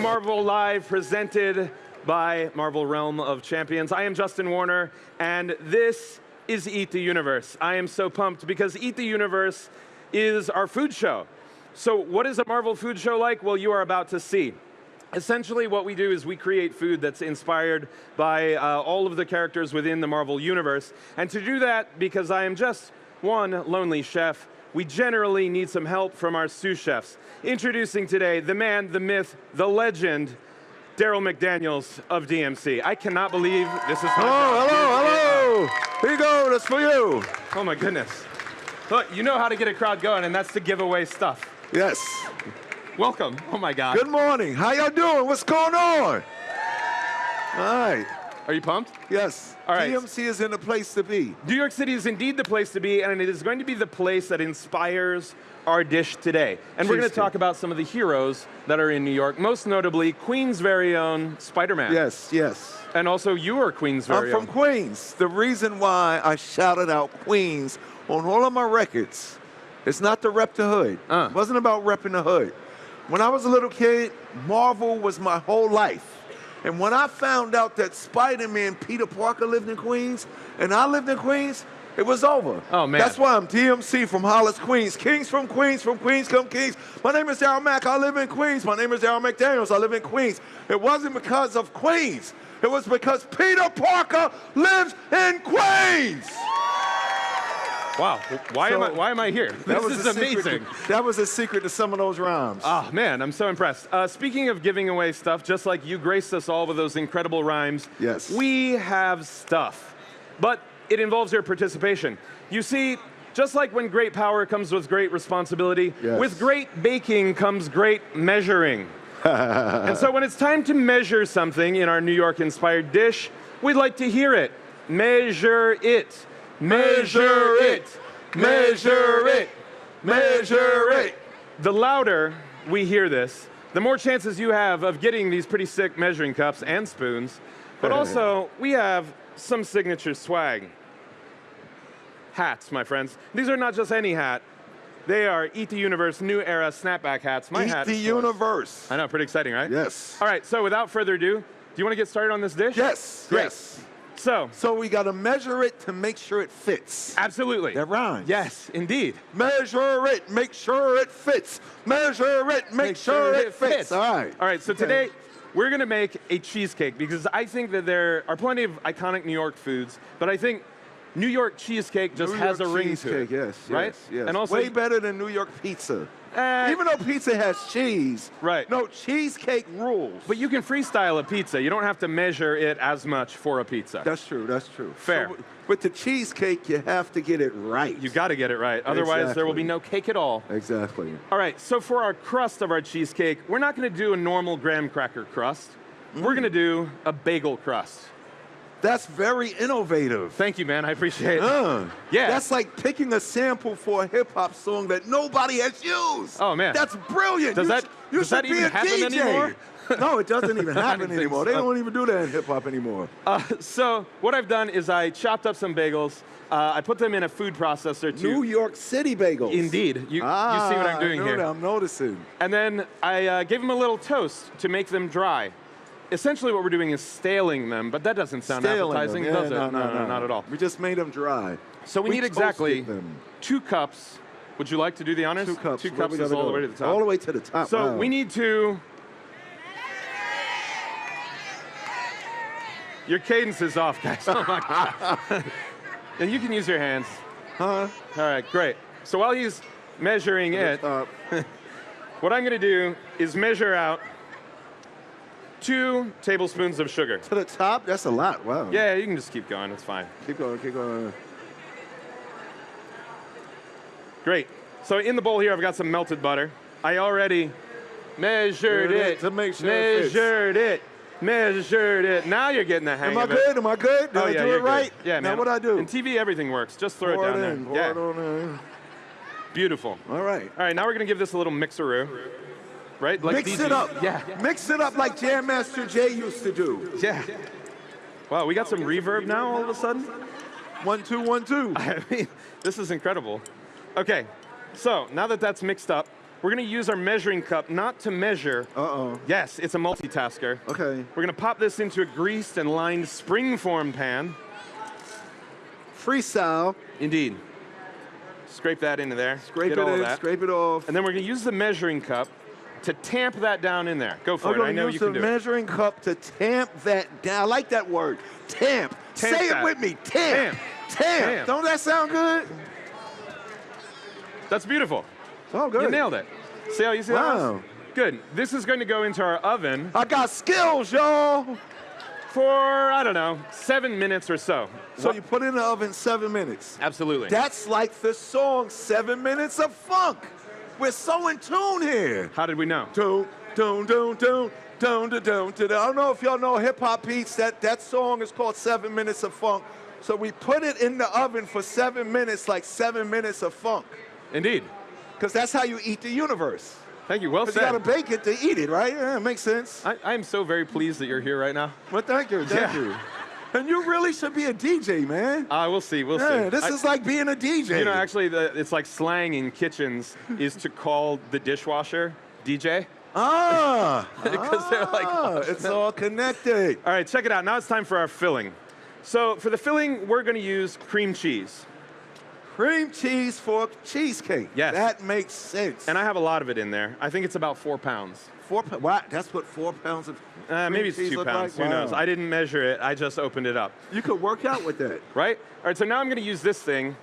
Marvel Live, presented by Marvel Realm of Champions. I am Justin Warner, and this is Eat the Universe. I am so pumped because Eat the Universe is our food show. So what is a Marvel food show like? Well, you are about to see. Essentially, what we do is we create food that's inspired by all of the characters within the Marvel Universe. And to do that, because I am just one lonely chef, we generally need some help from our sous chefs. Introducing today, the man, the myth, the legend, Daryl McDaniels of DMC. I cannot believe this is Hello. Here you go, that's for you. Oh my goodness. Look, you know how to get a crowd going, and that's to give away stuff. Yes. Welcome. Oh my God. Good morning. How y'all doing? What's going on? All right. Are you pumped? Yes. All right. DMC is in the place to be. New York City is indeed the place to be, and it is going to be the place that inspires our dish today. And we're going to talk about some of the heroes that are in New York, most notably Queens' very own Spider-Man. Yes, yes. And also you are Queens' very own. I'm from Queens. The reason why I shouted out Queens on all of my records, it's not to rep the hood. It wasn't about repping the hood. When I was a little kid, Marvel was my whole life. And when I found out that Spider-Man Peter Parker lived in Queens, and I lived in Queens, it was over. Oh, man. That's why I'm DMC from Hollis, Queens. Kings from Queens come Kings. My name is Daryl Mack, I live in Queens. My name is Daryl McDaniels, I live in Queens. It wasn't because of Queens. It was because Peter Parker lives in Queens. Wow, why am I here? This is amazing. That was a secret to some of those rhymes. Oh man, I'm so impressed. Speaking of giving away stuff, just like you graced us all with those incredible rhymes, yes, we have stuff, but it involves your participation. You see, just like when great power comes with great responsibility, with great baking comes great measuring. And so when it's time to measure something in our New York-inspired dish, we'd like to hear it. Measure it. Measure it, measure it, measure it. The louder we hear this, the more chances you have of getting these pretty sick measuring cups and spoons. But also, we have some signature swag. Hats, my friends. These are not just any hat. They are Eat the Universe New Era snapback hats. My hat. Eat the Universe. I know, pretty exciting, right? Yes. All right, so without further ado, do you want to get started on this dish? Yes. Great. Yes. So we got to measure it to make sure it fits. Absolutely. That rhymes. Yes, indeed. Measure it, make sure it fits. Measure it, make sure it fits. All right. All right, so today we're going to make a cheesecake because I think that there are plenty of iconic New York foods, but I think New York cheesecake just has a ring to it. Yes, right? Yes. And also, way better than New York pizza. Even though pizza has cheese, right? No, cheesecake rules. But you can freestyle a pizza. You don't have to measure it as much for a pizza. That's true, that's true. Fair. So with the cheesecake, you have to get it right. You got to get it right. Otherwise, there will be no cake at all. Exactly. All right, so for our crust of our cheesecake, we're not going to do a normal graham cracker crust. We're going to do a bagel crust. That's very innovative. Thank you, man. I appreciate it. Yeah. That's like picking a sample for a hip-hop song that nobody has used. Oh, man. That's brilliant. Does that even happen anymore? No, it doesn't even happen anymore. They don't even do that in hip-hop anymore. So what I've done is I chopped up some bagels. I put them in a food processor to... New York City bagels. Indeed. You see what I'm doing here. I'm noticing. And then I gave them a little toast to make them dry. Essentially what we're doing is staling them, but that doesn't sound appetizing, does it? No, not at all. We just made them dry. So we need exactly 2 cups. Would you like to do the honors? 2 cups. 2 cups is all the way to the top. All the way to the top. So we need to... Your cadence is off, guys. Oh my God. And you can use your hands. Huh? All right, great. So while he's measuring it, what I'm going to do is measure out 2 tablespoons of sugar. To the top? That's a lot. Wow. Yeah, you can just keep going. It's fine. Keep going, keep going. Great. So in the bowl here, I've got some melted butter. I already measured it. To make sure measured it. Measured it. Now you're getting the hang of it. Am I good? Did I do it right? Yeah, now man. What I do? In TV, everything works. Just throw it down there. Pour it on in. Beautiful. All right. All right, now we're going to give this a little mixeroo. Right? Like Mix it up. Yeah. Mix it up like Jam Master Jay used to do. Yeah. Wow, we got some reverb now all of a sudden? 1, 2, 1, 2. I mean, this is incredible. Okay, so now that that's mixed up, we're going to use our measuring cup not to measure. Uh-oh. Yes, it's a multitasker. Okay. We're going to pop this into a greased and lined spring-form pan. Freestyle. Indeed. Scrape that into there. Scrape Get it all of in, that. scrape it off. And then we're going to use the measuring cup to tamp that down in there. Go for it. I know you can do it. I'm going to use the measuring cup to tamp that down. I like that word. Tamp. Say it with me. Tamp. Tamp. Don't that sound good? That's beautiful. Oh, good. You nailed it. See how easy that Wow. was? Good. This is going to go into our oven I got skills, y'all. for, I don't know, 7 minutes or so. So you put it in the oven 7 minutes. Absolutely. That's like the song 7 Minutes of Funk. We're so in tune here. How did we know? Doom, doom, doom, doom, doom, doom, doom, doom. I don't know if y'all know Hip Hop Beats. That song is called 7 Minutes of Funk. So we put it in the oven for 7 minutes, like 7 minutes of funk. Indeed. Because that's how you eat the universe. Thank you. Well Because you said. got to bake it to eat it, right? Yeah, it makes sense. I am so very pleased that you're here right now. Well, thank you, thank you. And you really should be a DJ, man. We'll see. We'll Yeah, see. this is like being a DJ. You know, actually, it's like slang in kitchens is to call the dishwasher DJ. Because they're like, it's all connected. All right, check it out. Now it's time for our filling. So for the filling, we're going to use cream cheese. Cream cheese for cheesecake. Yes. That makes sense. And I have a lot of it in there. I think it's about 4 pounds. 4 pounds. Wow, that's what 4 pounds of Maybe it's cheese 2 look pounds. like? Who knows? Wow. I didn't measure it. I just opened it up. You could work out with that. Right? All right, so now I'm going to use this thing.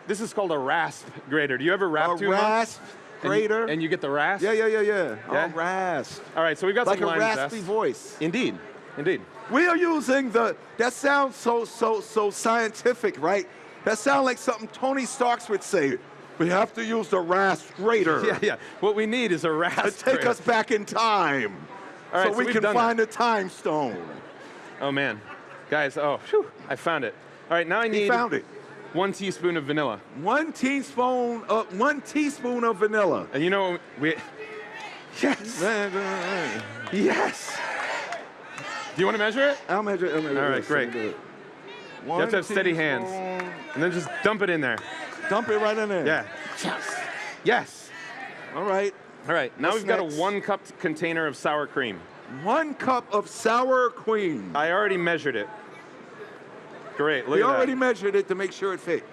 This is called a rasp grater. Do you ever rap too much? A rasp grater? And you get the rasp? Yeah. Yeah? A rasp. All right, so we've got Like some a lime raspy zest. voice. Indeed. Indeed. We are using that sounds so scientific, right? That sounds like something Tony Stark would say. We have to use the rasp grater. Yeah. What we need is a rasp to take grater. us back in time. All right, so we we've can done find the time stone. Oh, man. Guys, I found it. All right, now I need He found it. 1 teaspoon of vanilla. 1 teaspoon of vanilla. And you know, yes. Yes. Do you want to measure it? I'll measure it. All right, great. You have to have steady hands. And then just dump it in there. Dump it right in there. Yeah. Yes. All right. All right, now What's we've got next? a 1-cup container of sour cream. 1 cup of sour cream. I already measured it. Great, look We at already that. measured it to make sure it fit.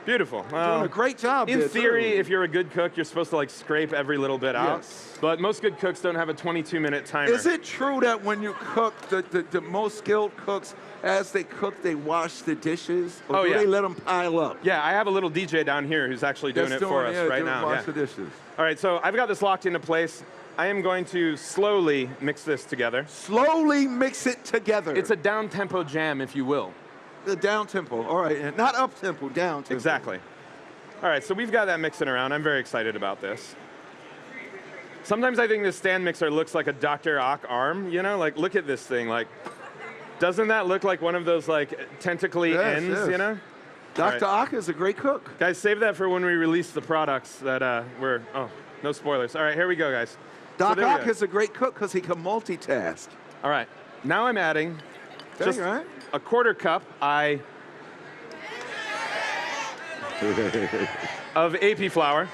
Beautiful. Doing a great job In there, theory, too. if you're a good cook, you're supposed to like scrape every little bit out. Yes. But most good cooks don't have a 22-minute timer. Is it true that when you cook, the most skilled cooks, as they cook, they wash the dishes? Or Oh, do yeah. they let them pile up? Yeah, I have a little DJ down here who's actually doing That's it for us right doing now. Wash Yeah. the dishes. All right, so I've got this locked into place. I am going to slowly mix this together. Slowly mix it together. It's a down-tempo jam, if you will. The down tempo. All right, and not up tempo, down tempo. Exactly. All right, so we've got that mixing around. I'm very excited about this. Sometimes I think this stand mixer looks like a Dr. Ock arm, you know? Like, look at this thing. Like, doesn't that look like one of those, like, tentacly Yes, ends, yes. you know? Dr. All right. Ock is a great cook. Guys, save that for when we release the products that no spoilers. All right, here we go, guys. Doc there we Ock go. is a great cook because he can multitask. All right, now I'm adding just right? a 1/4 cup of AP flour.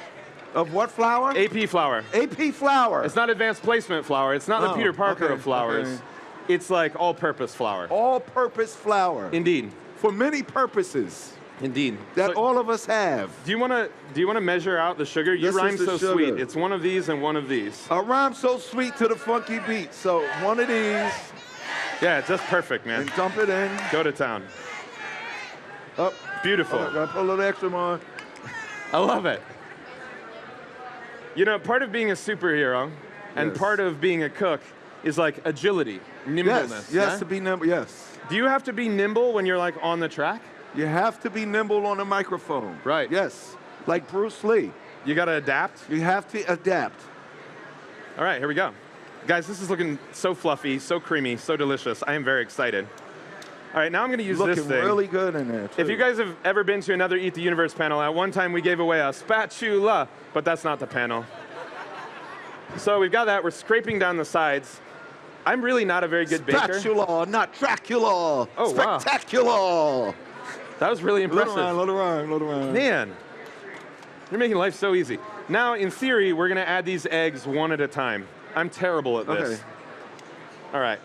Of what flour? AP flour. AP flour. It's not advanced placement flour. It's not the Oh, Peter Parker okay, of flours. okay. It's like all-purpose flour. All-purpose flour. Indeed. For many purposes Indeed. that So, all of us have. do you want to measure out the sugar? You This is rhyme the so sugar. sweet. It's one of these and one of these. A rhyme so sweet to the funky beat. So one of these Yeah, just perfect, man. and dump it in. Go to town. Up. Beautiful. Gotta put a little extra more. I love it. You know, part of being a superhero and Yes. part of being a cook is like agility, nimbleness. Yes, yeah? to be nimble. Yes. Do you have to be nimble when you're like on the track? You have to be nimble on the microphone. Right. Yes. Like Bruce Lee. You got to adapt? You have to adapt. All right, here we go. Guys, this is looking so fluffy, so creamy, so delicious. I am very excited. All right, now I'm going to use Looking this thing. really good in there, too. If you guys have ever been to another Eat the Universe panel, at one time we gave away a spatula, but that's not the panel. So we've got that. We're scraping down the sides. I'm really not a very good baker. Spatula, not Dracula. Oh, wow. Spectacular. That was really impressive. Little rhyme. Man, you're making life so easy. Now, in theory, we're going to add these eggs one at a time. I'm terrible at this. Okay. All right.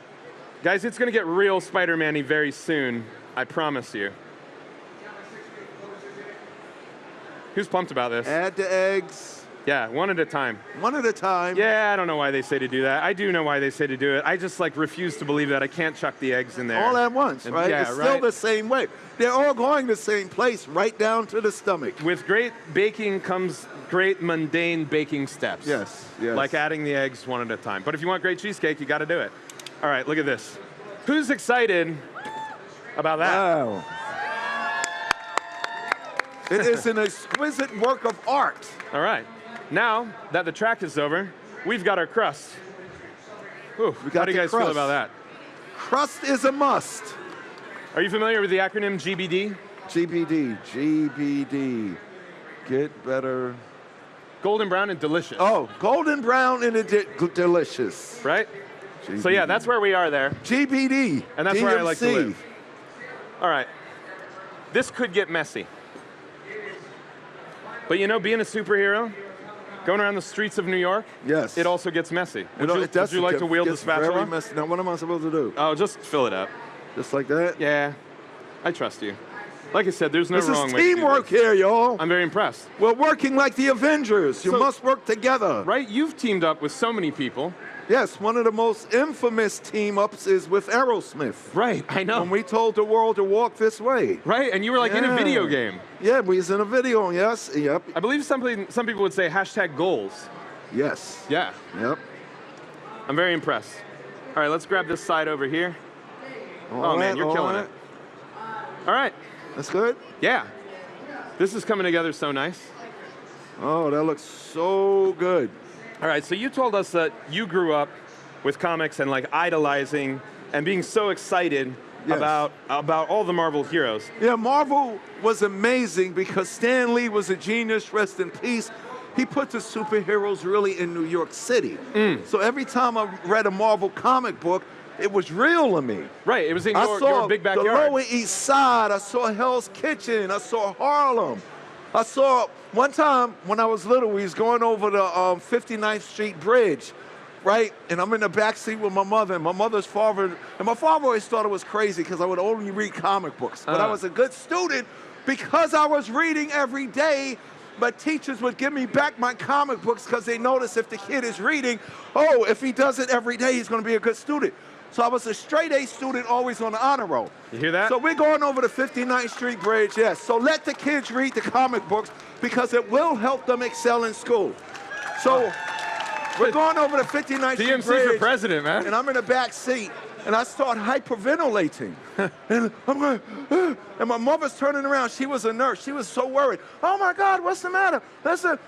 Guys, it's going to get real Spider-Man-y very soon. I promise you. Who's pumped about this? Add the eggs. Yeah, one at a time. One at a time. Yeah, I don't know why they say to do that. I do know why they say to do it. I just like refuse to believe that I can't chuck the eggs in there. All at once, right? Yeah, it's still the same way. They're all going the same place, right down to the stomach. With great baking comes great mundane baking steps. Yes, yes. Like adding the eggs one at a time. But if you want great cheesecake, you got to do it. All right, look at this. Who's excited about that? Wow. It is an exquisite work of art. All right. Now that the track is over, we've got our crust. Ooh, how do you guys feel about that? Crust is a must. Are you familiar with the acronym GBD? GBD, GBD. Get better. Golden brown and delicious. Oh, golden brown and delicious. Right? GBD. So yeah, that's where we are there. GBD. And that's DMC. where I like to live. All right. This could get messy. But you know, being a superhero, going around the streets of New York, yes, it also gets messy. Would you like to wield the spatula? spatula? Very messy. Now, what am I supposed to do? Oh, just fill it up. Just like that? Yeah, I trust you. Like I said, there's no wrong way to do this. This is teamwork here, y'all. I'm very impressed. We're working like the Avengers. You must work together. Right? You've teamed up with so many people. Yes, one of the most infamous team-ups is with Aerosmith. Right, I know. When we told the world to walk this way. Right, and you were like in a video game. Yeah, we was in a video, yes, yep. I believe some people would say hashtag goals. Yes. Yeah. Yep. I'm very impressed. All right, let's grab this side over here. Oh man, you're killing it. All right. That's good? Yeah. This is coming together so nice. Oh, that looks so good. All right, so you told us that you grew up with comics and like idolizing and being so excited about all the Marvel heroes. Yeah, Marvel was amazing because Stan Lee was a genius, rest in peace. He put the superheroes really in New York City. So every time I read a Marvel comic book, it was real to me. Right, it was in your big backyard. The Lower East Side, I saw Hell's Kitchen, I saw Harlem. I saw, one time when I was little, we was going over the 59th Street Bridge, right? And I'm in the back seat with my mother, and my mother's father, and my father always thought it was crazy because I would only read comic books. But I was a good student because I was reading every day. But teachers would give me back my comic books because they notice if the kid is reading, oh, if he does it every day, he's going to be a good student. So I was a straight A student, always on the honor roll. You hear that? So we're going over the 59th Street Bridge, yes. So let the kids read the comic books because it will help them excel in school. So we're going over the 59th Street Bridge. DMC for president, man. And I'm in the back seat, and I start hyperventilating. And I'm going, and my mother's turning around. She was a nurse. She was so worried. Oh my God, what's the matter? Listen,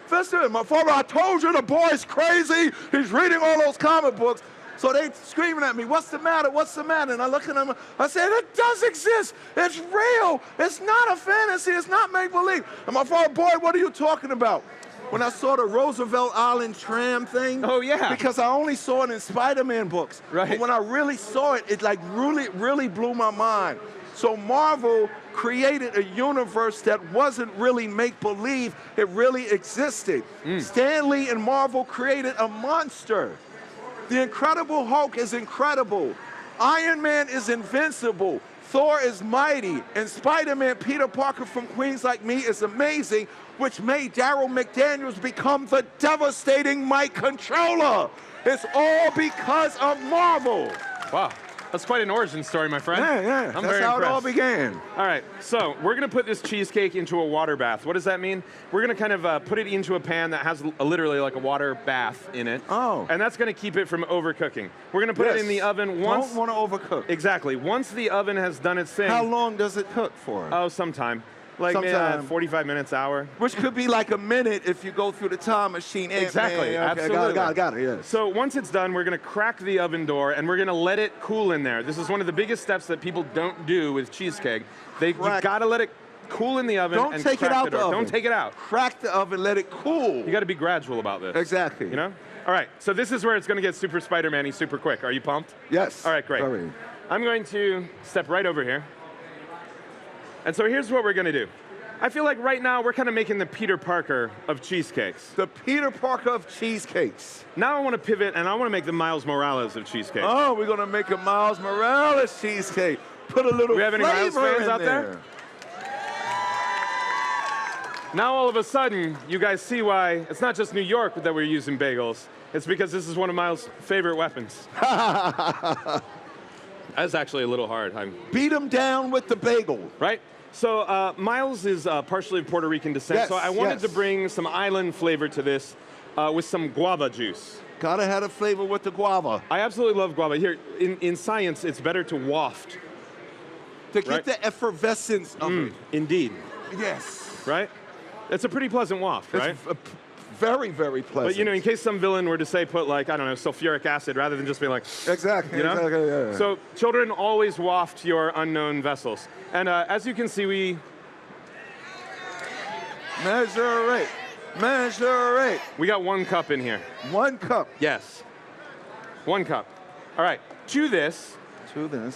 my father, I told you the boy's crazy. He's reading all those comic books. So they screaming at me, what's the matter, what's the matter? And I look at them, I said, it does exist, it's real, it's not a fantasy, it's not make-believe. And my father, boy, what are you talking about? When I saw the Roosevelt Island tram thing. Oh yeah. Because I only saw it in Spider-Man books. Right. But when I really saw it, it like really blew my mind. So Marvel created a universe that wasn't really make-believe, it really existed. Stan Lee and Marvel created a monster. The Incredible Hulk is incredible. Iron Man is invincible. Thor is mighty. And Spider-Man, Peter Parker from Queens Like Me is amazing, which made Daryl McDaniels become the devastating Mike Controller. It's all because of Marvel. Wow. That's quite an origin story, my friend. Yeah. I'm That's very how impressed. it all began. All right, so we're gonna put this cheesecake into a water bath. What does that mean? We're gonna kind of put it into a pan that has literally like a water bath in it. Oh. And that's gonna keep it from overcooking. We're gonna put it in the oven once. Don't want to overcook. Exactly. Once the oven has done its thing. How long does it cook for? Oh, sometime. Like Sometime. 45 minutes, hour. Which could be like a minute if you go through the time machine. Exactly, Okay, absolutely. Got it, yes. So once it's done, we're gonna crack the oven door and we're gonna let it cool in there. This is one of the biggest steps that people don't do with cheesecake. You gotta let it cool in the oven and take it crack out the door. the oven. Don't take it out. Crack the oven, let it cool. You gotta be gradual about this. Exactly. You know? All right, so this is where it's gonna get super Spider-Man-y super quick. Are you pumped? Yes. All right, great. I'm going to step right over here. And so here's what we're gonna do. I feel like right now we're kind of making the Peter Parker of cheesecakes. The Peter Parker of cheesecakes. Now I want to pivot and I want to make the Miles Morales of cheesecakes. Oh, we're going to make a Miles Morales cheesecake. Put a little Do we have any Miles flavor fans in out there? Now all of a sudden, you guys see why it's not just New York that we're using bagels. It's because this is one of Miles' favorite weapons. That's actually a little hard. Beat him down with the bagel. Right? So Miles is partially of Puerto Rican descent, Yes, so I wanted to bring some island flavor to this with some guava juice. Gotta have a flavor with the guava. I absolutely love guava. Here, in science, it's better to waft. To get the effervescence of it. Indeed. Yes. Right? It's a pretty pleasant waft, right? It's very, very pleasant. But, you know, in case some villain were to say put, like, I don't know, sulfuric acid, rather than just being like, exactly, you know? exactly, yeah. So children always waft your unknown vessels. And as you can see, we measure it. Measure it. We got 1 cup in here. 1 cup. Yes. 1 cup. All right. To this.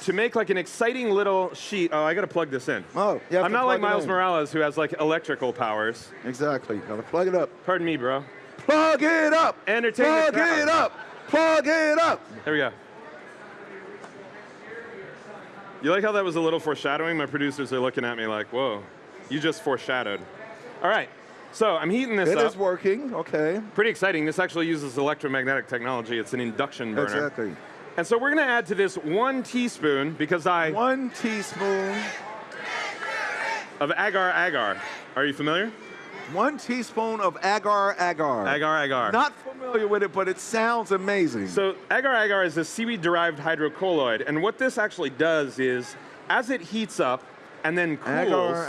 To make like an exciting little sheet. Oh, I got to plug this in. Oh, yeah. I'm not like Miles Morales, who has like electrical powers. Exactly. Gotta plug it up. Pardon me, bro. Plug it up. Entertainment. Plug it up. Plug it up. There we go. You like how that was a little foreshadowing? My producers are looking at me like, whoa, you just foreshadowed. All right. So I'm heating this up. It is working. Okay. Pretty exciting. This actually uses electromagnetic technology. It's an induction burner. Exactly. And so we're going to add to this 1 teaspoon because 1 teaspoon of agar-agar. Are you familiar? 1 teaspoon of agar-agar. Agar-agar. Not familiar with it, but it sounds amazing. So agar-agar is a seaweed-derived hydrocolloid, and what this actually does is, as it heats up and then cools,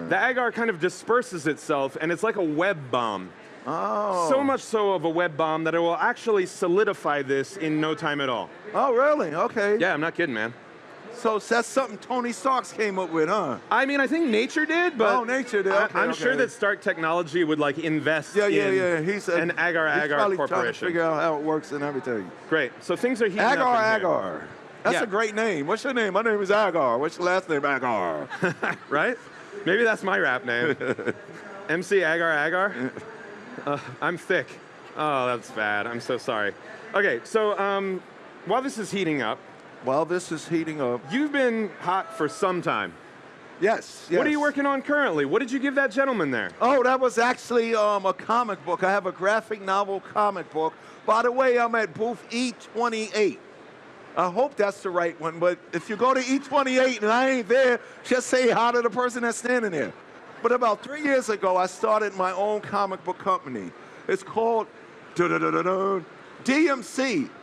the agar kind of disperses itself, and it's like a web bomb. Oh. So much so of a web bomb that it will actually solidify this in no time at all. Oh, really? Okay. Yeah, I'm not kidding, man. So that's something Tony Stark came up with, huh? I mean, I think nature did, but nature did. Okay, I'm sure that Stark Technology would like invest in He's an agar-agar probably corporation. trying to figure out how it works and everything. Great. So things are heating up in here. Agar-agar. That's a great name. What's your name? My name is Agar. What's your last name? Agar. Right? Maybe that's my rap name. MC Agar-agar? I'm thick. Oh, that's bad. I'm so sorry. Okay, so while this is heating up. You've been hot for some time. Yes. What are you working on currently? What did you give that gentleman there? Oh, that was actually a comic book. I have a graphic novel comic book. By the way, I'm at booth E28. I hope that's the right one, but if you go to E28 and I ain't there, just say hi to the person that's standing there. But about 3 years ago, I started my own comic book company. It's called DMC,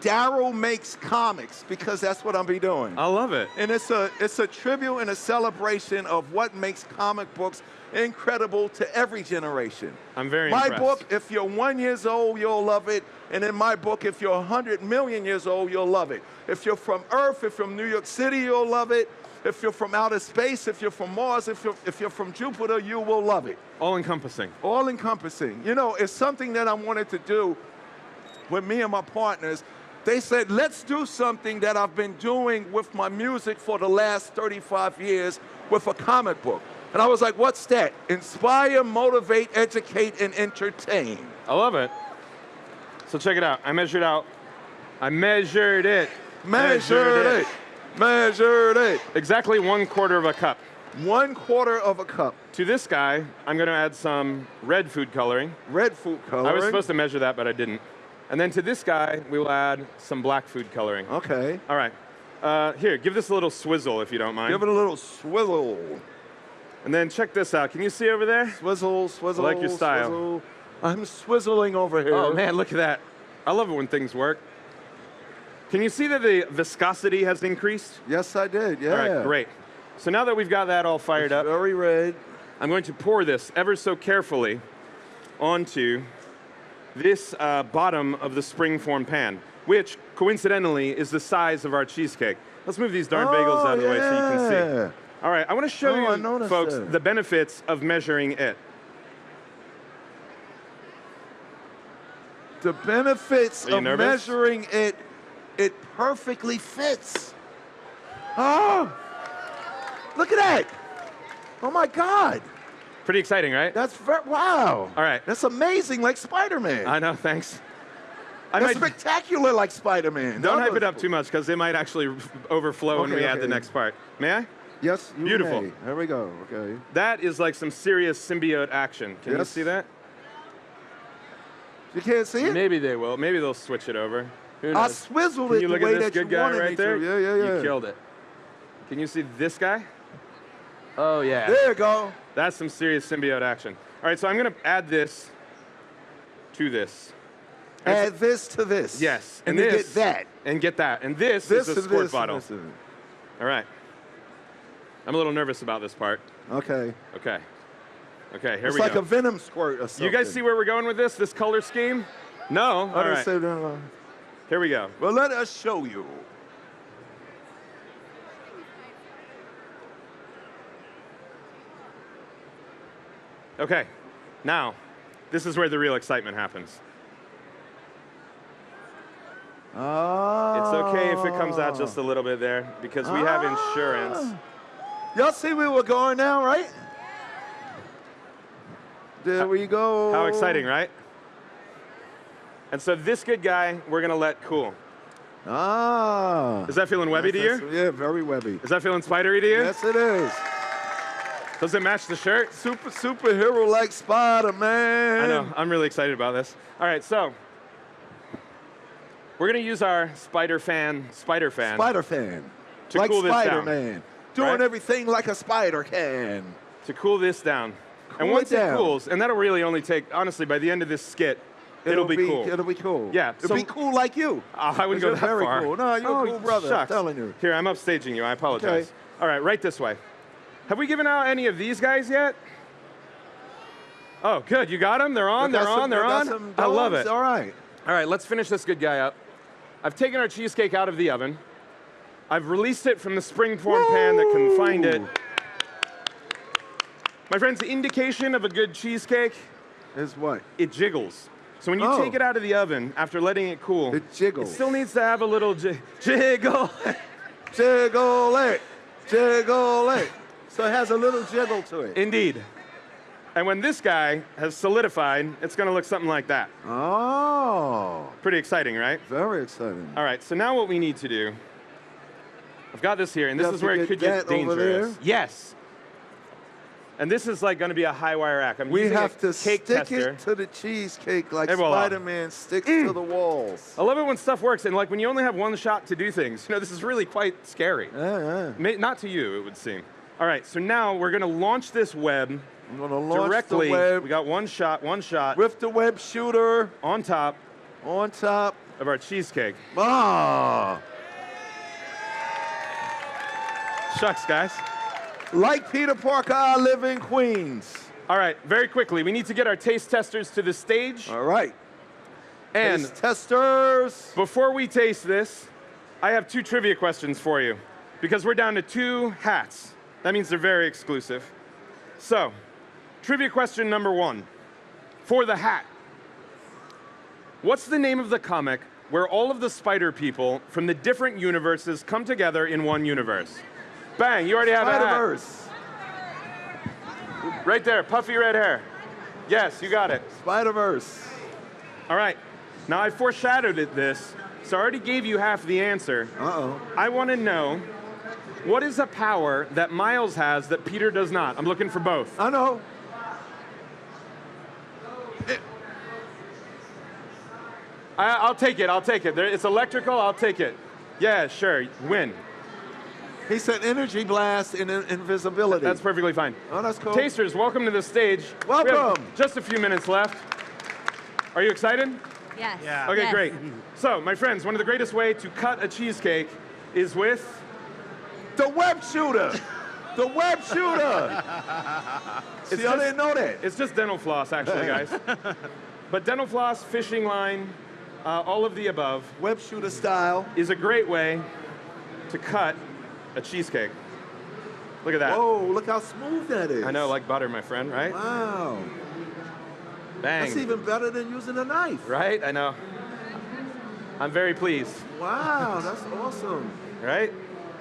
Daryl Makes Comics, because that's what I'll be doing. I love it. And it's a tribute and a celebration of what makes comic books incredible to every generation. I'm very impressed. My book, if you're 1 year old, you'll love it. And in my book, if you're 100 million years old, you'll love it. If you're from Earth, if you're from New York City, you'll love it. If you're from outer space, if you're from Mars, if you're from Jupiter, you will love it. All encompassing. All encompassing. You know, it's something that I wanted to do with me and my partners. They said, let's do something that I've been doing with my music for the last 35 years with a comic book. And I was like, what's that? Inspire, motivate, educate, and entertain. I love it. So check it out. I measured it. Measured it. Measured it. Exactly 1/4 of a cup. 1/4 of a cup. To this guy, I'm going to add some red food coloring. Red food coloring. I was supposed to measure that, but I didn't. And then to this guy, we will add some black food coloring. Okay. All right. Here, give this a little swizzle, if you don't mind. Give it a little swizzle. And then check this out. Can you see over there? Swizzle, swizzle. I like your style. Swizzle. I'm swizzling over here. Oh, man, look at that. I love it when things work. Can you see that the viscosity has increased? Yes, I did. Yeah. All right, great. So now that we've got that all fired up, very red. I'm going to pour this ever so carefully onto this bottom of the springform pan, which coincidentally is the size of our cheesecake. Let's move these darn bagels out of the way so you can see. All right, I want to show you, folks, the benefits of measuring it. The benefits of measuring it, it perfectly fits. Oh, look at that. Oh my God. Pretty exciting, right? That's wow. All right. That's amazing, like Spider-Man. I know, thanks. That's spectacular, like Spider-Man. Don't hype it up too much, because it might actually overflow when we add the next part. May I? Yes, you Beautiful. may. There we go. Okay. That is like some serious symbiote action. Can you see that? You can't see it? Maybe they will. Maybe they'll switch it over. Who knows? I swizzled it the way that you wanted me to. Can you look at this good guy right there? Yeah. You killed it. Can you see this guy? Oh, yeah. There you go. That's some serious symbiote action. All right, so I'm going to add this to this. Add this to this. Yes. And this, get that. And get that. And this is a squirt bottle. All right. I'm a little nervous about this part. Okay. Okay. Okay, here it's we go. It's like a venom squirt or something. You guys see where we're going with this? This color scheme? No? All right. Here we go. Well, let us show you. Okay. Now, this is where the real excitement happens. It's okay if it comes out just a little bit there, because we have insurance. Y'all see where we're going now, right? There we go. How exciting, right? And so this good guy, we're going to let cool. Is that feeling webby to you? Yeah, very webby. Is that feeling spidery to you? Yes, it is. Does it match the shirt? Superhero like Spider-Man. I know. I'm really excited about this. All right, so we're going to use our Spider fan. To like cool this Spider-Man. Doing everything like a spider can. To cool this down. And once it cools, and that'll really only take, honestly, by the end of this skit, it'll be cool. It'll be cool. Yeah. It'll be cool like you. I wouldn't go that very far. Cool. No, you're a cool brother, shucks. I'm telling you. Here, I'm upstaging you. I apologize. Okay. All right, right this way. Have we given out any of these guys yet? Oh, good. You got them? They're on, they're on. I love it. All right. All right, let's finish this good guy up. I've taken our cheesecake out of the oven. I've released it from the springform pan that confined it. My friends, the indication of a good cheesecake is what? It jiggles. So when you take it out of the oven after letting it cool, it jiggles. It still needs to have a little jiggle. Jiggle it. Jiggle it. So it has a little jiggle to it. Indeed. And when this guy has solidified, it's going to look something like that. Oh. Pretty exciting, right? Very exciting. All right, so now what we need to do, I've got this here, and this is where it could get dangerous. Yes. And this is like going to be a high wire act. We have to stick it to the cheesecake like Spider-Man sticks to the walls. I love it when stuff works, and like when you only have one shot to do things. You know, this is really quite scary. Not to you, it would seem. All right, so now we're going to launch this web. I'm going to launch directly. The web. We got one shot. With the web shooter. On top. Of our cheesecake. Shucks, guys. Like Peter Parker, I live in Queens. All right, very quickly, we need to get our taste testers to the stage. All right. And taste testers. Before we taste this, I have 2 trivia questions for you, because we're down to 2 hats. That means they're very exclusive. So, trivia question number 1. For the hat. What's the name of the comic where all of the spider people from the different universes come together in one universe? Bang, you already have a hat. Spider-Verse. Right there, puffy red hair. Yes, you got it. Spider-Verse. All right, now I foreshadowed this, so I already gave you half the answer. I want to know, what is a power that Miles has that Peter does not? I'm looking for both. I know. I'll take it. It's electrical, I'll take it. Yeah, sure, win. He said energy blast and invisibility. That's perfectly fine. Oh, that's cool. Tasters, welcome to the stage. Welcome. We have just a few minutes left. Are you excited? Yes. Yeah. Okay, great. So, my friends, one of the greatest ways to cut a cheesecake is with the web shooter. The web shooter. See, I didn't know that. It's just dental floss, actually, guys. But dental floss, fishing line, all of the above. Web shooter style. Is a great way to cut a cheesecake. Look at that. Whoa, look how smooth that is. I know, like butter, my friend, right? Wow. Bang. That's even better than using a knife. Right? I know. I'm very pleased. Wow, that's awesome. Right?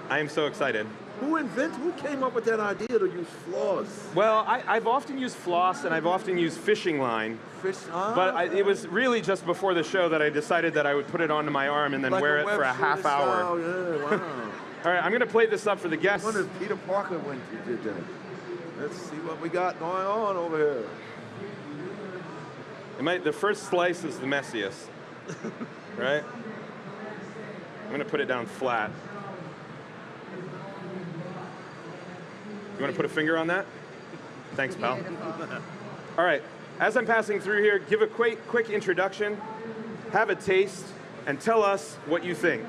I am so excited. Who came up with that idea to use floss? Well, I've often used floss and I've often used fishing line. But it was really just before the show that I decided that I would put it onto my arm and then like wear it for a half hour. Oh, yeah, wow. All right, I'm going to play this up for the guests. I wonder if Peter Parker went and did that. Let's see what we got going on over here. The first slice is the messiest, right? I'm going to put it down flat. You want to put a finger on that? Thanks, pal. All right, as I'm passing through here, give a quick introduction, have a taste, and tell us what you think.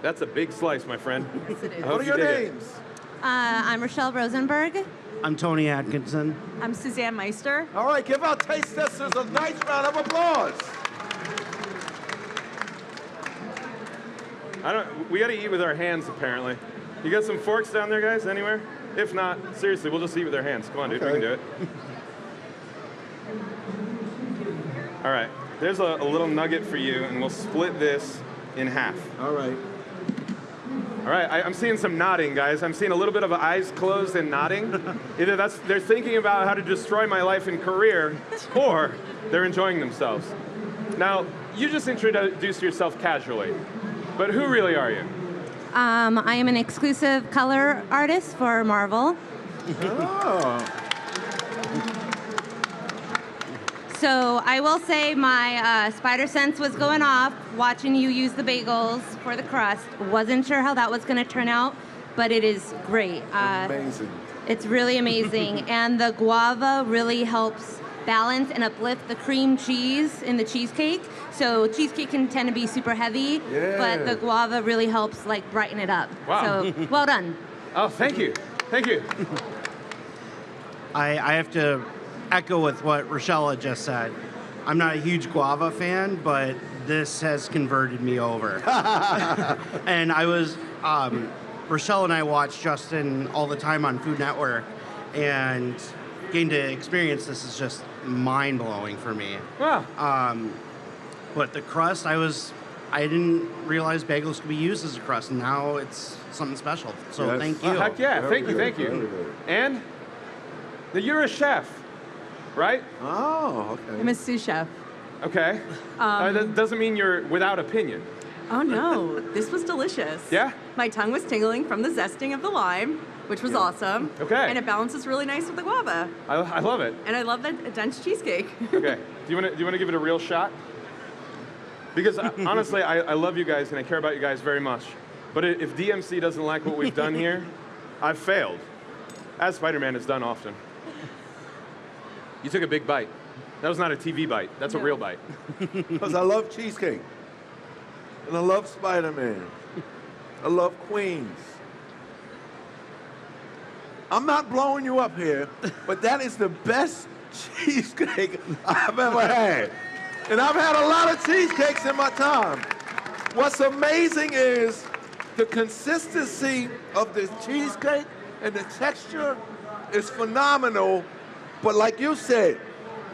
That's a big slice, my friend. Yes, it is. What are your names? I'm Rochelle Rosenberg. I'm Tony Atkinson. I'm Suzanne Meister. All right, give our taste testers a nice round of applause. We got to eat with our hands, apparently. You got some forks down there, guys, anywhere? If not, seriously, we'll just eat with our hands. Come on, dude, we can do it. All right, there's a little nugget for you, and we'll split this in half. All right. All right, I'm seeing some nodding, guys. I'm seeing a little bit of eyes closed and nodding. Either they're thinking about how to destroy my life and career, or they're enjoying themselves. Now, you just introduced yourself casually, but who really are you? I am an exclusive color artist for Marvel. Oh. So I will say my spider sense was going off watching you use the bagels for the crust. Wasn't sure how that was going to turn out, but it is great. Amazing. It's really amazing. And the guava really helps balance and uplift the cream cheese in the cheesecake. So cheesecake can tend to be super heavy, but the guava really helps like brighten it up. Wow. So well done. Oh, thank you. Thank you. I have to echo with what Rochelle just said. I'm not a huge guava fan, but this has converted me over. And Rochelle and I watch Justin all the time on Food Network, and getting to experience this is just mind-blowing for me. Wow. But the crust, I didn't realize bagels could be used as a crust, and now it's something special. So Yes. thank you. Oh, heck yeah, Very thank you, good, thank very you. good. And you're a chef, right? Oh, okay. I'm a sous chef. Okay. That doesn't mean you're without opinion. Oh no, this was delicious. Yeah? My tongue was tingling from the zesting of the lime, which was awesome. Okay. And it balances really nice with the guava. I love it. And I love the dense cheesecake. Okay. Do you want to give it a real shot? Because honestly, I love you guys and I care about you guys very much. But if DMC doesn't like what we've done here, I've failed, as Spider-Man has done often. You took a big bite. That was not a TV bite. That's a real bite. Because I love cheesecake. And I love Spider-Man. I love Queens. I'm not blowing you up here, but that is the best cheesecake I've ever had. And I've had a lot of cheesecakes in my time. What's amazing is the consistency of this cheesecake and the texture is phenomenal. But like you said,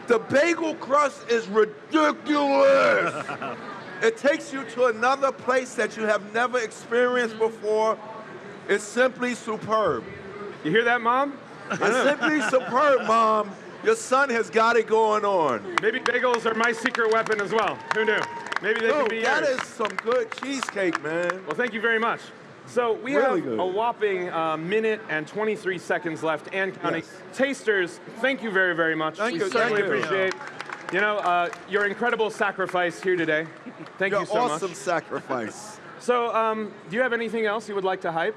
the bagel crust is ridiculous. It takes you to another place that you have never experienced before. It's simply superb. You hear that, Mom? It's simply superb, Mom. Your son has got it going on. Maybe bagels are my secret weapon as well. Who knew? Maybe they can be yours. That is some good cheesecake, man. Well, thank you very much. So we Really have good. a whopping minute and 23 seconds left and counting. Yes. Tasters, thank you very, very much. Thank we you, certainly thank you. appreciate your incredible sacrifice here today. Thank Your you so awesome much. sacrifice. So do you have anything else you would like to hype?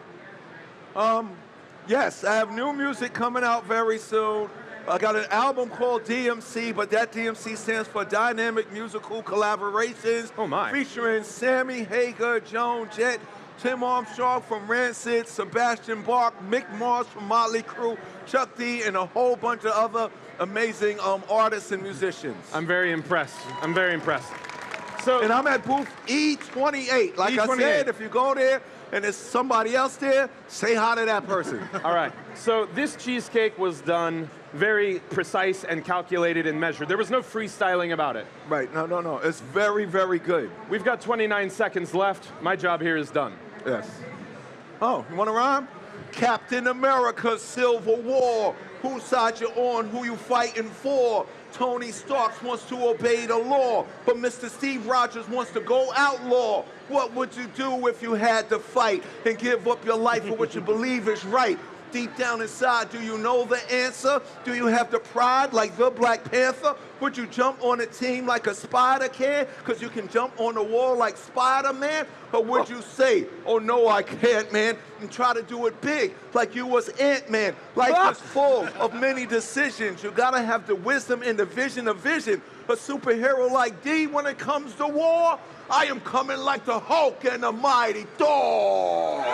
Yes, I have new music coming out very soon. I got an album called DMC, but that DMC stands for Dynamic Musical Collaborations. Oh, my. Featuring Sammy Hagar, Joan Jett, Tim Armstrong from Rancid, Sebastian Bach, Mick Mars from Motley Crue, Chuck D, and a whole bunch of other amazing artists and musicians. I'm very impressed. I'm very impressed. So, And I'm at booth E28. Like I E28. said, if you go there and there's somebody else there, say hi to that person. all right. So this cheesecake was done very precise and calculated and measured. There was no freestyling about it. Right, no. It's very, very good. We've got 29 seconds left. My job here is done. Yes. Oh, you want to rhyme? Captain America, Civil War. Whose side you on, who you fighting for? Tony Stark wants to obey the law, but Mr. Steve Rogers wants to go outlaw. What would you do if you had to fight and give up your life for what you believe is right? Deep down inside, do you know the answer? Do you have the pride like the Black Panther? Would you jump on a team like a spider can? Because you can jump on the wall like Spider-Man? Or would you say, oh no, I can't, man, and try to do it big like you was Ant-Man? Life is full of many decisions. You gotta have the wisdom and the vision of vision. A superhero like D, when it comes to war, I am coming like the Hulk and the mighty Thor.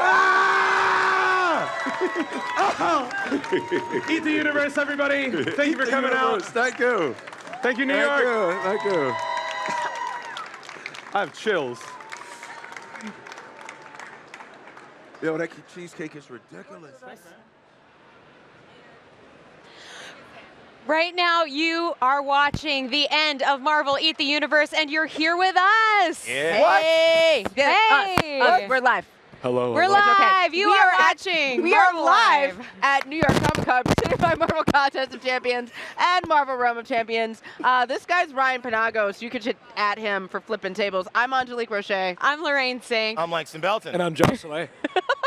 Eat the universe, everybody. Thank you for coming out. Thank you. Thank you, New York. Thank you. I have chills. Yo, that cheesecake is ridiculous. Right now, you are watching the end of Marvel Eat the Universe, and you're here with us. Yeah. Hey! Hey! Us. We're live. Hello. We're live. You are watching. We are Marvel live at New York Comic Con, presented by Marvel Contest of Champions and Marvel Realm of Champions. This guy's Ryan Penagos. You could just at him for flipping tables. I'm Angelique Roche. I'm Lorraine Singh. I'm Langston Belton. And I'm Josh Soleil.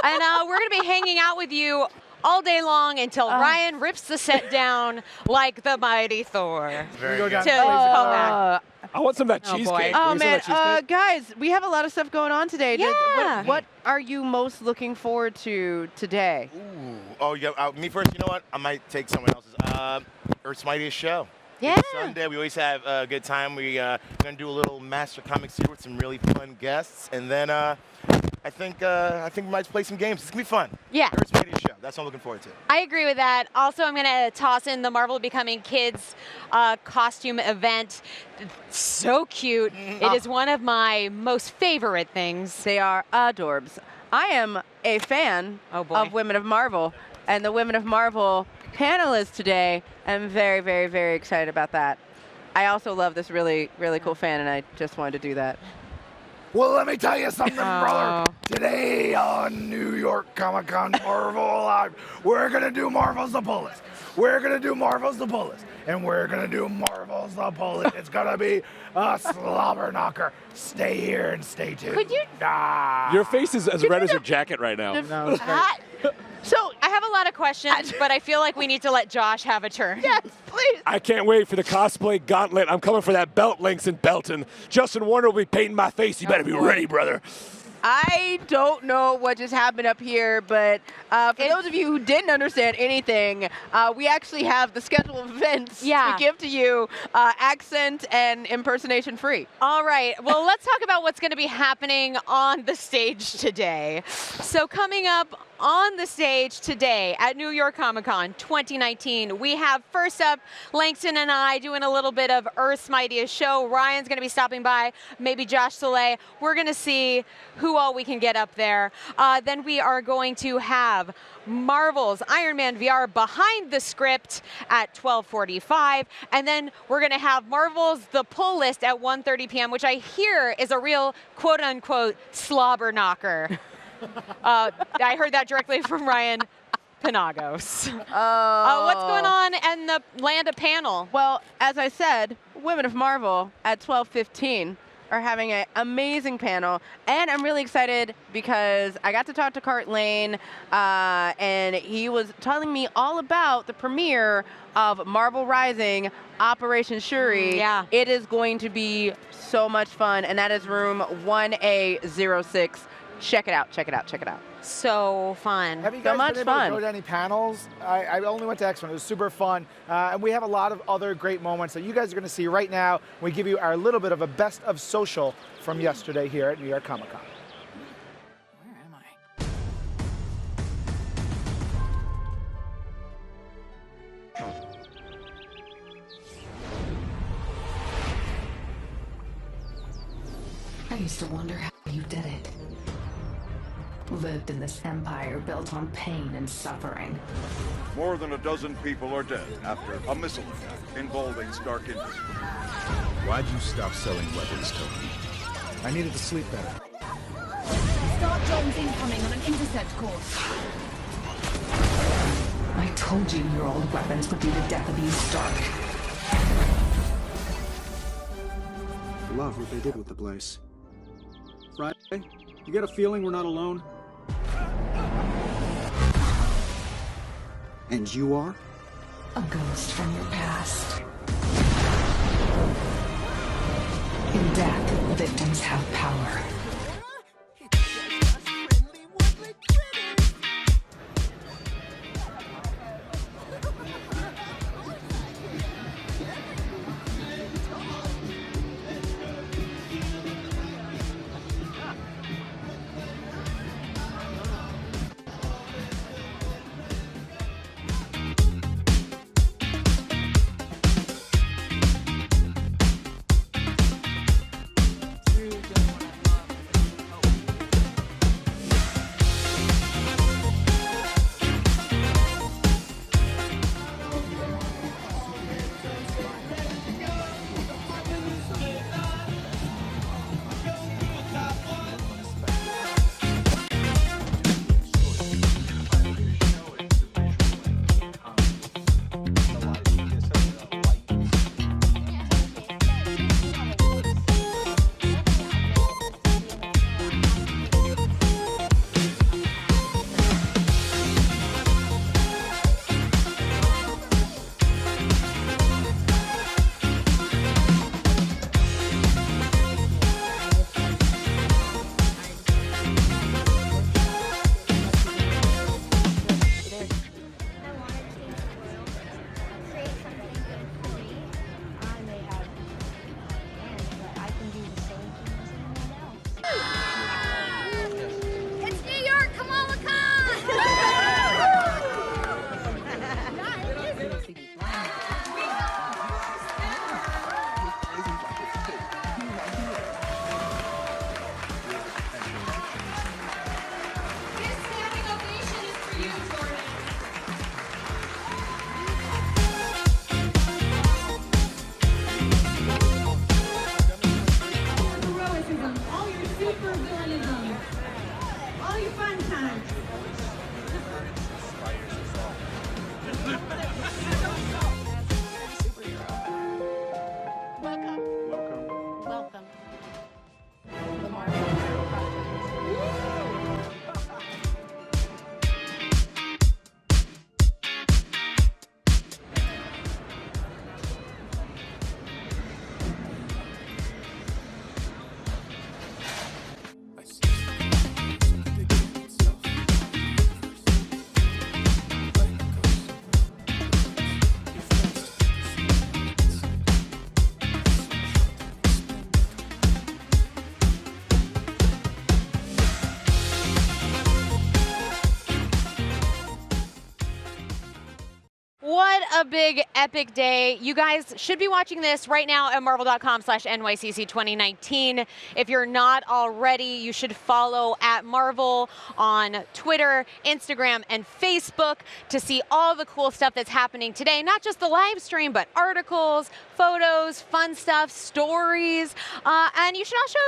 And we're going to be hanging out with you all day long until Ryan rips the set down like the mighty Thor. Very good. To come back. I want some of that Oh, boy. cheesecake. Oh Can we man, some of that cheesecake? guys, we have a lot of stuff going on today. Yeah. What are you most looking forward to today? Ooh. Oh, yeah. Me first. You know what? I might take someone else's. Earth's Mightiest Show. Yeah. It's Sunday. We always have a good time. We're gonna do a little Master Comic Series with some really fun guests, and then I think we might play some games. It's gonna be fun. Yeah. Earth's Mightiest Show. That's what I'm looking forward to. I agree with that. Also, I'm going to toss in the Marvel Becoming Kids costume event. So cute. It is one of my most favorite things. They are adorbs. I am a fan of Women of Marvel, and the Women of Marvel panel is today. I'm very, very, very excited about that. I also love this really, really cool fan, and I just wanted to do that. Well, let me tell you something, brother. Today on New York Comic Con Marvel Live, we're going to do Marvel's the Bullet. We're going to do Marvel's the Bullet. And we're going to do Marvel's the Bullet. It's going to be a slobber knocker. Stay here and stay tuned. Could you? Your face is as red as your jacket right now. So I have a lot of questions, but I feel like we need to let Josh have a turn. yes, please. I can't wait for the cosplay gauntlet. I'm coming for that belt, Langston Belton. Justin Warner will be painting my face. You better be ready, brother. I don't know what just happened up here, but for those of you who didn't understand anything, we actually have the schedule of events to give to you, accent and impersonation free. All right. Well, let's talk about what's going to be happening on the stage today. So coming up on the stage today at New York Comic Con 2019, we have first up Langston and I doing a little bit of Earth's Mightiest Show. Ryan's going to be stopping by, maybe Josh Soleil. We're going to see who all we can get up there. Then we are going to have Marvel's Iron Man VR behind the script at 12:45, and then we're going to have Marvel's The Pull List at 1:30 p.m., which I hear is a real quote-unquote slobber knocker. I heard that directly from Ryan Penagos. What's going on in the land of panel? Well, as I said, Women of Marvel at 12:15 are having an amazing panel, and I'm really excited because I got to talk to Cart Lane, and he was telling me all about the premiere of Marvel Rising, Operation Shuri. Yeah. It is going to be so much fun, and that is room 1A06. Check it out, check it out, check it out. So fun. Have you So guys much been able fun. to go to any panels? I only went to X1. It was super fun. And we have a lot of other great moments that you guys are going to see right now. We give you our little bit of a best of social from yesterday here at New York Comic Con. Where am I used to wonder how you did it. Lived in this empire built on pain and suffering. More than a dozen people are dead after a missile attack involving Stark Industries. Why'd you stop selling weapons, Tony? I needed to sleep better. Start drones incoming on an intercept course. I told you your old weapons would be the death of you, Stark. I love what they did with the place. Friday, you get a feeling we're not alone? And you are? A ghost from your past. In death, victims have power. What a big, epic day. You guys should be watching this right now at marvel.com/NYCC 2019. If you're not already, you should follow at Marvel on Twitter, Instagram, and Facebook to see all the cool stuff that's happening today. Not just the live stream, but articles, photos, fun stuff, stories. And you should also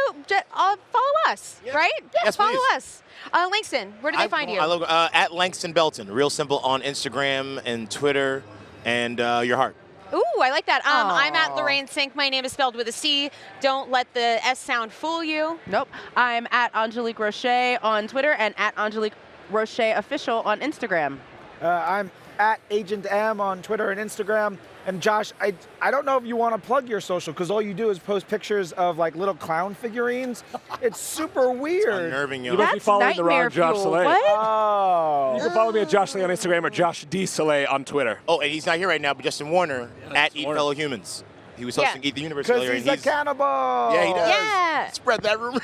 follow us, right? Yeah, Yes, follow please. us. Langston, where do they find you? At Langston Belton, real simple on Instagram and Twitter and your heart. Ooh, I like that. I'm at Lorraine Sink. My name is spelled with a C. Don't let the S sound fool you. Nope. I'm at Angelique Roche on Twitter and at Angelique Roche Official on Instagram. I'm at Agent M on Twitter and Instagram. And Josh, I don't know if you want to plug your social because all you do is post pictures of like little clown figurines. It's super weird. It's unnerving, You must be following the wrong Josh Soleil. What? Oh. You can follow me at Josh Soleil on Instagram or Josh D. Soleil on Twitter. Oh, and he's not here right now, but Justin Warner at Eat Fellow Humans. He was hosting Eat the Universe earlier. Because he's a cannibal. Yeah, he does. Yeah. Spread that rumor.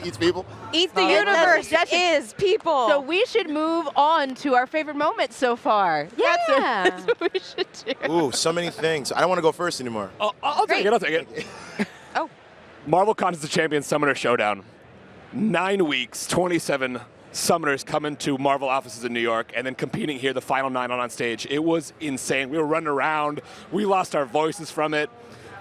He eats people. Eat the Universe is people. So we should move on to our favorite moment so far. Yeah. That's what we should do. Ooh, so many things. I don't want to go first anymore. I'll take it. I'll take it. Oh. Marvel Contest of Champions Summoner Showdown. 9 weeks, 27 summoners coming to Marvel offices in New York and then competing here, the final 9 on stage. It was insane. We were running around. We lost our voices from it.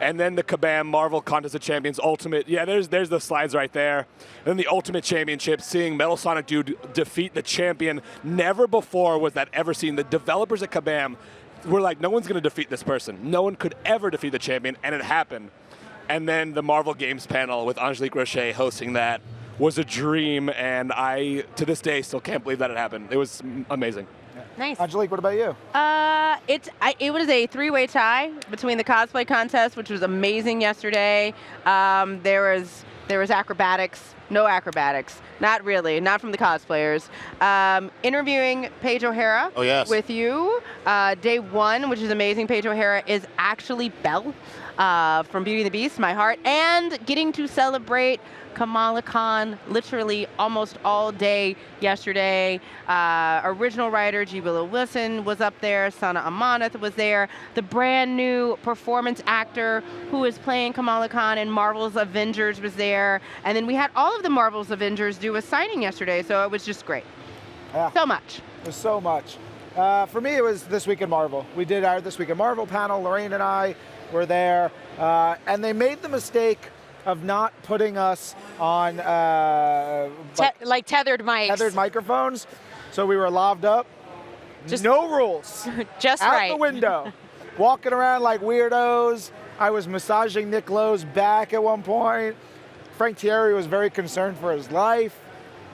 And then the Kabam Marvel Contest of Champions Ultimate. Yeah, there's the slides right there. And then the Ultimate Championship, seeing Metal Sonic Dude defeat the champion. Never before was that ever seen. The developers at Kabam were like, no one's going to defeat this person. No one could ever defeat the champion, and it happened. And then the Marvel Games panel with Angelique Rocher hosting that was a dream, and I, to this day, still can't believe that it happened. It was amazing. Nice. Angelique, what about you? It was a three-way tie between the cosplay contest, which was amazing yesterday. There was acrobatics, no acrobatics, not really, not from the cosplayers. Interviewing Paige O'Hara with you. Day one, which is amazing. Paige O'Hara is actually Belle from Beauty and the Beast, My Heart, and getting to celebrate Kamala Khan literally almost all day yesterday. Original writer G. Willow Wilson was up there. Sana Amanat was there. The brand new performance actor who is playing Kamala Khan in Marvel's Avengers was there. And then we had all of the Marvel's Avengers do a signing yesterday, so it was just great. Yeah. So much. There's so much. For me, it was This Week in Marvel. We did our This Week in Marvel panel. Lorraine and I were there. And they made the mistake of not putting us on like tethered mics. Tethered microphones. So we were lobbed up. Just no rules. Just out right. the window. Walking around like weirdos. I was massaging Nick Lowe's back at one point. Frank Thierry was very concerned for his life.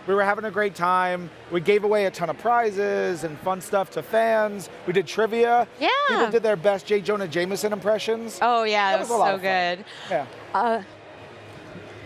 We were having a great time. We gave away a ton of prizes and fun stuff to fans. We did trivia. Yeah. People did their best J. Jonah Jameson impressions. Oh, yeah, That it was was a lot so of fun. good. Yeah.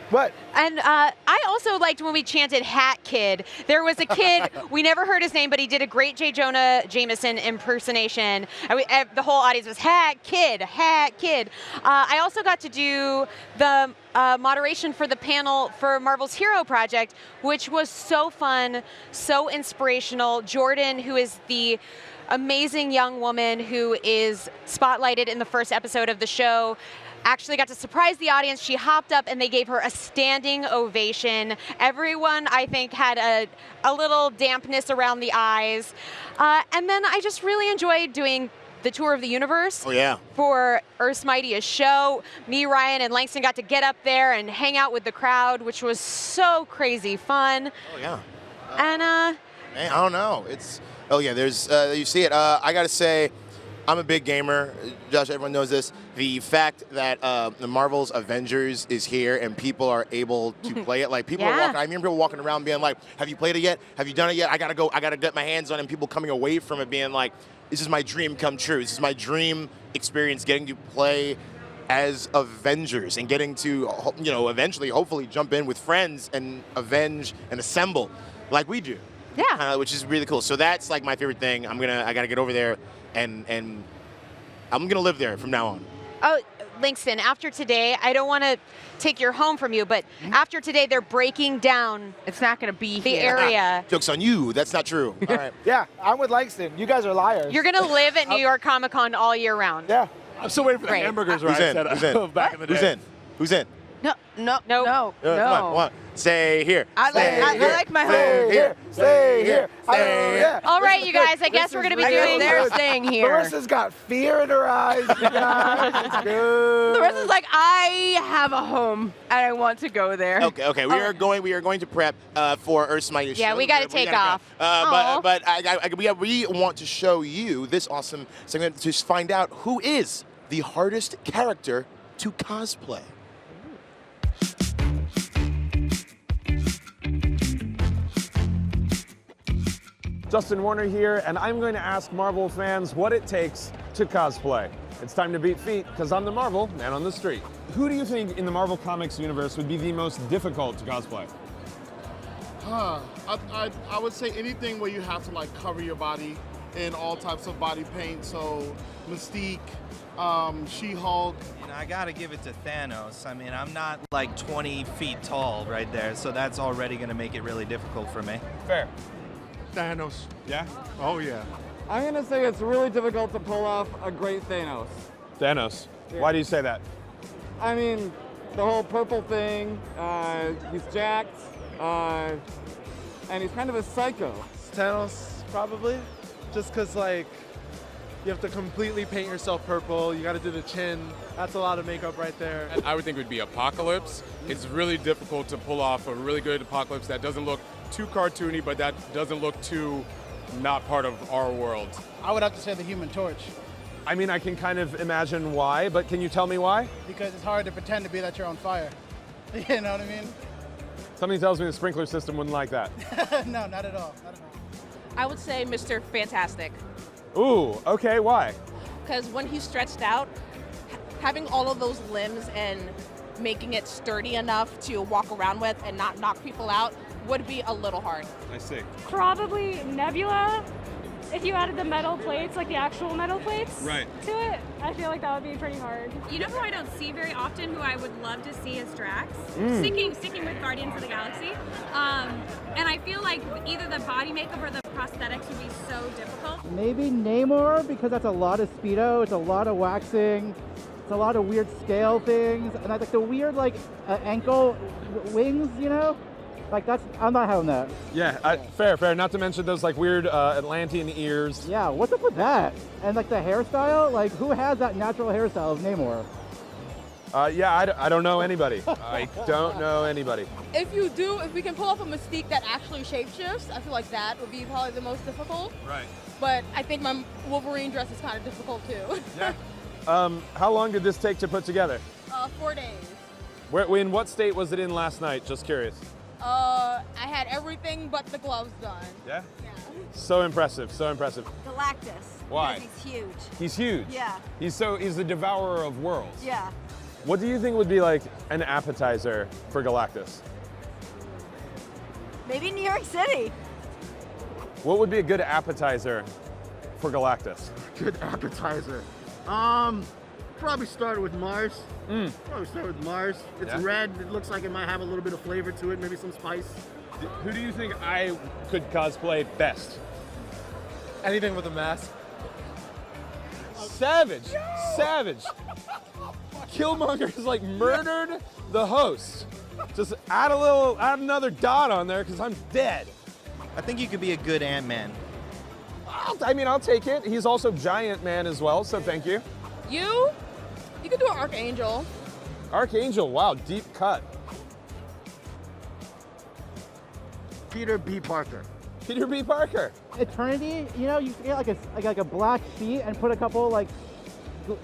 What? And I also liked when we chanted Hat Kid. There was a kid, we never heard his name, but he did a great J. Jonah Jameson impersonation. And the whole audience was Hat Kid, Hat Kid. I also got to do the moderation for the panel for Marvel's Hero Project, which was so fun, so inspirational. Jordan, who is the amazing young woman who is spotlighted in the first episode of the show, actually got to surprise the audience. She hopped up and they gave her a standing ovation. Everyone, I think, had a little dampness around the eyes. And then I just really enjoyed doing the tour of the universe. Oh, yeah. For Earth's Mightiest Show. Me, Ryan, and Langston got to get up there and hang out with the crowd, which was so crazy fun. Oh, yeah. And man, I don't know. It's, oh yeah, there's, you see it. I gotta say, I'm a big gamer. Josh, everyone knows this. The fact that the Marvel's Avengers is here and people are able to play it, like people are walking. I remember people walking around being like, "Have you played it yet? Have you done it yet? I gotta go. I gotta get my hands on it." And people coming away from it being like, "This is my dream come true. This is my dream experience, getting to play as Avengers and getting to, you know, eventually, hopefully, jump in with friends and avenge and assemble like we do." Yeah. Which is really cool. So that's like my favorite thing. I gotta get over there. And I'm gonna live there from now on. Oh, Langston, after today, I don't want to take your home from you, but after today, they're breaking down. It's not going to be the area. Joke's on you. That's not true. All right. Yeah, I'm with Langston. You guys are liars. You're gonna live at New York Comic Con all year round. Yeah. I'm still waiting for the hamburgers right Who's in? back in the day. Who's in? No. Come on. Say here. I like my home. Stay here. Stay here. Stay here. All right, you guys. I guess we're gonna be doing. They're staying here. Larissa's got fear in her eyes. You guys. It's good. Larissa's like, I have a home and I want to go there. Okay. We are going to prep for Earth's Mightiest Show. Yeah, we got to take off. Go. But we want to show you this awesome segment to find out who is the hardest character to cosplay. Justin Warner here, and I'm going to ask Marvel fans what it takes to cosplay. It's time to beat feet, because I'm the Marvel man on the street. Who do you think in the Marvel Comics universe would be the most difficult to cosplay? I would say anything where you have to like cover your body in all types of body paint. So Mystique, She-Hulk. You know, I gotta give it to Thanos. I mean, I'm not like 20 feet tall right there, so that's already gonna make it really difficult for me. Fair. Thanos. Yeah? Oh yeah. I'm gonna say it's really difficult to pull off a great Thanos. Thanos. Yeah. Why do you say that? I mean, the whole purple thing, he's jacked, and he's kind of a psycho. Thanos, probably. Just because, like, You have to completely paint yourself purple. You got to do the chin. That's a lot of makeup right there. I would think it would be Apocalypse. It's really difficult to pull off a really good Apocalypse that doesn't look too cartoony, but that doesn't look too not part of our world. I would have to say the Human Torch. I mean, I can kind of imagine why, but can you tell me why? Because it's hard to pretend to be that you're on fire. You know what I mean? Something tells me the sprinkler system wouldn't like that. No, not at all. Not at all. I would say Mr. Fantastic. Ooh, okay, why? Because when he's stretched out, having all of those limbs and making it sturdy enough to walk around with and not knock people out would be a little hard. I see. Probably Nebula. If you added the metal plates, like the actual metal plates right. to it, I feel like that would be pretty hard. You know who I don't see very often, who I would love to see is Drax. Mm. Sticking with Guardians of the Galaxy. And I feel like either the body makeup or the prosthetics would be so difficult. Maybe Namor, because that's a lot of speedo, it's a lot of waxing, it's a lot of weird scale things, and I like the weird ankle wings, you know? Like I'm not having that. Yeah, fair. Not to mention those like weird Atlantean ears. Yeah, what's up with that? And like the hairstyle, like who has that natural hairstyle of Namor? Yeah, I don't know anybody. I don't know anybody. If we can pull off a Mystique that actually shapeshifts, I feel like that would be probably the most difficult. Right. But I think my Wolverine dress is kind of difficult too. Yeah. How long did this take to put together? 4 days. In what state was it in last night? Just curious. I had everything but the gloves done. Yeah? Yeah. So impressive. Galactus. Why? Because he's huge. He's huge. Yeah. He's the devourer of worlds. Yeah. What do you think would be like an appetizer for Galactus? Maybe New York City. What would be a good appetizer for Galactus? Good appetizer. Probably start with Mars. Probably start with Mars. It's red. It looks like it might have a little bit of flavor to it, maybe some spice. Who do you think I could cosplay best? Anything with a mask. Savage. Killmonger's like murdered the host. Just add another dot on there because I'm dead. I think you could be a good Ant-Man. I'll take it. He's also Giant Man as well, so thank you. You could do an Archangel. Archangel, wow, deep cut. Peter B. Parker. Peter B. Parker. Eternity, you know, you get like a black sheet and put a couple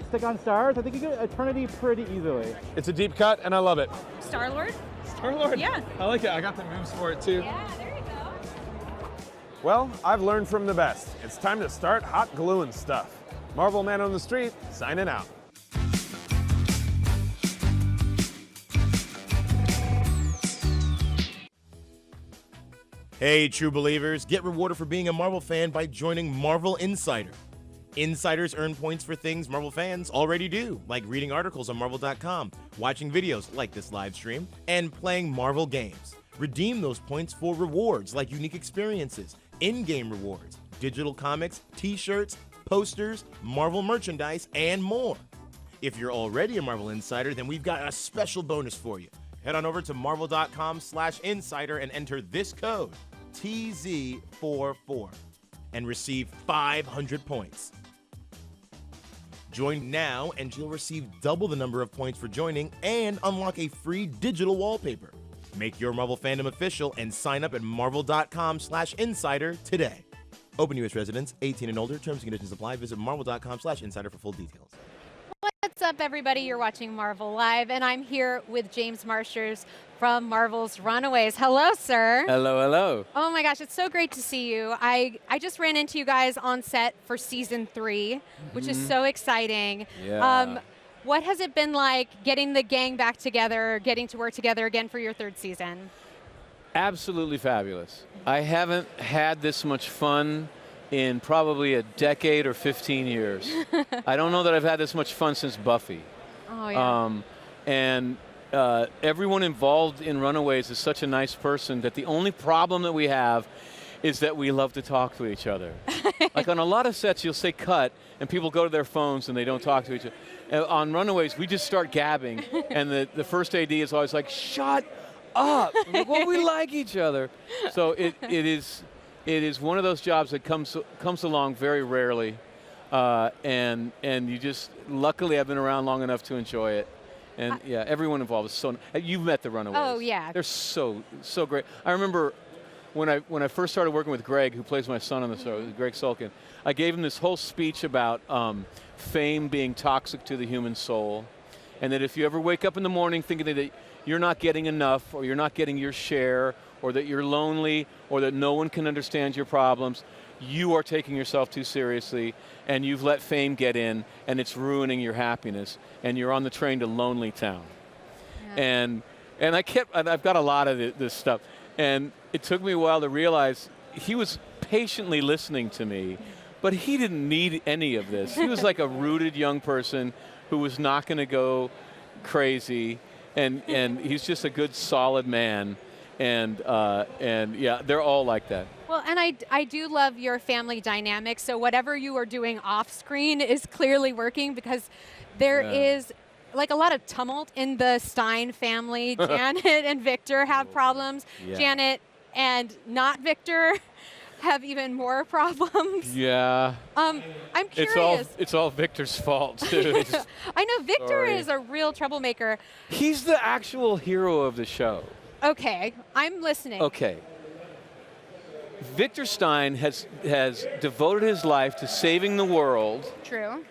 stick-on stars. I think you get Eternity pretty easily. It's a deep cut, and I love it. Star-Lord? Star-Lord? Yeah. I like it. I got the moves for it, too. Yeah, there you go. Well, I've learned from the best. It's time to start hot gluing stuff. Marvel Man on the Street, signing out. Hey, true believers, get rewarded for being a Marvel fan by joining Marvel Insider. Insiders earn points for things Marvel fans already do, like reading articles on Marvel.com, watching videos like this live stream, and playing Marvel games. Redeem those points for rewards like unique experiences, in-game rewards, digital comics, t-shirts, posters, Marvel merchandise, and more. If you're already a Marvel Insider, then we've got a special bonus for you. Head on over to marvel.com/insider and enter this code, TZ44, and receive 500 points. Join now and you'll receive double the number of points for joining and unlock a free digital wallpaper. Make your Marvel fandom official and sign up at marvel.com/insider today. Open U.S. residents, 18 and older. Terms and conditions apply. Visit marvel.com/insider for full details. What's up, everybody? You're watching Marvel Live, and I'm here with James MARSTERS from Marvel's Runaways. Hello, sir. Hello, hello. Oh my gosh, it's so great to see you. I just ran into you guys on set for season 3, which is so exciting. Yeah. What has it been like getting the gang back together, getting to work together again for your 3rd season? Absolutely fabulous. I haven't had this much fun in probably a decade or 15 years. I don't know that I've had this much fun since Buffy. Oh, yeah. And everyone involved in Runaways is such a nice person that the only problem that we have is that we love to talk to each other. Like on a lot of sets, you'll say cut, and people go to their phones and they don't talk to each other. And on Runaways, we just start gabbing, and the first AD is always like, shut up. Like, well, we like each other. So it is one of those jobs that comes along very rarely. and you just, luckily I've been around long enough to enjoy it. And yeah, everyone involved is so, you've met the Runaways. Oh, yeah. They're so great. I remember when I first started working with Greg, who plays my son on the show, Greg Sulkin, I gave him this whole speech about fame being toxic to the human soul, and that if you ever wake up in the morning thinking that you're not getting enough, or you're not getting your share, or that you're lonely, or that no one can understand your problems, you are taking yourself too seriously, and you've let fame get in, and it's ruining your happiness, and you're on the train to Lonely Town. Yeah. And I've got a lot of this stuff, and it took me a while to realize he was patiently listening to me, but he didn't need any of this. He was like a rooted young person who was not going to go crazy, and he's just a good, solid man, and yeah, they're all like that. Well, and I do love your family dynamic, so whatever you are doing off screen is clearly working, because there is like a lot of tumult in the Stein family. Janet and Victor have problems. Yeah. Janet and not Victor have even more problems. Yeah. I'm curious. It's all Victor's fault, too. I know Victor is a real troublemaker. He's the actual hero of the show. Okay, I'm listening. Okay. Victor Stein has devoted his life to saving the world. True.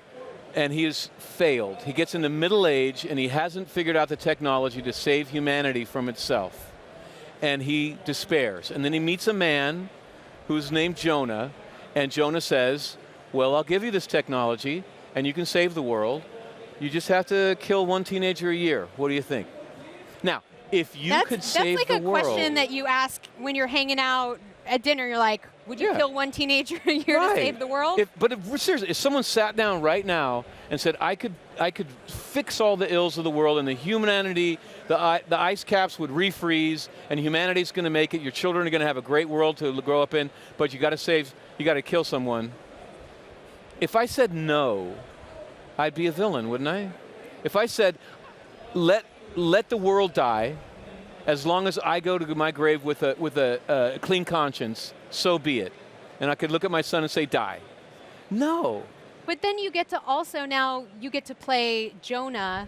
And he has failed. He gets into middle age and he hasn't figured out the technology to save humanity from itself. And he despairs. And then he meets a man who's named Jonah, and Jonah says, well, I'll give you this technology and you can save the world. You just have to kill one teenager a year. What do you think? Now, if you could save the world. That's like a question that you ask when you're hanging out at dinner. You're like, would you kill one teenager a year to save the world? Seriously, if someone sat down right now and said, I could fix all the ills of the world, and the humanity, the ice caps would refreeze, and humanity's going to make it. Your children are going to have a great world to grow up in, but you got to kill someone. If I said no, I'd be a villain, wouldn't I? If I said, let the world die, as long as I go to my grave with a clean conscience, so be it. And I could look at my son and say, die. No. But then you get to also now you get to play Jonah.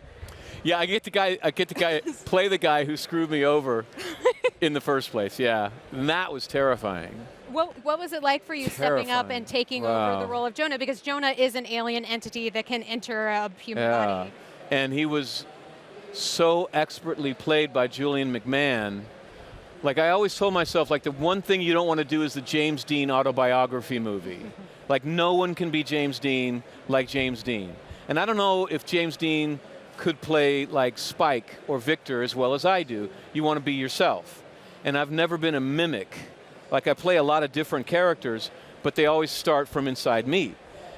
Yeah, I get to play the guy who screwed me over in the first place. Yeah, and that was terrifying. What was it like for you stepping up and taking over the role of Jonah? Because Jonah is an alien entity that can enter a human body. And he was so expertly played by Julian McMahon. Like, I always told myself, like, the one thing you don't want to do is the James Dean autobiography movie. Like, no one can be James Dean like James Dean. And I don't know if James Dean could play like Spike or Victor as well as I do. You want to be yourself. And I've never been a mimic. Like, I play a lot of different characters, but they always start from inside me.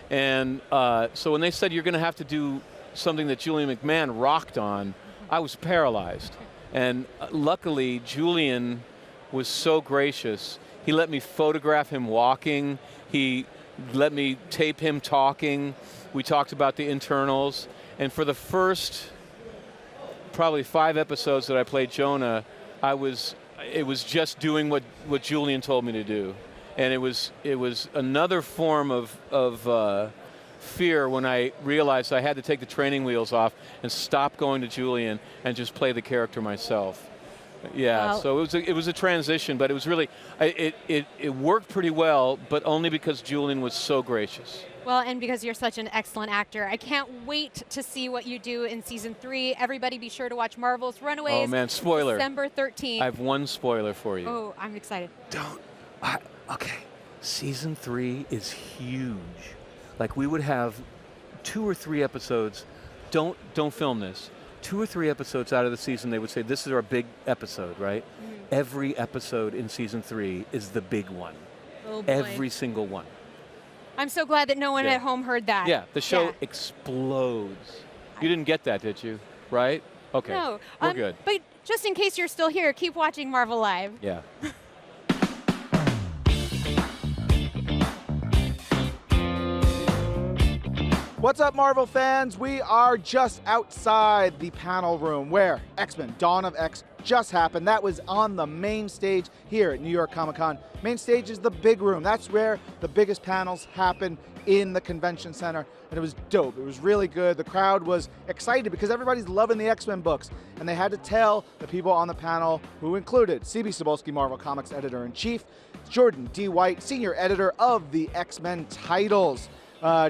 And so when they said you're going to have to do something that Julian McMahon rocked on, I was paralyzed. And luckily, Julian was so gracious. He let me photograph him walking. He let me tape him talking. We talked about the internals. And for the first probably 5 episodes that I played Jonah, it was just doing what Julian told me to do. And it was another form of fear when I realized I had to take the training wheels off and stop going to Julian and just play the character myself. Yeah, so it was a transition, but it was really, it worked pretty well, but only because Julian was so gracious. Well, and because you're such an excellent actor. I can't wait to see what you do in season 3. Everybody be sure to watch Marvel's Runaways. Oh man, spoiler. December 13th. I have one spoiler for you. Oh, I'm excited. Okay, season 3 is huge. Like, we would have 2 or 3 episodes. Don't film this. 2 or 3 episodes out of the season, they would say, this is our big episode, right? Mm-hmm. Every episode in season 3 is the big one. Oh boy. Every single one. I'm so glad that no one at home heard that. Yeah, the show explodes. You didn't get that, did you? Right? Okay. No. We're good. But just in case you're still here, keep watching Marvel Live. Yeah. What's up, Marvel fans? We are just outside the panel room where X-Men Dawn of X just happened. That was on the main stage here at New York Comic Con. Main stage is the big room. That's where the biggest panels happen in the convention center, and it was dope. It was really good. The crowd was excited because everybody's loving the X-Men books, and they had to tell the people on the panel, who included C.B. Cebulski, Marvel Comics Editor-in-Chief, Jordan D. White, Senior Editor of the X-Men titles,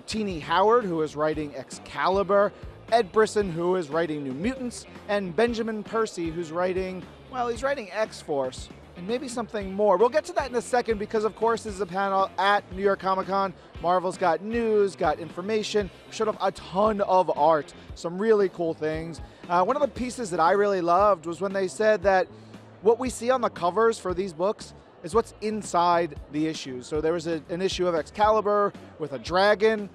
Teenie Howard, who is writing Excalibur, Ed Brisson, who is writing New Mutants, and Benjamin Percy, who's writing, well, he's writing X-Force, and maybe something more. We'll get to that in a second because, of course, this is a panel at New York Comic Con. Marvel's got news, got information, showed up a ton of art, some really cool things. One of the pieces that I really loved was when they said that what we see on the covers for these books is what's inside the issues. So there was an issue of Excalibur with a dragon.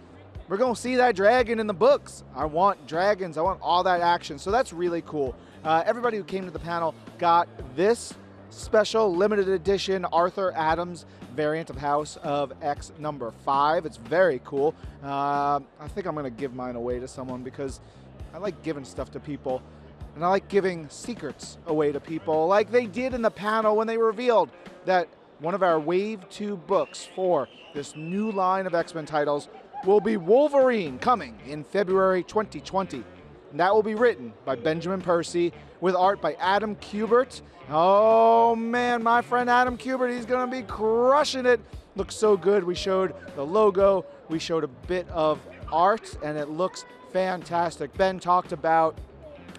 We're going to see that dragon in the books. I want dragons. I want all that action. So that's really cool. Everybody who came to the panel got this special limited edition Arthur Adams variant of House of X number 5. It's very cool. I think I'm going to give mine away to someone because I like giving stuff to people. And I like giving secrets away to people like they did in the panel when they revealed that one of our Wave 2 books for this new line of X-Men titles will be Wolverine, coming in February 2020. And that will be written by Benjamin Percy with art by Adam Kubert. Oh man, my friend Adam Kubert, he's gonna be crushing it. Looks so good. We showed the logo, we showed a bit of art, and it looks fantastic. Ben talked about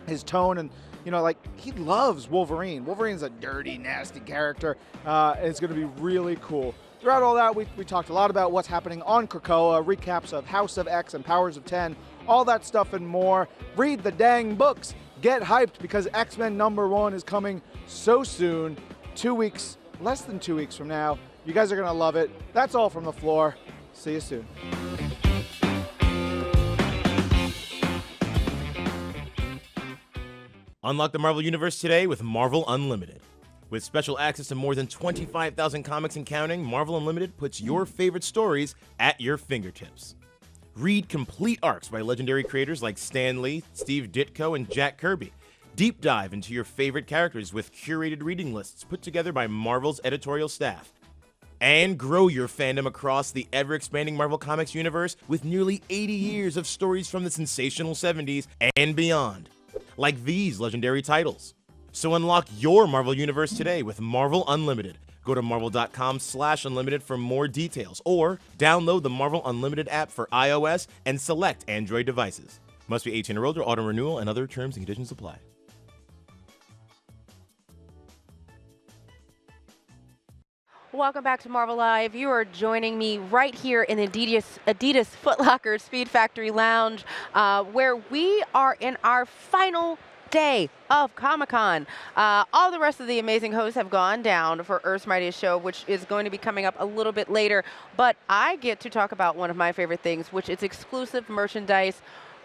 his tone, and you know, like, he loves Wolverine. Wolverine's a dirty, nasty character. It's gonna be really cool. Throughout all that, we talked a lot about what's happening on Krakoa, recaps of House of X and Powers of 10, all that stuff and more. Read the dang books. Get hyped because X-Men #1 is coming so soon. 2 weeks, less than 2 weeks from now. You guys are going to love it. That's all from the floor. See you soon. Unlock the Marvel Universe today with Marvel Unlimited. With special access to more than 25,000 comics and counting, Marvel Unlimited puts your favorite stories at your fingertips. Read complete arcs by legendary creators like Stan Lee, Steve Ditko, and Jack Kirby. Deep dive into your favorite characters with curated reading lists put together by Marvel's editorial staff. And grow your fandom across the ever-expanding Marvel Comics universe with nearly 80 years of stories from the sensational 70s and beyond, like these legendary titles. So unlock your Marvel Universe today with Marvel Unlimited. Go to marvel.com/unlimited for more details, or download the Marvel Unlimited app for iOS and select Android devices. Must be 18 or older, auto renewal, and other terms and conditions apply. Welcome back to Marvel Live. You are joining me right here in the Adidas Foot Locker Speed Factory Lounge, where we are in our final day of Comic-Con. All the rest of the amazing hosts have gone down for Earth's Mightiest Show, which is going to be coming up a little bit later. But I get to talk about one of my favorite things, which is exclusive merchandise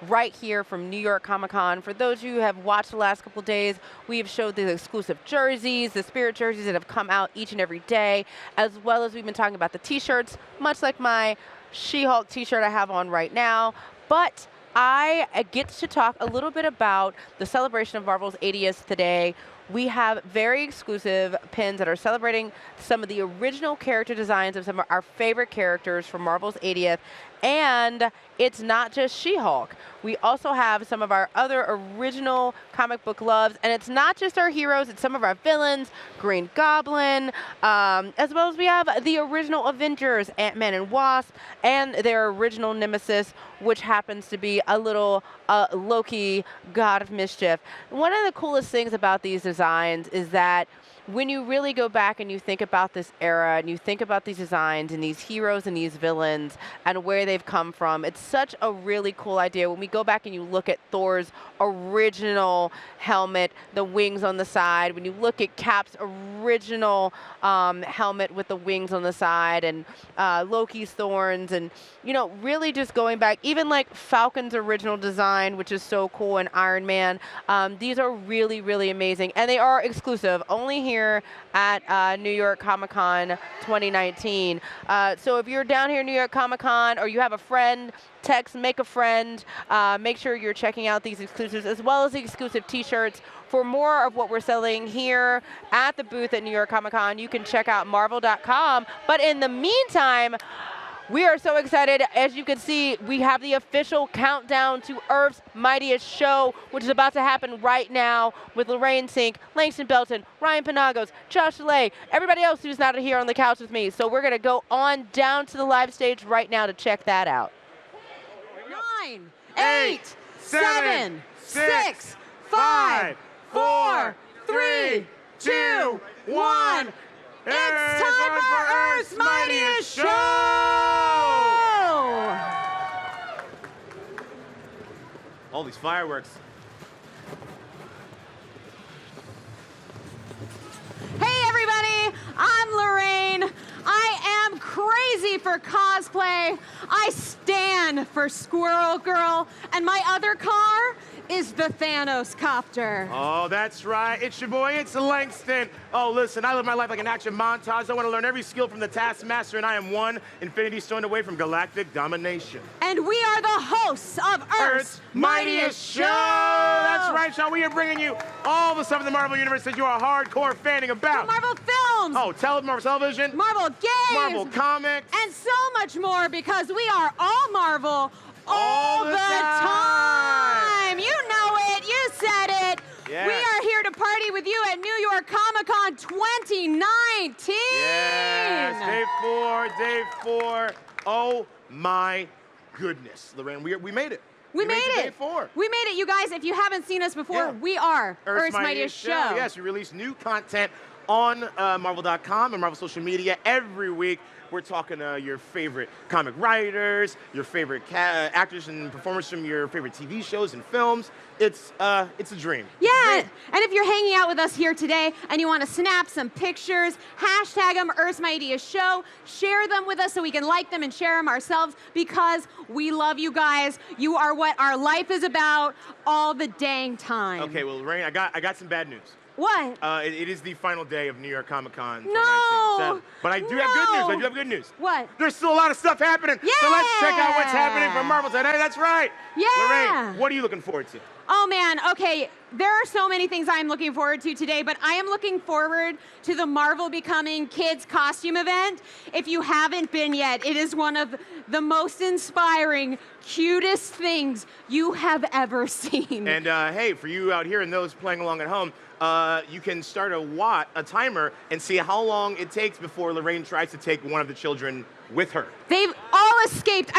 right here from New York Comic-Con. For those of you who have watched the last couple of days, we have showed the exclusive jerseys, the Spirit jerseys that have come out each and every day, as well as we've been talking about the t-shirts, much like my She-Hulk t-shirt I have on right now. But I get to talk a little bit about the celebration of Marvel's 80th today. We have very exclusive pins that are celebrating some of the original character designs of some of our favorite characters from Marvel's 80th. And it's not just She-Hulk. We also have some of our other original comic book loves. And it's not just our heroes, it's some of our villains, Green Goblin, as well as we have the original Avengers, Ant-Man and Wasp, and their original nemesis, which happens to be a little Loki, god of mischief. One of the coolest things about these designs is that when you really go back and you think about this era and you think about these designs and these heroes and these villains and where they've come from, it's such a really cool idea. When we go back and you look at Thor's original helmet, the wings on the side, when you look at Cap's original helmet with the wings on the side, and Loki's thorns, and, you know, really just going back, even like Falcon's original design, which is so cool, and Iron Man, these are really, really amazing. And they are exclusive, only here at New York Comic-Con 2019. So if you're down here in New York Comic-Con, or you have a friend, text, make a friend. Make sure you're checking out these exclusives, as well as the exclusive t-shirts. For more of what we're selling here at the booth at New York Comic Con, you can check out marvel.com. But in the meantime, We are so excited. As you can see, we have the official countdown to Earth's Mightiest Show, which is about to happen right now with Lorraine Sink, Langston Belton, Ryan Penagos, Josh Lay, everybody else who's not here on the couch with me. So we're going to go on down to the live stage right now to check that out. 9, 8, 7, 6, 5, 4, 3, 2, 1. It's time for Earth's Mightiest Show! All these fireworks. Hey everybody, I'm Lorraine. I am crazy for cosplay. I stan for Squirrel Girl, and my other car is the Thanos copter. Oh, that's right. It's your boy, it's Langston. Oh, listen, I live my life like an action montage. I want to learn every skill from the Taskmaster, and I am one Infinity Stone away from galactic domination. And we are the hosts of Earth's Mightiest Show! That's right, Sean. We are bringing you all the stuff in the Marvel Universe that you are hardcore fanning about. The Marvel films! Oh, Marvel television. Marvel games! Marvel comics. And so much more, because we are all Marvel all the time! You know it! You said it! Yes. We are here to party with you at New York Comic-Con 2019! Yes, day four. Oh my goodness, Lorraine, we made it. We made it. Day 4. We made it, you guys. If you haven't seen us before, we are Earth's Mightiest Show. Yes, we release new content on Marvel.com and Marvel social media every week. We're talking your favorite comic writers, your favorite actors and performers from your favorite TV shows and films. It's a dream. Yeah, and if you're hanging out with us here today and you want to snap some pictures, hashtag them Earth's Mightiest Show, share them with us so we can like them and share them ourselves, because we love you guys. You are what our life is about all the dang time. Okay, well, Lorraine, I got some bad news. What? It is the final day of New York Comic Con 2019. No! But I do have good news. What? There's still a lot of stuff happening. Yeah! So let's check out what's happening from Marvel today. That's right. Yeah! Lorraine, what are you looking forward to? Oh man, okay, there are so many things I'm looking forward to today, but I am looking forward to the Marvel Becoming Kids costume event. If you haven't been yet, it is one of the most inspiring, cutest things you have ever seen. And hey, for you out here and those playing along at home, you can start a timer and see how long it takes before Lorraine tries to take one of the children with her. They've all escaped,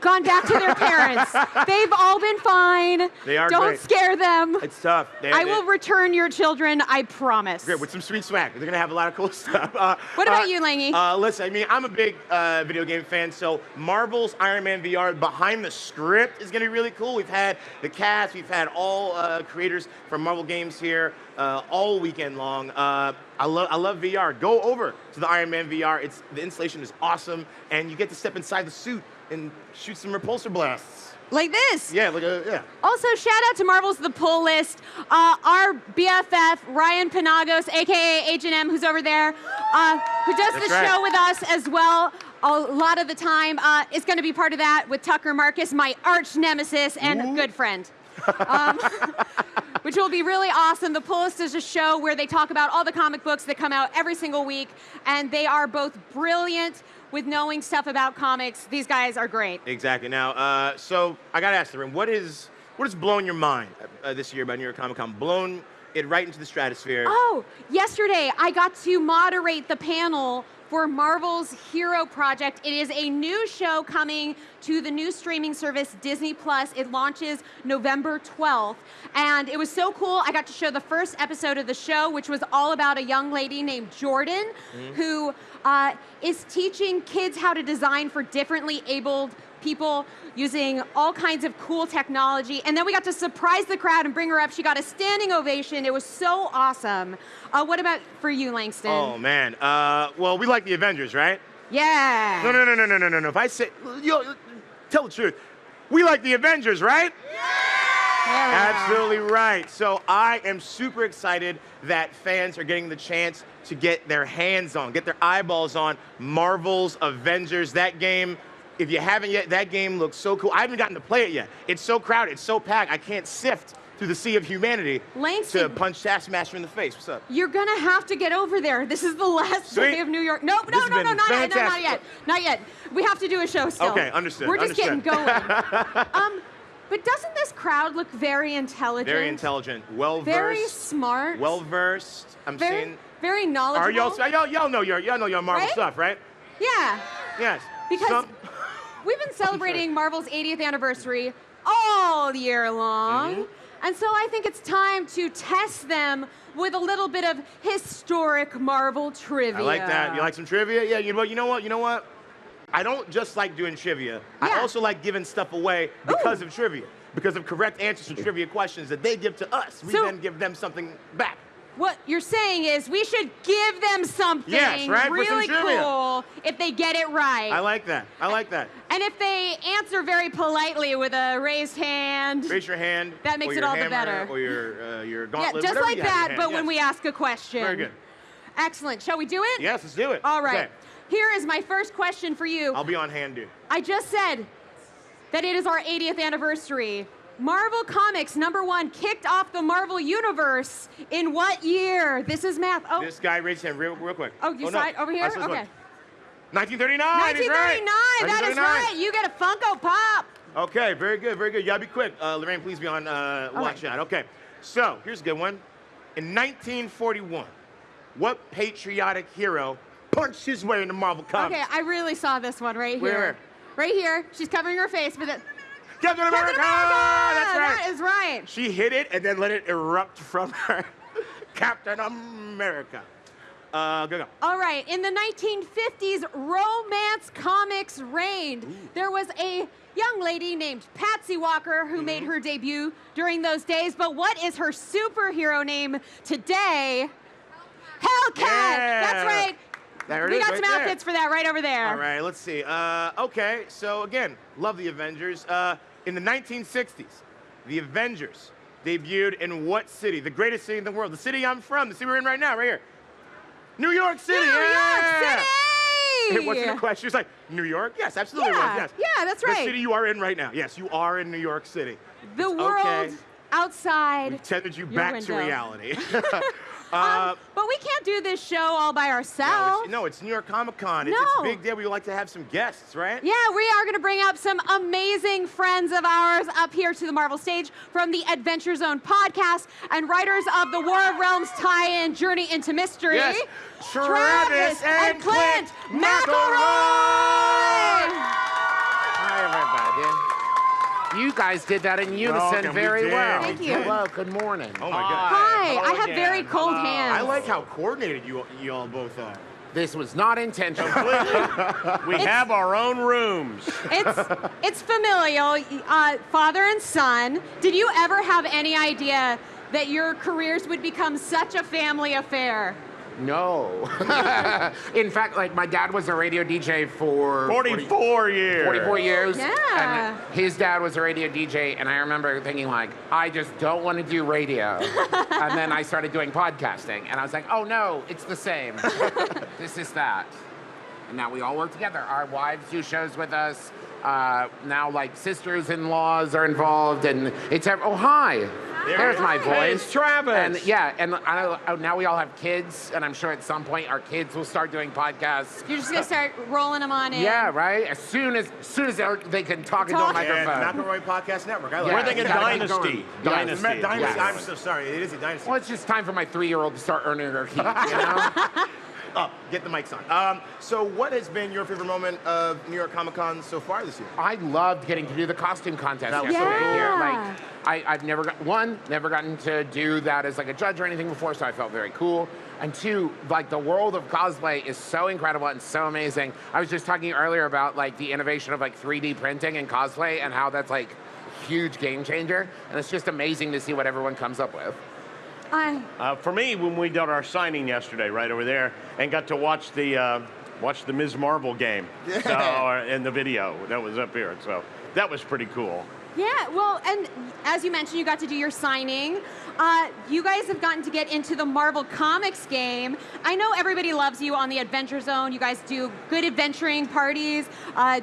gone back to their parents. They've all been fine. They are Don't great. scare them. It's tough. I will return your children, I promise. Great, with some sweet swag. They're gonna have a lot of cool stuff. What about you, Langy? Listen, I'm a big video game fan, so Marvel's Iron Man VR behind the script is gonna be really cool. We've had the cast, we've had all creators from Marvel games here all weekend long. I love VR. Go over to the Iron Man VR. The installation is awesome, and you get to step inside the suit and shoot some repulsor blasts. Like this? Yeah, Also, shout out to Marvel's The Pull List. Our BFF, Ryan Penagos, aka H&M, who's over there, who does the show with us as well a lot of the time, is going to be part of that with Tucker Marcus, my arch nemesis and good friend. Which will be really awesome. The Pull List is a show where they talk about all the comic books that come out every single week, and they are both brilliant with knowing stuff about comics. These guys are great. Exactly. Now, so I gotta ask the room, what has blown your mind this year about New York Comic Con? Blown it right into the stratosphere. Oh, yesterday I got to moderate the panel for Marvel's Hero Project. It is a new show coming to the new streaming service, Disney+. It launches November 12th. And it was so cool. I got to show the first episode of the show, which was all about a young lady named Jordan, who is teaching kids how to design for differently abled people using all kinds of cool technology. And then we got to surprise the crowd and bring her up. She got a standing ovation. It was so awesome. What about for you, Langston? Oh, man. Well, we like the Avengers, right? Yeah. No. If I say, tell the truth. We like the Avengers, right? Yeah. Absolutely right. So I am super excited that fans are getting the chance to get their hands on, get their eyeballs on Marvel's Avengers. That game, if you haven't yet, that game looks so cool. I haven't gotten to play it yet. It's so crowded, it's so packed, I can't sift through the sea of humanity Langston, to punch Taskmaster in the face. What's up? you're gonna have to get over there. This is the last Sweet. day of New York. Not This has been yet. fantastic. Not yet. We have to do a show still. Okay, understood. We're just understood. getting going. But doesn't this crowd look very intelligent? Very intelligent, well-versed. Very smart. Well-versed. I'm seeing. Very knowledgeable. Are y'all know your Marvel Right? stuff, right? Yeah. Yes. Because we've been celebrating Marvel's 80th anniversary all year long. Mm-hmm. And so I think it's time to test them with a little bit of historic Marvel trivia. I like that. You like some trivia? Yeah, you know what? I don't just like doing trivia. I also like giving stuff away because of trivia. Because of correct answers to trivia questions that they give to us. We then give them something back. What you're saying is we should give them something really cool if they get it right. I like that. And if they answer very politely with a raised hand. Raise your hand. That makes or it your all the hammer, better. Or your gauntlet. Yeah, just whatever like you have in that, your but hand. when we ask a question. Very good. Excellent. Shall we do it? Yes, let's do it. All right. Okay. Here is my first question for you. I'll be on hand, dude. I just said that it is our 80th anniversary. Marvel Comics #1 kicked off the Marvel Universe in what year? This is math. Oh, This guy raised his hand real quick. oh, you saw it over here? I saw this Okay. one. 1939. 1939. That is right. You get a Funko Pop. Okay, very good, very good. You gotta be quick. Lorraine, please be on watch out. Okay, so here's a good one. In 1941, what patriotic hero punched his way into Marvel Comics? Okay, I really saw this one right here. Where? Right here. She's covering her face, but it. Captain America! That's right. That is right. She hit it and then let it erupt from her. Captain America. Go. All right, in the 1950s, romance comics reigned. There was a young lady named Patsy Walker who made her debut during those days, but what is her superhero name today? Hellcat! Yeah. That's right. There it we is, got right some there. outfits for that right over there. All right, let's see. Okay, so again, love the Avengers. In the 1960s, the Avengers debuted in what city? The greatest city in the world. The city I'm from, the city we're in right now, right here. New York City! New York City! It wasn't a question. She was like, New York? Yes, absolutely. Yeah, Yes. yeah, that's right. The city you are in right now. Yes, you are in New York City. The It's world okay. outside. We tethered you your back to window. reality. But we can't do this show all by ourselves. No, it's New York Comic Con. It's No. a big deal. We like to have some guests, right? Yeah, we are going to bring up some amazing friends of ours up here to the Marvel stage from the Adventure Zone podcast and writers of the War of Realms tie-in Journey into Mystery. Yes, Travis and Clint McElroy! Hi, everybody. You guys did that in unison Welcome, we very did, well. we Thank you. did. Hello, good morning. Oh my God. Hi, I have very cold hands. I like how coordinated you all both are. This was not intentional. We have our own rooms. It's familial, father and son. Did you ever have any idea that your careers would become such a family affair? No. In fact, like my dad was a radio DJ for 44 years. 44 years. Yeah. And his dad was a radio DJ, and I remember thinking like, I just don't want to do radio. And then I started doing podcasting, and I was like, oh no, it's the same. This is that. And now we all work together. Our wives do shows with us. Now like sisters-in-laws are involved, and it's oh hi. There's my voice. Hey, it's Travis. And yeah, and now we all have kids, and I'm sure at some point our kids will start doing podcasts. You're just gonna start rolling them on in. Yeah, right. As soon as they can talk into a microphone. Yeah, McElroy Podcast Network. I like We're it. thinking Dynasty. Dynasty. Dynasty. Yes. I'm so sorry. It is a dynasty. Well, it's just time for my 3-year-old to start earning her keep. You know? Oh, get the mics on. So what has been your favorite moment of New York Comic Con so far this year? I loved getting to do the costume contest That was yesterday so here. cool. Like, I've never gotten to do that as like a judge or anything before, so I felt very cool. And two, like the world of cosplay is so incredible and so amazing. I was just talking earlier about like the innovation of like 3D printing and cosplay and how that's like a huge game changer. And it's just amazing to see what everyone comes up with. For me, when we did our signing yesterday, right over there, and got to watch the Ms. Marvel game, in the video that was up here, so that was pretty cool. Yeah, well, and as you mentioned, you got to do your signing. You guys have gotten to get into the Marvel Comics game. I know everybody loves you on the Adventure Zone. You guys do good adventuring parties,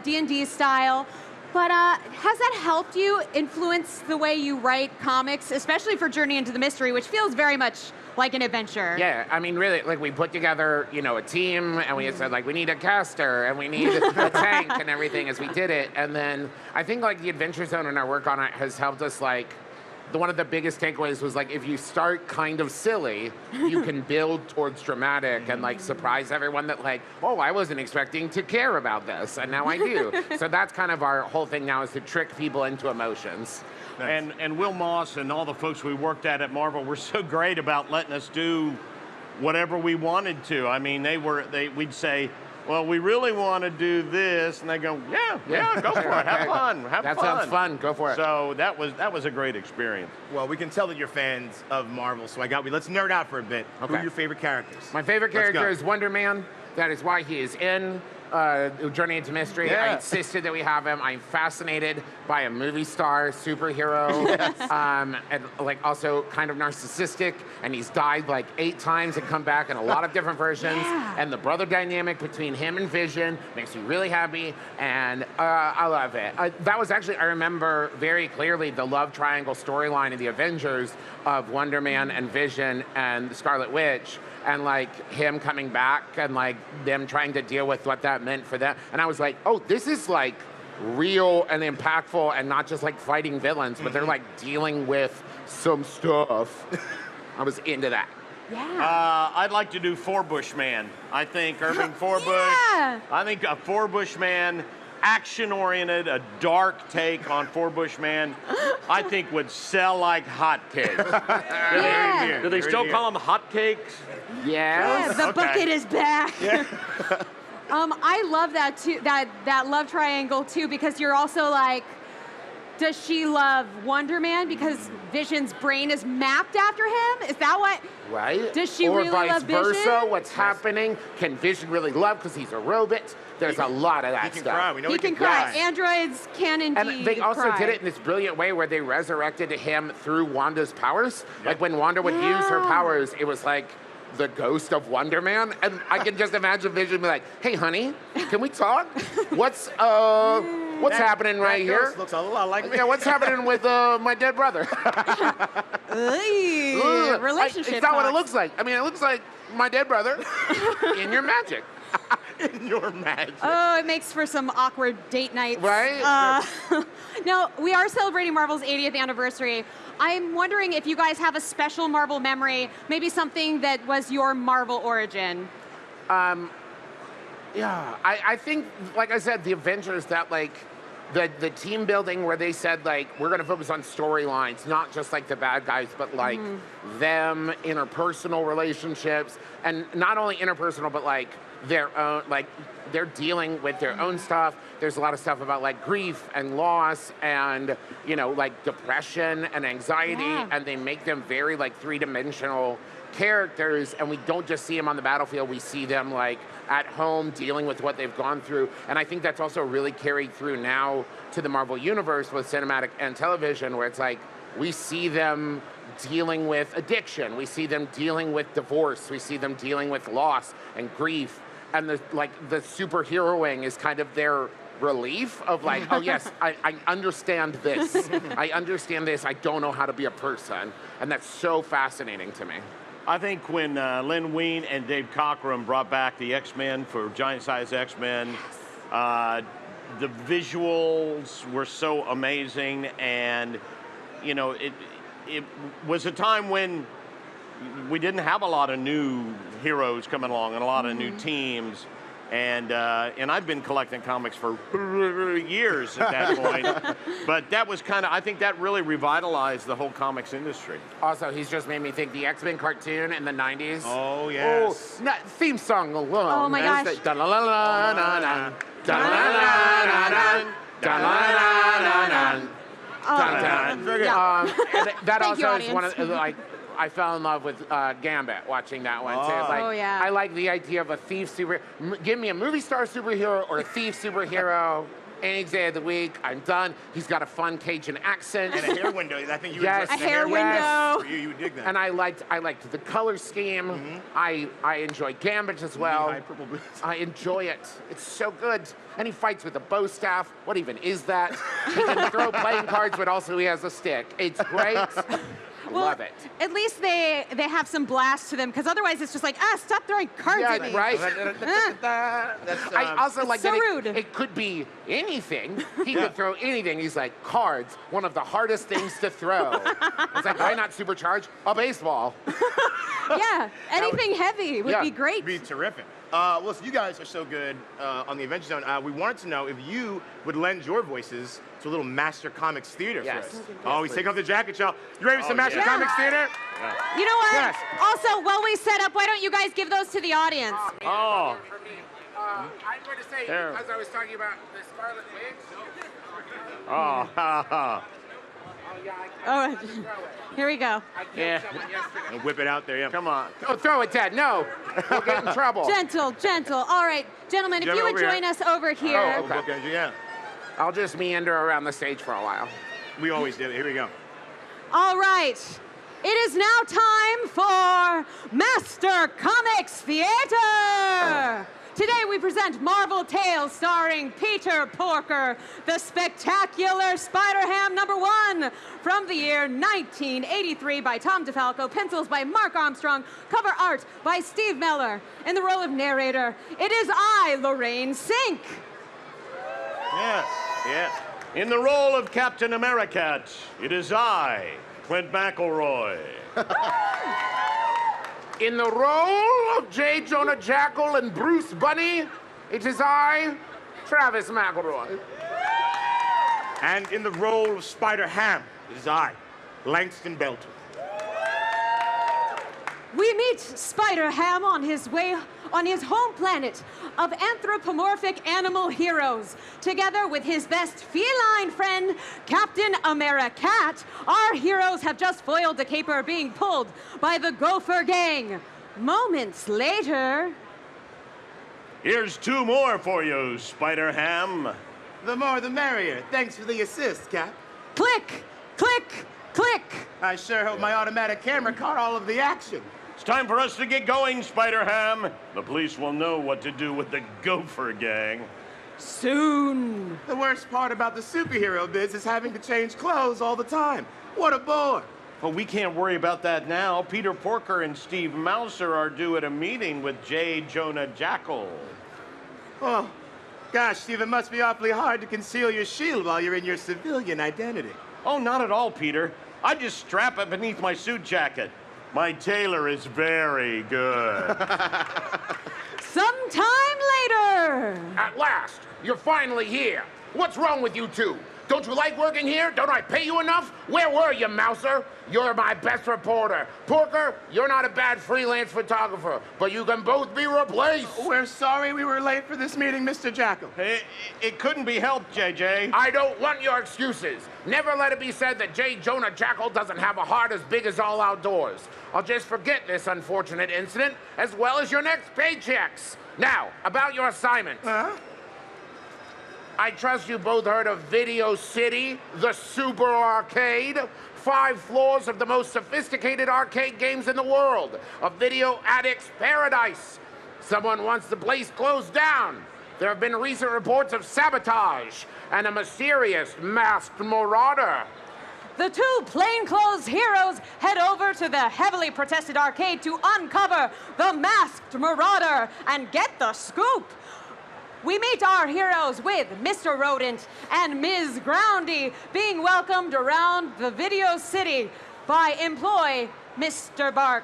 D&D style. But has that helped you influence the way you write comics, especially for Journey into the Mystery, which feels very much like an adventure? Yeah, I mean, really, like we put together, a team, and we said like we need a caster and we need a tank and everything as we did it. And then I think like the Adventure Zone and our work on it has helped us like. One of the biggest takeaways was like if you start kind of silly, you can build towards dramatic and like surprise everyone that like, oh, I wasn't expecting to care about this, and now I do. So that's kind of our whole thing now is to trick people into emotions. And Will Moss and all the folks we worked at Marvel were so great about letting us do whatever we wanted to. I mean, we'd say, well, we really want to do this, and they go, yeah, go for it, have fun, That sounds fun, go for it. So that was a great experience. Well, we can tell that you're fans of Marvel, so let's nerd out for a bit. Who are your favorite characters? My favorite character is Wonder Man. That is why he is in Journey into Mystery. Yeah. I insisted that we have him. I'm fascinated by a movie star superhero, and like also kind of narcissistic. And he's died like 8 times and come back in a lot of different versions. And the brother dynamic between him and Vision makes me really happy, and I love it. That was actually, I remember very clearly the love triangle storyline in the Avengers of Wonder Man and Vision and the Scarlet Witch. And like him coming back and like them trying to deal with what that meant for them. And I was like, oh, this is like real and impactful and not just like fighting villains, but they're like dealing with some stuff. I was into that. Yeah. I'd like to do Forbush Man. I think Irving Forbush. Yeah. I think a Forbush Man, action-oriented, a dark take on Forbush Man, I think would sell like hotcakes. Yeah. Do they still call them hotcakes? Yeah, the bucket is back. Yeah. I love that too. That love triangle too, because you're also like, does she love Wonder Man because Vision's brain is mapped after him? Is that what? Right? Does she or really vice love Vision? versa? What's happening? Can Vision really love because he's a robot? There's a lot of that He can stuff. cry. We know He can cry. Androids can indeed And they also cry. did it in this brilliant way where they resurrected him through Wanda's powers. Like when Wanda would use her powers, it was like the ghost of Wonder Man. And I can just imagine Vision be like, hey, honey, can we talk? What's happening right here? Ghost looks a lot like me. Yeah, what's happening with my dead brother? Relationship It's not what it talks. looks like. I mean, it looks like my dead brother in your magic. In your magic. Oh, it makes for some awkward date nights. Right? Now, we are celebrating Marvel's 80th anniversary. I'm wondering if you guys have a special Marvel memory, maybe something that was your Marvel origin. Yeah, I think, like I said, the Avengers, that like the team building where they said like we're gonna focus on storylines, not just like the bad guys, but like them, interpersonal relationships, and not only interpersonal, but like their own, like they're dealing with their own stuff. There's a lot of stuff about like grief and loss and, like depression and anxiety, and they make them very like 3-dimensional characters, and we don't just see them on the battlefield, we see them like at home dealing with what they've gone through. And I think that's also really carried through now to the Marvel Universe with cinematic and television, where it's like we see them dealing with addiction, we see them dealing with divorce, we see them dealing with loss and grief, and the superheroing is kind of their relief of like, oh yes, I understand this. I understand this. I don't know how to be a person. And that's so fascinating to me. I think when Len Wein and Dave Cockrum brought back the X-Men for Giant Size X-Men, the visuals were so amazing, and it was a time when we didn't have a lot of new heroes coming along and a lot of new teams. And I've been collecting comics for years at that point. But that was I think that really revitalized the whole comics industry. Also, he's just made me think the X-Men cartoon in the 90s. Oh, yes. Oh, theme song alone. Oh, my gosh. Da-la-la-la-na-na, da-la-la-la-na-na, da-la-la-la-na-na, da-da. And that Thank you, also is one audience. of, like, I fell in love with Gambit watching that one, too. Like, Oh, yeah. I like the idea of a thief give me a movie star superhero or a thief superhero. any day of the week. I'm done. He's got a fun Cajun accent. And a hair window. I think you would Yes. dress A in hair window. You would dig that. And I liked the color scheme. I enjoy Gambit as well. Knee-high purple boots. I enjoy it. It's so good. And he fights with a bow staff. What even is that? He can throw playing cards, but also he has a stick. It's great. Love it. At least they have some blast to them, because otherwise it's just like, stop throwing cards at me. Right. That's, I also like so that rude. It could be anything. He could throw anything. He's like, cards, one of the hardest things to throw. It's like, why not supercharge a baseball? Yeah, anything heavy would be great. Be terrific. Well, so you guys are so good on the Adventure Zone. We wanted to know if you would lend your voices to a little Master Comics Theater for us. Oh, he's taking off the jacket, y'all. You ready for some Master Comics Theater? You know what? Yes. Also, while we set up, why don't you guys give those to the audience? I'm going to say, because I was talking about the Scarlet Witch. Oh, here we go. Yeah. And whip it out there, yeah. Come on. Oh, throw it, Ted. No. We'll get in trouble. Gentle, gentle. All right, gentlemen, if you would join us over here. Oh, okay. Yeah. I'll just meander around the stage for a while. We always do. Here we go. All right. It is now time for Master Comics Theater. Today we present Marvel Tales starring Peter Porker, the spectacular Spider-Ham #1 from the year 1983 by Tom DeFalco, pencils by Mark Armstrong, cover art by Steve Miller. In the role of narrator, it is I, Lorraine Sink. Yes, yes. In the role of Captain America, it is I, Clint McElroy. In the role of J. Jonah Jackal and Bruce Bunny, it is I, Travis McElroy. And in the role of Spider-Ham, it is I, Langston Belton. We meet Spider-Ham on his home planet of anthropomorphic animal heroes. Together with his best feline friend, Captain Americat, our heroes have just foiled the caper being pulled by the Gopher Gang. Moments later... Here's 2 more for you, Spider-Ham. The more the merrier. Thanks for the assist, Cap. Click, click, click. I sure hope my automatic camera caught all of the action. It's time for us to get going, Spider-Ham. The police will know what to do with the Gopher Gang. Soon. The worst part about the superhero biz is having to change clothes all the time. What a bore. But we can't worry about that now. Peter Porker and Steve Mouser are due at a meeting with J. Jonah Jackal. Oh, gosh, Steve, it must be awfully hard to conceal your shield while you're in your civilian identity. Oh, not at all, Peter. I just strap it beneath my suit jacket. My tailor is very good. Sometime later. At last, you're finally here. What's wrong with you two? Don't you like working here? Don't I pay you enough? Where were you, Mouser? You're my best reporter. Porker, you're not a bad freelance photographer, but you can both be replaced. We're sorry we were late for this meeting, Mr. Jackal. It couldn't be helped, JJ. I don't want your excuses. Never let it be said that J. Jonah Jackal doesn't have a heart as big as all outdoors. I'll just forget this unfortunate incident, as well as your next paychecks. Now, about your assignment. I trust you both heard of Video City, the super arcade. 5 floors of the most sophisticated arcade games in the world. A video addict's paradise. Someone wants the place closed down. There have been recent reports of sabotage and a mysterious masked marauder. The 2 plainclothes heroes head over to the heavily protested arcade to uncover the masked marauder and get the scoop. We meet our heroes with Mr. Rodent and Ms. Groundy being welcomed around the Video City by employee Mr. Bark.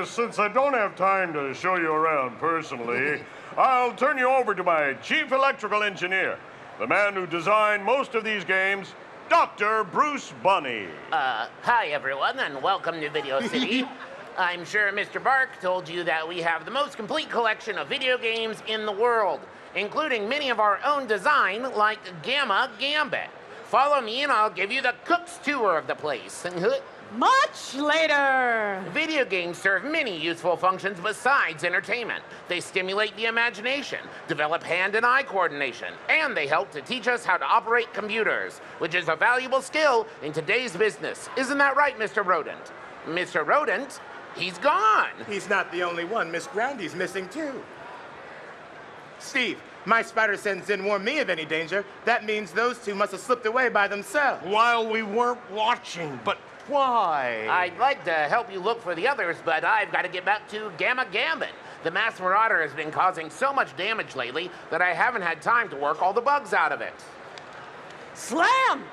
Since I don't have time to show you around personally, I'll turn you over to my chief electrical engineer, the man who designed most of these games, Dr. Bruce Bunny. Hi, everyone, and welcome to Video City. I'm sure Mr. Bark told you that we have the most complete collection of video games in the world, including many of our own design, like Gamma Gambit. Follow me and I'll give you the cook's tour of the place. Much later. Video games serve many useful functions besides entertainment. They stimulate the imagination, develop hand and eye coordination, and they help to teach us how to operate computers, which is a valuable skill in today's business. Isn't that right, Mr. Rodent? Mr. Rodent, he's gone. He's not the only one. Miss Groundy's missing too. Steve, my spider sense didn't warn me of any danger. That means those two must have slipped away by themselves. While we weren't watching, but why? I'd like to help you look for the others, but I've got to get back to Gamma Gambit. The masked marauder has been causing so much damage lately that I haven't had time to work all the bugs out of it. Slam!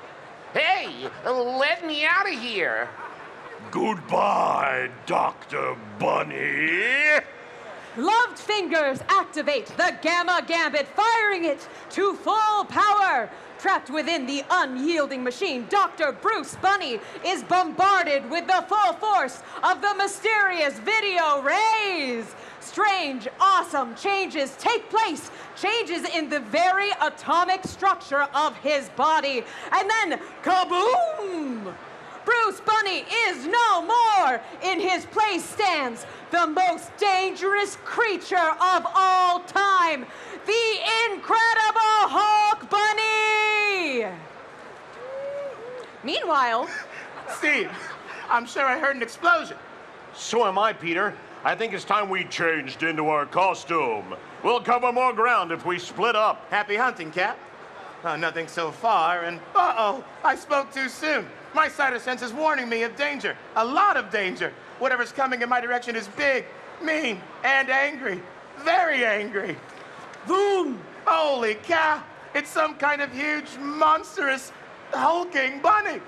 Hey, let me out of here. Goodbye, Dr. Bunny. Gloved fingers activate the Gamma Gambit, firing it to full power. Trapped within the unyielding machine, Dr. Bruce Bunny is bombarded with the full force of the mysterious video rays. Strange, awesome changes take place. Changes in the very atomic structure of his body. And then, kaboom! Bruce Bunny is no more. In his place stands the most dangerous creature of all time, the Incredible Hulk Bunny! Meanwhile... Steve, I'm sure I heard an explosion. So am I, Peter. I think it's time we changed into our costume. We'll cover more ground if we split up. Happy hunting, Cap. Nothing so far, and uh-oh, I spoke too soon. My spider sense is warning me of danger, a lot of danger. Whatever's coming in my direction is big, mean, and angry. Very angry. Boom! Holy cow! It's some kind of huge, monstrous, hulking bunny.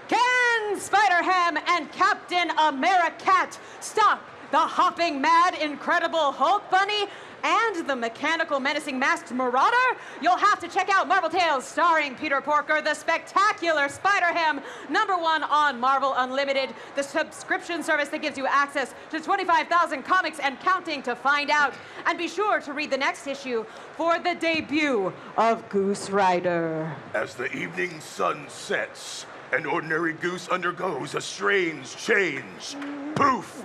Can Spider-Ham and Captain Americat stop the hopping mad Incredible Hulk Bunny and the mechanical menacing masked marauder? You'll have to check out Marvel Tales starring Peter Porker, the spectacular Spider-Ham, #1 on Marvel Unlimited, the subscription service that gives you access to 25,000 comics and counting to find out. And be sure to read the next issue for the debut of Goose Rider. As the evening sun sets, an ordinary goose undergoes a strange change. Poof!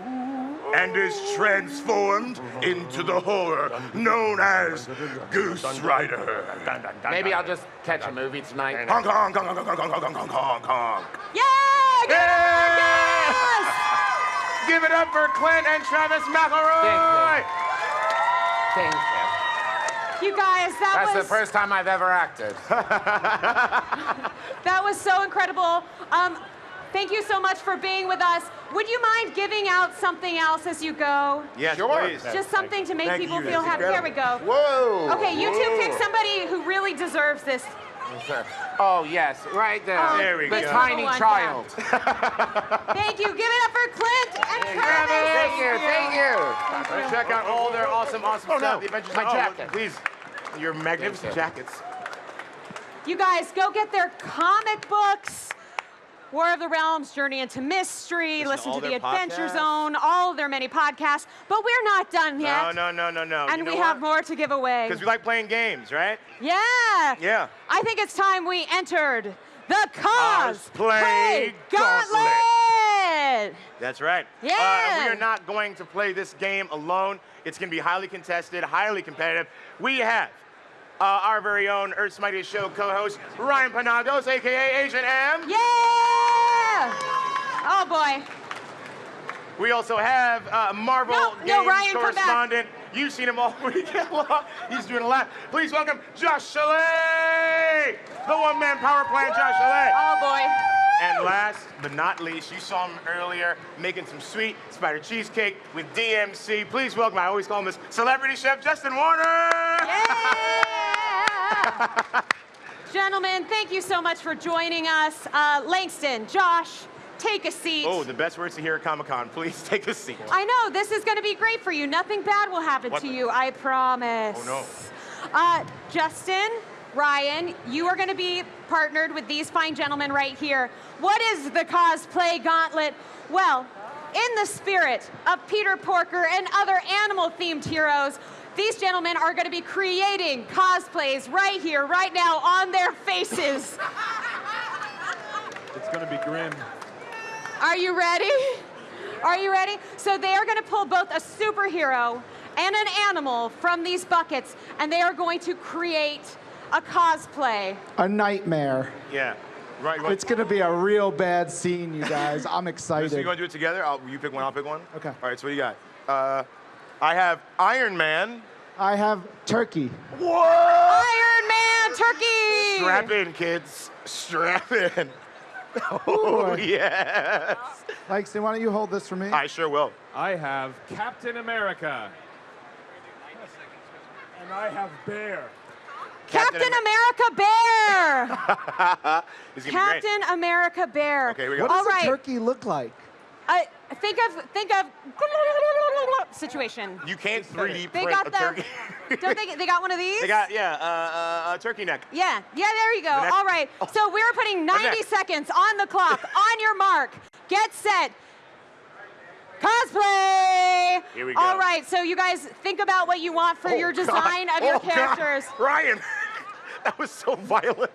And is transformed into the horror known as Goose Rider. Maybe I'll just catch a movie tonight. Honk, honk, honk, honk, honk, honk, honk, honk, honk, honk. Yeah! Give it up for Clint and Travis McElroy! Thank you. You guys, That's the first time I've ever acted. That was so incredible. Thank you so much for being with us. Would you mind giving out something else as you go? Yes, please. Just something to make Thank people you. feel That's happy. Here we go. Whoa. Okay, you two Whoa. pick somebody who really deserves this. Oh, yes, right there. Oh, there we the go. tiny One, child. Thank you. Give it up for Clint and Travis. Thank you, thank you. Check out all their awesome stuff. no. The Adventures My of jacket. Please, your magnificent jackets. You guys, go get their comic books. War of the Realms, Journey into Mystery, listen to the Adventure Zone, all of their many podcasts. But we're not done yet. No. And we have more to give away. Because we like playing games, right? Yeah. Yeah. I think it's time we entered the Cosplay Gauntlet. That's right. Yeah. And we are not going to play this game alone. It's going to be highly contested, highly competitive. We have our very own Earth's Mightiest Show co-host, Ryan Panagos, a.k.a. Agent M. Yeah! Oh, boy. We also have Marvel Games Ryan, come back. correspondent. You've seen him all weekend long. He's doing a lot. Please welcome Josh Chalet, the one-man power plant, Josh Chalet. Oh, boy. And last but not least, you saw him earlier making some sweet spider cheesecake with DMC. Please welcome, I always call him this, celebrity chef Justin Warner. Yeah! Gentlemen, thank you so much for joining us. Langston, Josh, take a seat. Oh, the best words to hear at Comic-Con. Please take a seat. I know, this is going to be great for you. Nothing bad will happen to you, I promise. Oh, no. Justin, Ryan, you are going to be partnered with these fine gentlemen right here. What is the Cosplay Gauntlet? Well, in the spirit of Peter Porker and other animal-themed heroes, these gentlemen are going to be creating cosplays right here, right now, on their faces. It's going to be grim. Are you ready? Are you ready? So they are going to pull both a superhero and an animal from these buckets, and they are going to create a cosplay. A nightmare. Yeah. Right. It's going to be a real bad scene, you guys. I'm excited. So you're going to do it together? You pick one, I'll pick one? Okay. All right, so what do you got? I have Iron Man. I have turkey. Whoa! Iron Man turkey! Strap in, kids. Strap in. Ooh. Yes. Langston, why don't you hold this for me? I sure will. I have Captain America. And I have Bear. Captain America Bear! This is gonna be great. Captain America Bear. Okay, here we go. What does All right. a turkey look like? Think of situation. You can't 3D They print got a the. turkey. Don't they got one of these? They got, a turkey neck. Yeah, there you go. neck- All right. So we're putting 90 neck. seconds on the clock. On your mark, get set. Cosplay! Here we go. All right, so you guys think about what you want for your design of your characters. God. Ryan, that was so violent.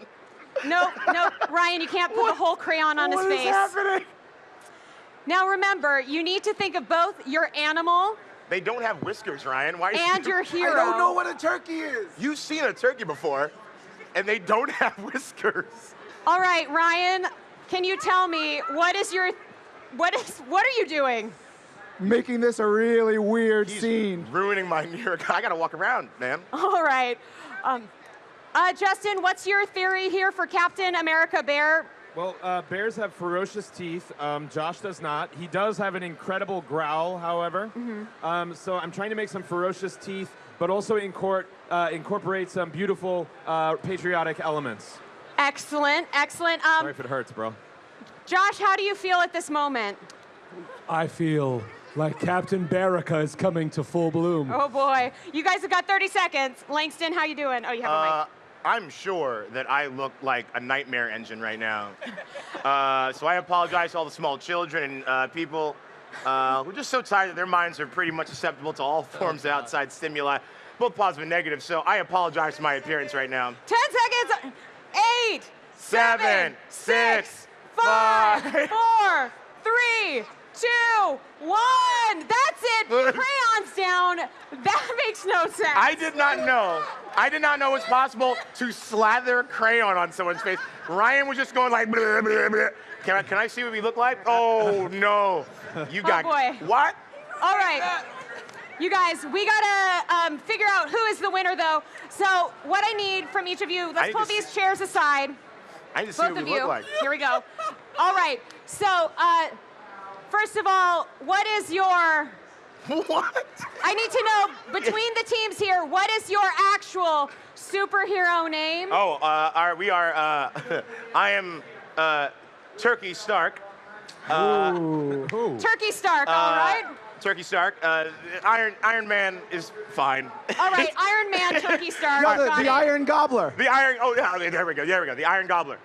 No, Ryan, you can't put the whole crayon on his face. What is happening? Now remember, you need to think of both your animal They don't have whiskers, Ryan. Why? and your hero. I don't know what a turkey is. You've seen a turkey before, and they don't have whiskers. All right, Ryan, can you tell me what are you doing? Making this a really weird scene. Ruining my New York. I gotta walk around, man. All right. Justin, what's your theory here for Captain America Bear? Well, bears have ferocious teeth. Josh does not. He does have an incredible growl, however. So I'm trying to make some ferocious teeth, but also incorporate some beautiful patriotic elements. Excellent. Sorry if it hurts, bro. Josh, how do you feel at this moment? I feel like Captain America is coming to full bloom. Oh boy. You guys have got 30 seconds. Langston, how you doing? Oh, you have a mic. I'm sure that I look like a nightmare engine right now. So I apologize to all the small children and people who are just so tired that their minds are pretty much susceptible to all forms of outside stimuli, both positive and negative. So I apologize for my appearance right now. 10 seconds. 8, 7, 6, 5, 5. 4, 3, 2, 1. That's it. Crayons down. That makes no sense. I did not know it was possible to slather crayon on someone's face. Ryan was just going like, bleh, bleh, bleh. Can I see what we look like? Oh, no. You got, boy. What? All right. You guys, we gotta figure out who is the winner, though. So what I need from each of you, let's pull these chairs aside. I need to see Both what of we you. look like. Here we go. All right. So, first of all, what is your... What? I need to know, between the teams here, what is your actual superhero name? Oh, I am Turkey Stark. Turkey Stark, all right? Turkey Stark. Iron Man is fine. All right, Iron Man, Turkey Stark. No, got the it. Iron Gobbler. The Iron, oh, yeah, there we go. The Iron Gobbler.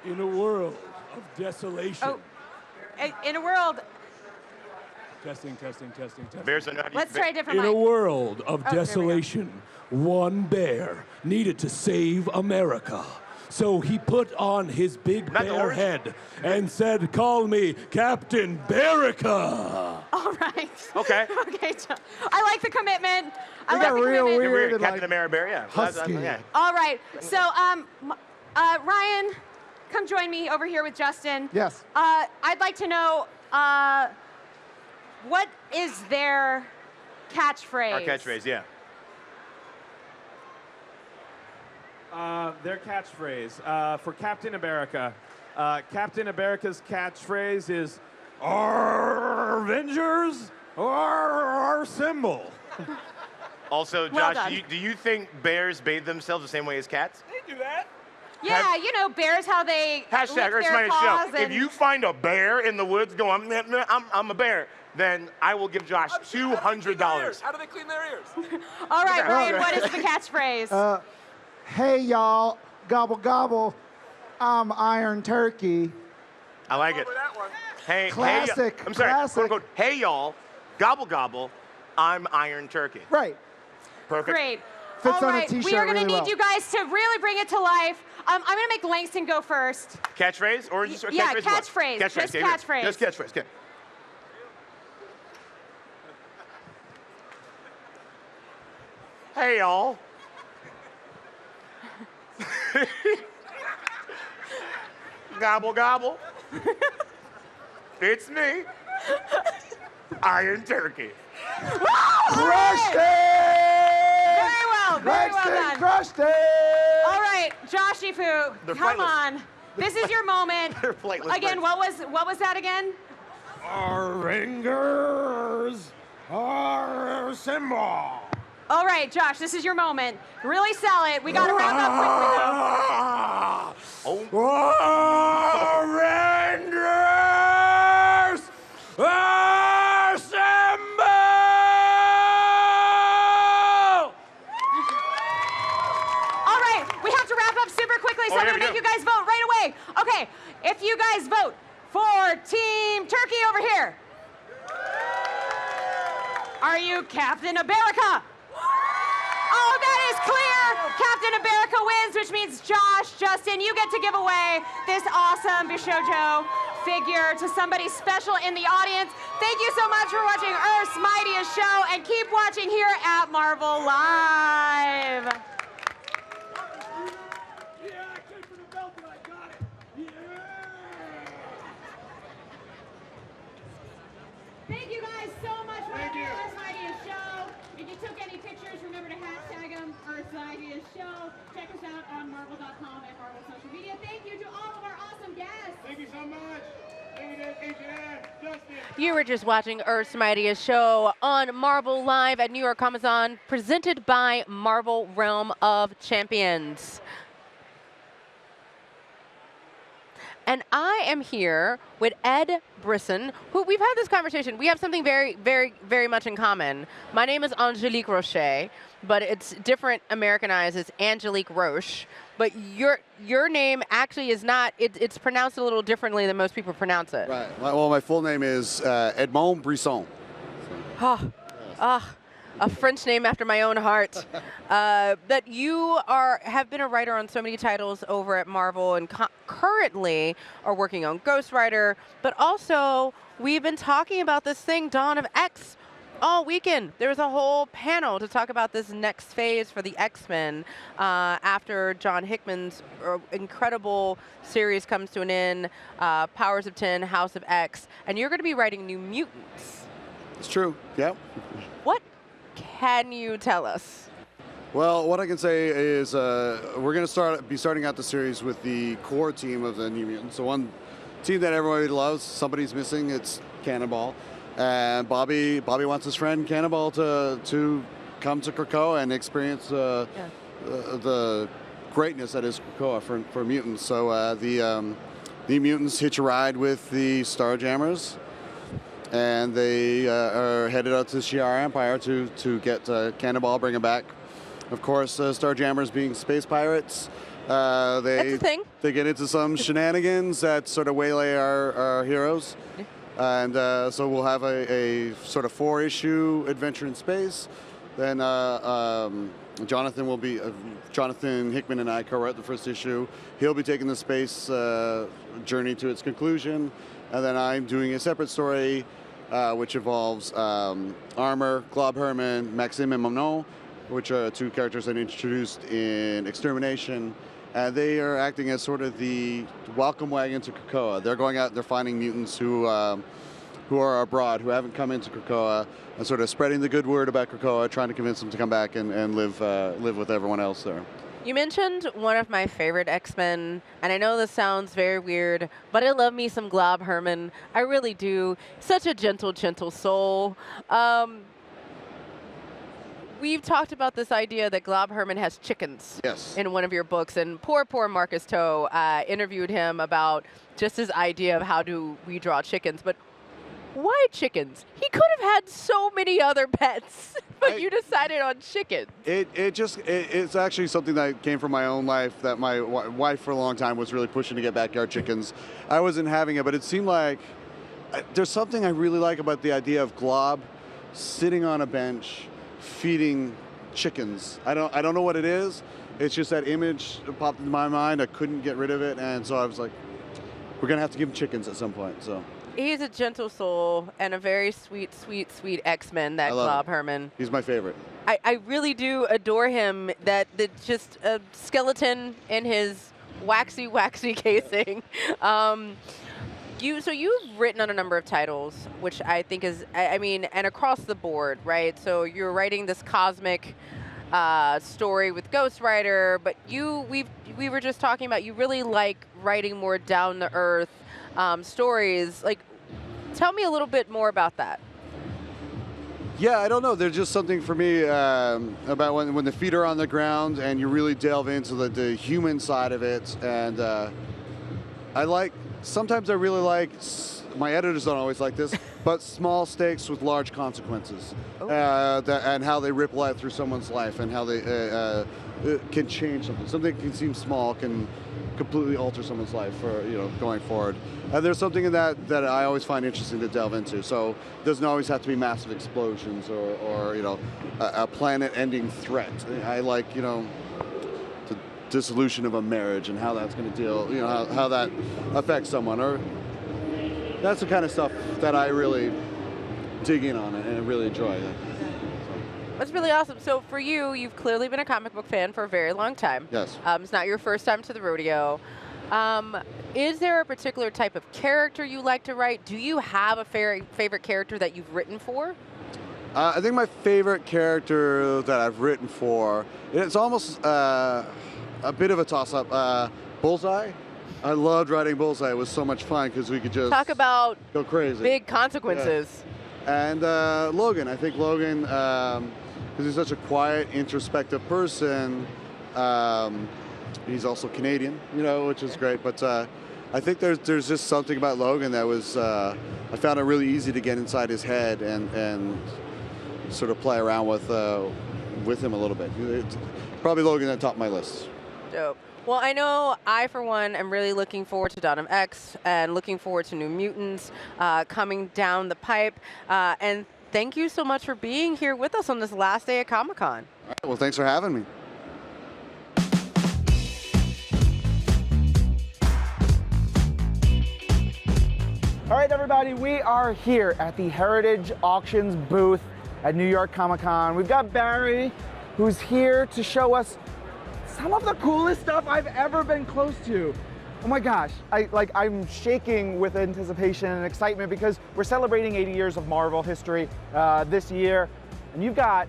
In a world of desolation. Oh, in a world... Testing. Bears are not Let's try a different In a mic. world of there we go. desolation, one bear needed to save America. So he put on his big Not the bear orange? head and said, "Call me Captain America." All right. Okay. Okay, I like the commitment. I They like got the real commitment. weird and Captain like America Bear, yeah. husky. Yeah. All right. So, Ryan, come join me over here with Justin. Yes. I'd like to know what is their catchphrase? Our catchphrase, yeah. Their catchphrase for Captain America. Captain America's catchphrase is "Our Avengers are our symbol." Also, Well Josh, done. do you think bears bathe themselves the same way as cats? They do that. Yeah, you know, bears, how they Hashtag lick Earth's their Mightiest paws Show. If and... you find a bear in the woods going, I'm a bear, then I will give Josh $200. How do they clean their ears? All right, Okay. Ryan, what is the catchphrase? Hey, y'all. Gobble, gobble. I'm Iron Turkey. I like it. Hey, Classic, I'm sorry, classic. quote unquote, hey y'all, gobble gobble, I'm Iron Turkey. Right. Perfect. Great. Fits All on right, a t-shirt we are going to really need well. you guys to really bring it to life. I'm going to make Langston go first. Catchphrase or just Yeah, catchphrase? catchphrase. Catchphrase. Just okay, here. catchphrase. Just catchphrase. Okay. Hey y'all. Gobble gobble. It's me. Iron Turkey. Crushed it! Very well done. Crushed it! All right, Joshy Fu, They're come flightless. on. This is your moment. They're flightless Again, birds. what was that again? Our fingers are symbol. All right, Josh, this is your moment. Really sell it. We got to wrap up quickly, though. Rangers assemble! All right, we have to wrap up super quickly, so Oh, I'm yeah, going to we make do. you guys vote right away. Okay, if you guys vote for Team Turkey over here, are you Captain America? Oh, that is clear. Captain America wins, which means Josh, Justin, you get to give away this awesome Bishojo figure to somebody special in the audience. Thank you so much for watching Earth's Mightiest Show, and keep watching here at Marvel Live. Thank you guys so much for watching Earth's Mightiest Show. If you took any pictures, remember to hashtag them, Earth's Mightiest Show. Check us out on Marvel.com and Marvel social media. Thank you to all of our awesome guests. Thank you so much. Thank you to H&M, Justin. You were just watching Earth's Mightiest Show on Marvel Live at New York Comic-Con, presented by Marvel Realm of Champions. And I am here with Ed Brisson, who we've had this conversation. We have something very, very, very much in common. My name is Angelique Roche, but it's different Americanized. It's Angelique Roche. But your name actually is not, it's pronounced a little differently than most people pronounce it. Right. Well, my full name is Edmond Brisson. A French name after my own heart. That you have been a writer on so many titles over at Marvel, and currently are working on Ghost Rider, but also we've been talking about this thing, Dawn of X, all weekend. There was a whole panel to talk about this next phase for the X-Men after John Hickman's incredible series comes to an end, Powers of 10, House of X, and you're going to be writing New Mutants. It's true. Yep. What can you tell us? Well, what I can say is we're going to be starting out the series with the core team of the New Mutants. The one team that everybody loves. Somebody's missing. It's Cannonball, and Bobby wants his friend Cannonball to come to Krakoa and experience the greatness that is Krakoa for mutants. So the mutants hitch a ride with the Starjammers. And they are headed out to Shi'ar Empire to get Cannonball, bring him back. Of course, Starjammers being space pirates, That's a thing. They get into some shenanigans that sort of waylay our heroes. And so we'll have a sort of 4-issue adventure in space. Then Jonathan Hickman and I co-wrote the first issue. He'll be taking the space journey to its conclusion. And then I'm doing a separate story, which involves Armor, Glob Herman, Maxime and Manon, which are 2 characters that I introduced in Extermination. And they are acting as sort of the welcome wagon to Krakoa. They're going out and they're finding mutants who are abroad, who haven't come into Krakoa, and sort of spreading the good word about Krakoa, trying to convince them to come back and live with everyone else there. You mentioned one of my favorite X-Men, and I know this sounds very weird, but I love me some Glob Herman. I really do. Such a gentle, gentle soul. We've talked about this idea that Glob Herman has chickens in one of your books, and poor Marcus Toe interviewed him about just his idea of how do we draw chickens, but why chickens? He could have had so many other pets, but you decided on chickens. It's actually something that came from my own life, that my wife for a long time was really pushing to get backyard chickens. I wasn't having it, but it seemed like there's something I really like about the idea of Glob sitting on a bench feeding chickens. I don't know what it is. It's just that image popped into my mind. I couldn't get rid of it, and so I was like, we're gonna have to give him chickens at some point. So He's a gentle soul and a very sweet, sweet, sweet X-Men, that Glob Herman. He's my favorite. I really do adore him. That just a skeleton in his waxy casing. So you've written on a number of titles, which I think is, I mean, and across the board, right? So you're writing this cosmic story with Ghost Rider, but we were just talking about you really like writing more down to earth stories. Like, tell me a little bit more about that. Yeah, I don't know. There's just something for me about when the feet are on the ground and you really delve into the human side of it. And sometimes I really like, my editors don't always like this, but small stakes with large consequences. And how they ripple out through someone's life and how they can change something. Something that can seem small can completely alter someone's life for, going forward. And there's something in that I always find interesting to delve into. So it doesn't always have to be massive explosions or a planet-ending threat. I like, the dissolution of a marriage and how that's going to deal, how that affects someone. Or that's the kind of stuff that I really dig in on and really enjoy. That's really awesome. So for you, you've clearly been a comic book fan for a very long time. Yes. It's not your first time to the rodeo. Is there a particular type of character you like to write? Do you have a favorite character that you've written for? I think my favorite character that I've written for, it's almost a bit of a toss-up. Bullseye. I loved writing Bullseye. It was so much fun because we could just talk about go crazy. Big consequences. Yeah. And Logan. I think Logan, because he's such a quiet, introspective person. He's also Canadian, which is great. But I think there's just something about Logan that was, I found it really easy to get inside his head and sort of play around with him a little bit. It's probably Logan at the top of my list. Dope. Well, I know I, for one, am really looking forward to Dawn of X and looking forward to New Mutants coming down the pipe. And thank you so much for being here with us on this last day of Comic-Con. All right, well, thanks for having me. All right, everybody, we are here at the Heritage Auctions booth at New York Comic-Con. We've got Barry, who's here to show us some of the coolest stuff I've ever been close to. Oh my gosh, I'm shaking with anticipation and excitement because we're celebrating 80 years of Marvel history this year, and you've got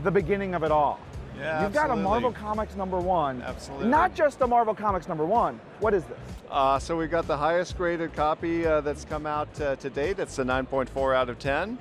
the beginning of it all. Yeah, You've got a Marvel Comics #1. Absolutely. Not just a Marvel Comics #1. What is this? So we've got the highest graded copy that's come out to date. It's a 9.4 out of 10.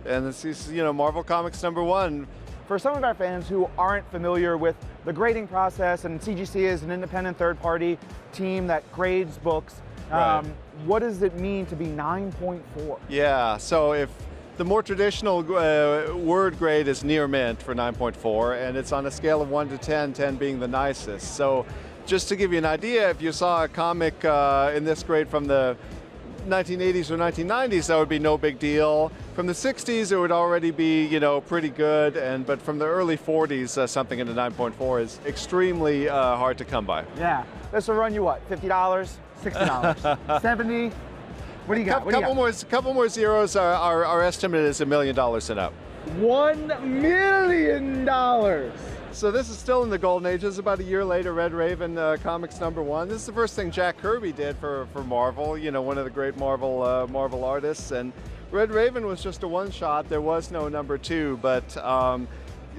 And this is, Marvel Comics #1. For some of our fans who aren't familiar with the grading process, and CGC is an independent third-party team that grades books, Right. What does it mean to be 9.4? Yeah, so if the more traditional word grade is near mint for 9.4, and it's on a scale of 1 to 10, 10 being the nicest. So just to give you an idea, if you saw a comic in this grade from the 1980s or 1990s, that would be no big deal. From the 60s, it would already be, pretty good. But from the early 40s, something in the 9.4 is extremely hard to come by. Yeah, this will run you what? $50, $60, 70. What do you got? Couple more zeros. Our estimate is $1 million and up. $1 million. So this is still in the golden age. This is about a year later, Red Raven Comics #1. This is the first thing Jack Kirby did for Marvel, one of the great Marvel artists. And Red Raven was just a one-shot. There was no #2, but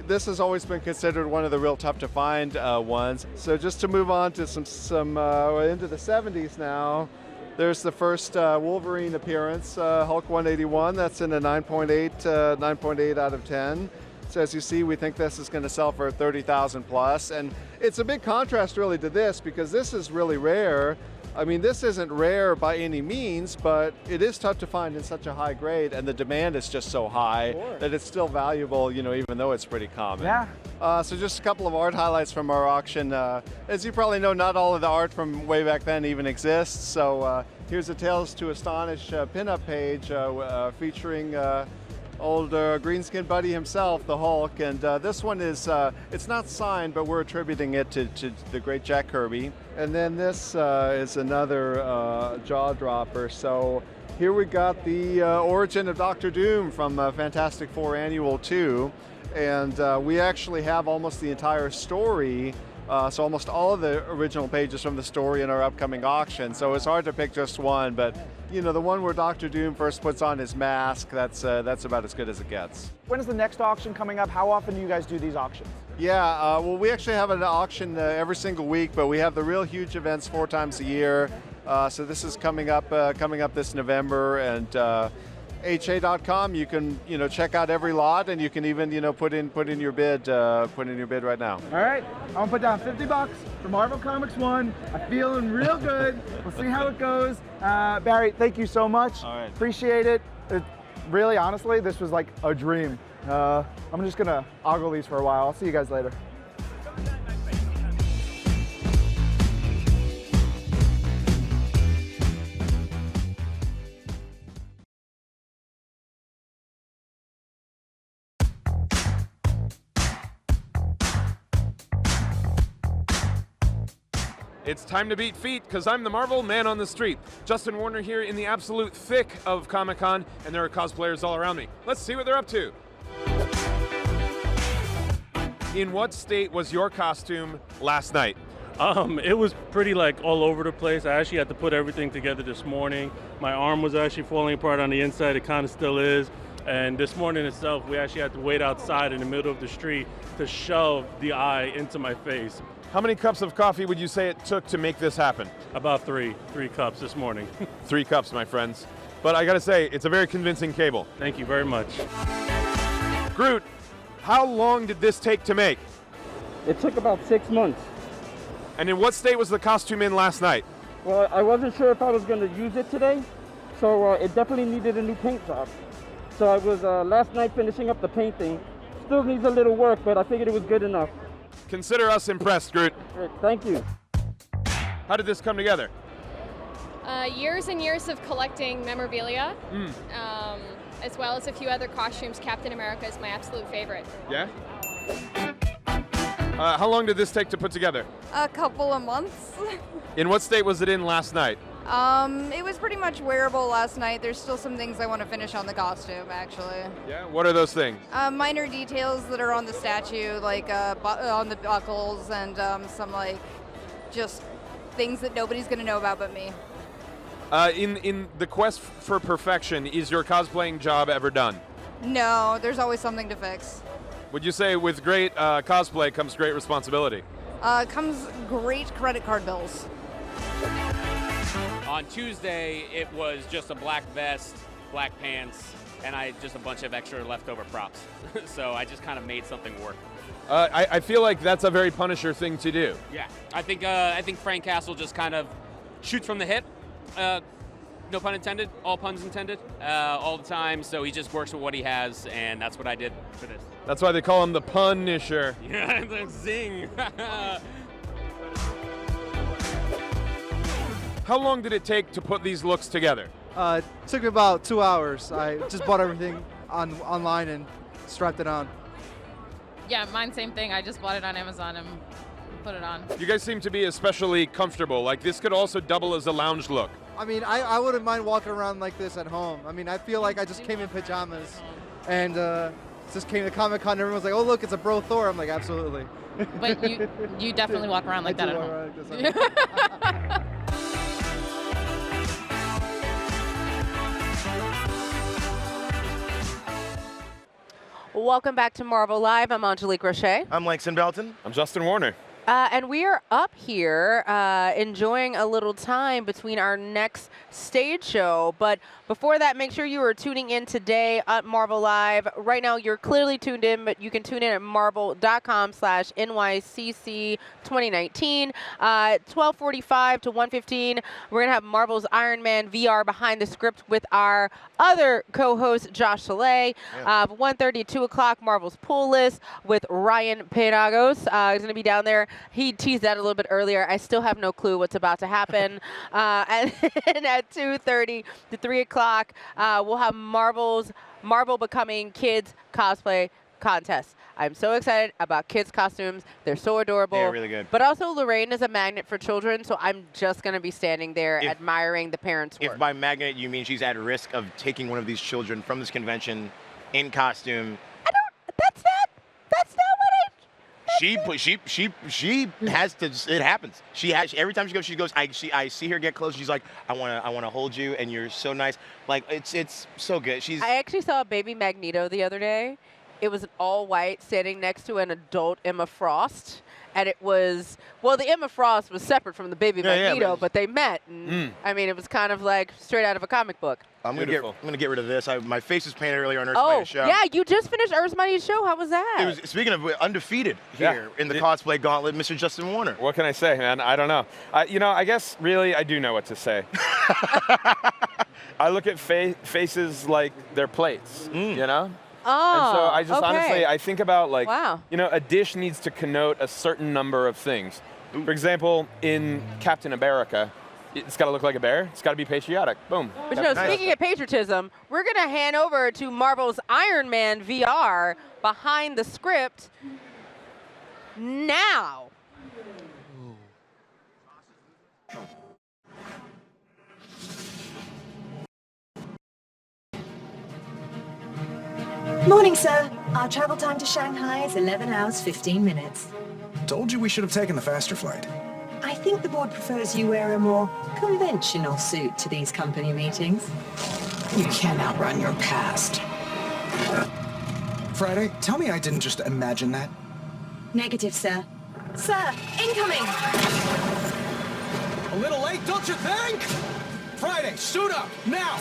this has always been considered one of the real tough to find ones. So just to move on to some into the 70s now, there's the first Wolverine appearance, Hulk 181. That's in a 9.8 out of 10. So as you see, we think this is going to sell for 30,000 plus. And it's a big contrast really to this because this is really rare. I mean, this isn't rare by any means, but it is tough to find in such a high grade, and the demand is just so high that it's still valuable, even though it's pretty common. Yeah. So just a couple of art highlights from our auction. As you probably know, not all of the art from way back then even exists. So here's a Tales to Astonish pinup page featuring old greenskin buddy himself, the Hulk. And this one is, it's not signed, but we're attributing it to the great Jack Kirby. And then this is another jaw dropper. So here we got the origin of Doctor Doom from Fantastic Four Annual 2. And we actually have almost the entire story, so almost all of the original pages from the story in our upcoming auction. So it's hard to pick just one, but you know, the one where Doctor Doom first puts on his mask, that's about as good as it gets. When is the next auction coming up? How often do you guys do these auctions? Yeah, well, we actually have an auction every single week, but we have the real huge events 4 times a year. So this is coming up this November, and HA.com. You can check out every lot, and you can even put in your bid right now. All right, I'm gonna put down $50 for Marvel Comics 1. I'm feeling real good. We'll see how it goes. Barry, thank you so much. All right. Appreciate it. Really, honestly, this was like a dream. I'm just gonna ogle these for a while. I'll see you guys later. It's time to beat feet, because I'm the Marvel man on the street. Justin Warner here in the absolute thick of Comic-Con, and there are cosplayers all around me. Let's see what they're up to. In what state was your costume last night? It was pretty all over the place. I actually had to put everything together this morning. My arm was actually falling apart on the inside. It kind of still is. And this morning itself, we actually had to wait outside in the middle of the street to shove the eye into my face. How many cups of coffee would you say it took to make this happen? About three cups this morning. 3 cups, my friends. But I gotta say, it's a very convincing cable. Thank you very much. Groot, how long did this take to make? It took about 6 months. And in what state was the costume in last night? Well, I wasn't sure if I was going to use it today, so it definitely needed a new paint job. So I was last night finishing up the painting. Still needs a little work, but I figured it was good enough. Consider us impressed, Groot. Great, thank you. How did this come together? Years and years of collecting memorabilia, as well as a few other costumes. Captain America is my absolute favorite. Yeah? How long did this take to put together? A couple of months. In what state was it in last night? It was pretty much wearable last night. There's still some things I want to finish on the costume, actually. Yeah? What are those things? Minor details that are on the statue, like on the buckles, and some just things that nobody's going to know about but me. In the quest for perfection, is your cosplaying job ever done? No, there's always something to fix. Would you say with great cosplay comes great responsibility? Comes great credit card bills. On Tuesday, it was just a black vest, black pants, and just a bunch of extra leftover props. So I just kind of made something work. I feel like that's a very Punisher thing to do. Yeah, I think Frank Castle just kind of shoots from the hip. No pun intended, all puns intended, all the time. So he just works with what he has, and that's what I did for this. That's why they call him the Punisher. Yeah, the zing. How long did it take to put these looks together? It took me about 2 hours. I just bought everything online and strapped it on. Yeah, mine same thing. I just bought it on Amazon and put it on. You guys seem to be especially comfortable. Like, this could also double as a lounge look. I mean, I wouldn't mind walking around like this at home. I mean, I feel like I just came in pajamas and just came to Comic-Con and everyone's like, oh, look, it's a bro Thor. I'm like, absolutely. But you definitely walk around like that at home. Welcome back to Marvel Live. I'm Angelique Roche. I'm Langston Belton. I'm Justin Warner. And we are up here enjoying a little time between our next stage show. But before that, make sure you are tuning in today at Marvel Live. Right now, you're clearly tuned in, but you can tune in at marvel.com/NYCC 2019. 12:45 to 1:15, we're going to have Marvel's Iron Man VR behind the script with our other co-host, Josh Soleil. 1:30 to 2 o'clock, Marvel's Pool List with Ryan Penagos. He's going to be down there. He teased that a little bit earlier. I still have no clue what's about to happen. And at 2:30 to 3 o'clock, o'clock, we'll have Marvel Becoming Kids Cosplay Contest. I'm so excited about kids' costumes. They're so adorable. They're really good. But also, Lorraine is a magnet for children, so I'm just going to be standing there admiring the parents' work. If by magnet you mean she's at risk of taking one of these children from this convention in costume. That's not She has to. It happens. She has every time she goes. I see her get close. She's like, I want to hold you, and you're so nice. Like it's so good. I actually saw a baby Magneto the other day. It was an all-white standing next to an adult Emma Frost. And it was, well, the Emma Frost was separate from the baby Magneto, but they met. And, I mean, it was kind of like straight out of a comic book. I'm gonna get rid of this. My face was painted earlier on Earth's Mightiest Show. Yeah, you just finished Earth's Mightiest Show. How was that? It was, speaking of undefeated here in the cosplay gauntlet, Mr. Justin Warner. What can I say, man? I don't know. I guess really I do know what to say. I look at faces like they're plates, you know? Oh, and so I just okay. honestly, I think about like, wow. A dish needs to connote a certain number of things. For example, in Captain America, it's got to look like a bear. It's got to be patriotic. Boom. But speaking of patriotism, we're going to hand over to Marvel's Iron Man VR behind the script now. Morning, sir. Our travel time to Shanghai is 11 hours, 15 minutes. Told you we should have taken the faster flight. I think the board prefers you wear a more conventional suit to these company meetings. You can't outrun your past. Friday, tell me I didn't just imagine that. Negative, sir. Sir, incoming! A little late, don't you think? Friday, suit up, now!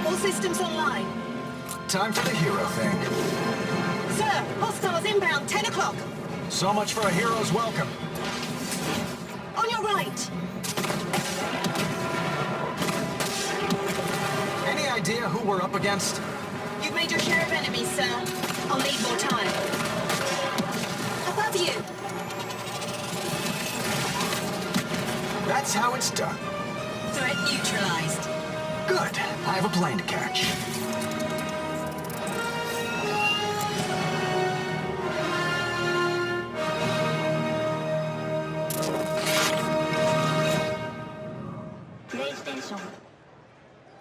All systems online. Time for the hero thing. Sir, hostiles inbound, 10 o'clock. So much for a hero's welcome. On your right. Any idea who we're up against? You've made your share of enemies, sir. I'll need more time. Above you. That's how it's done. Threat neutralized. Good. I have a plane to catch.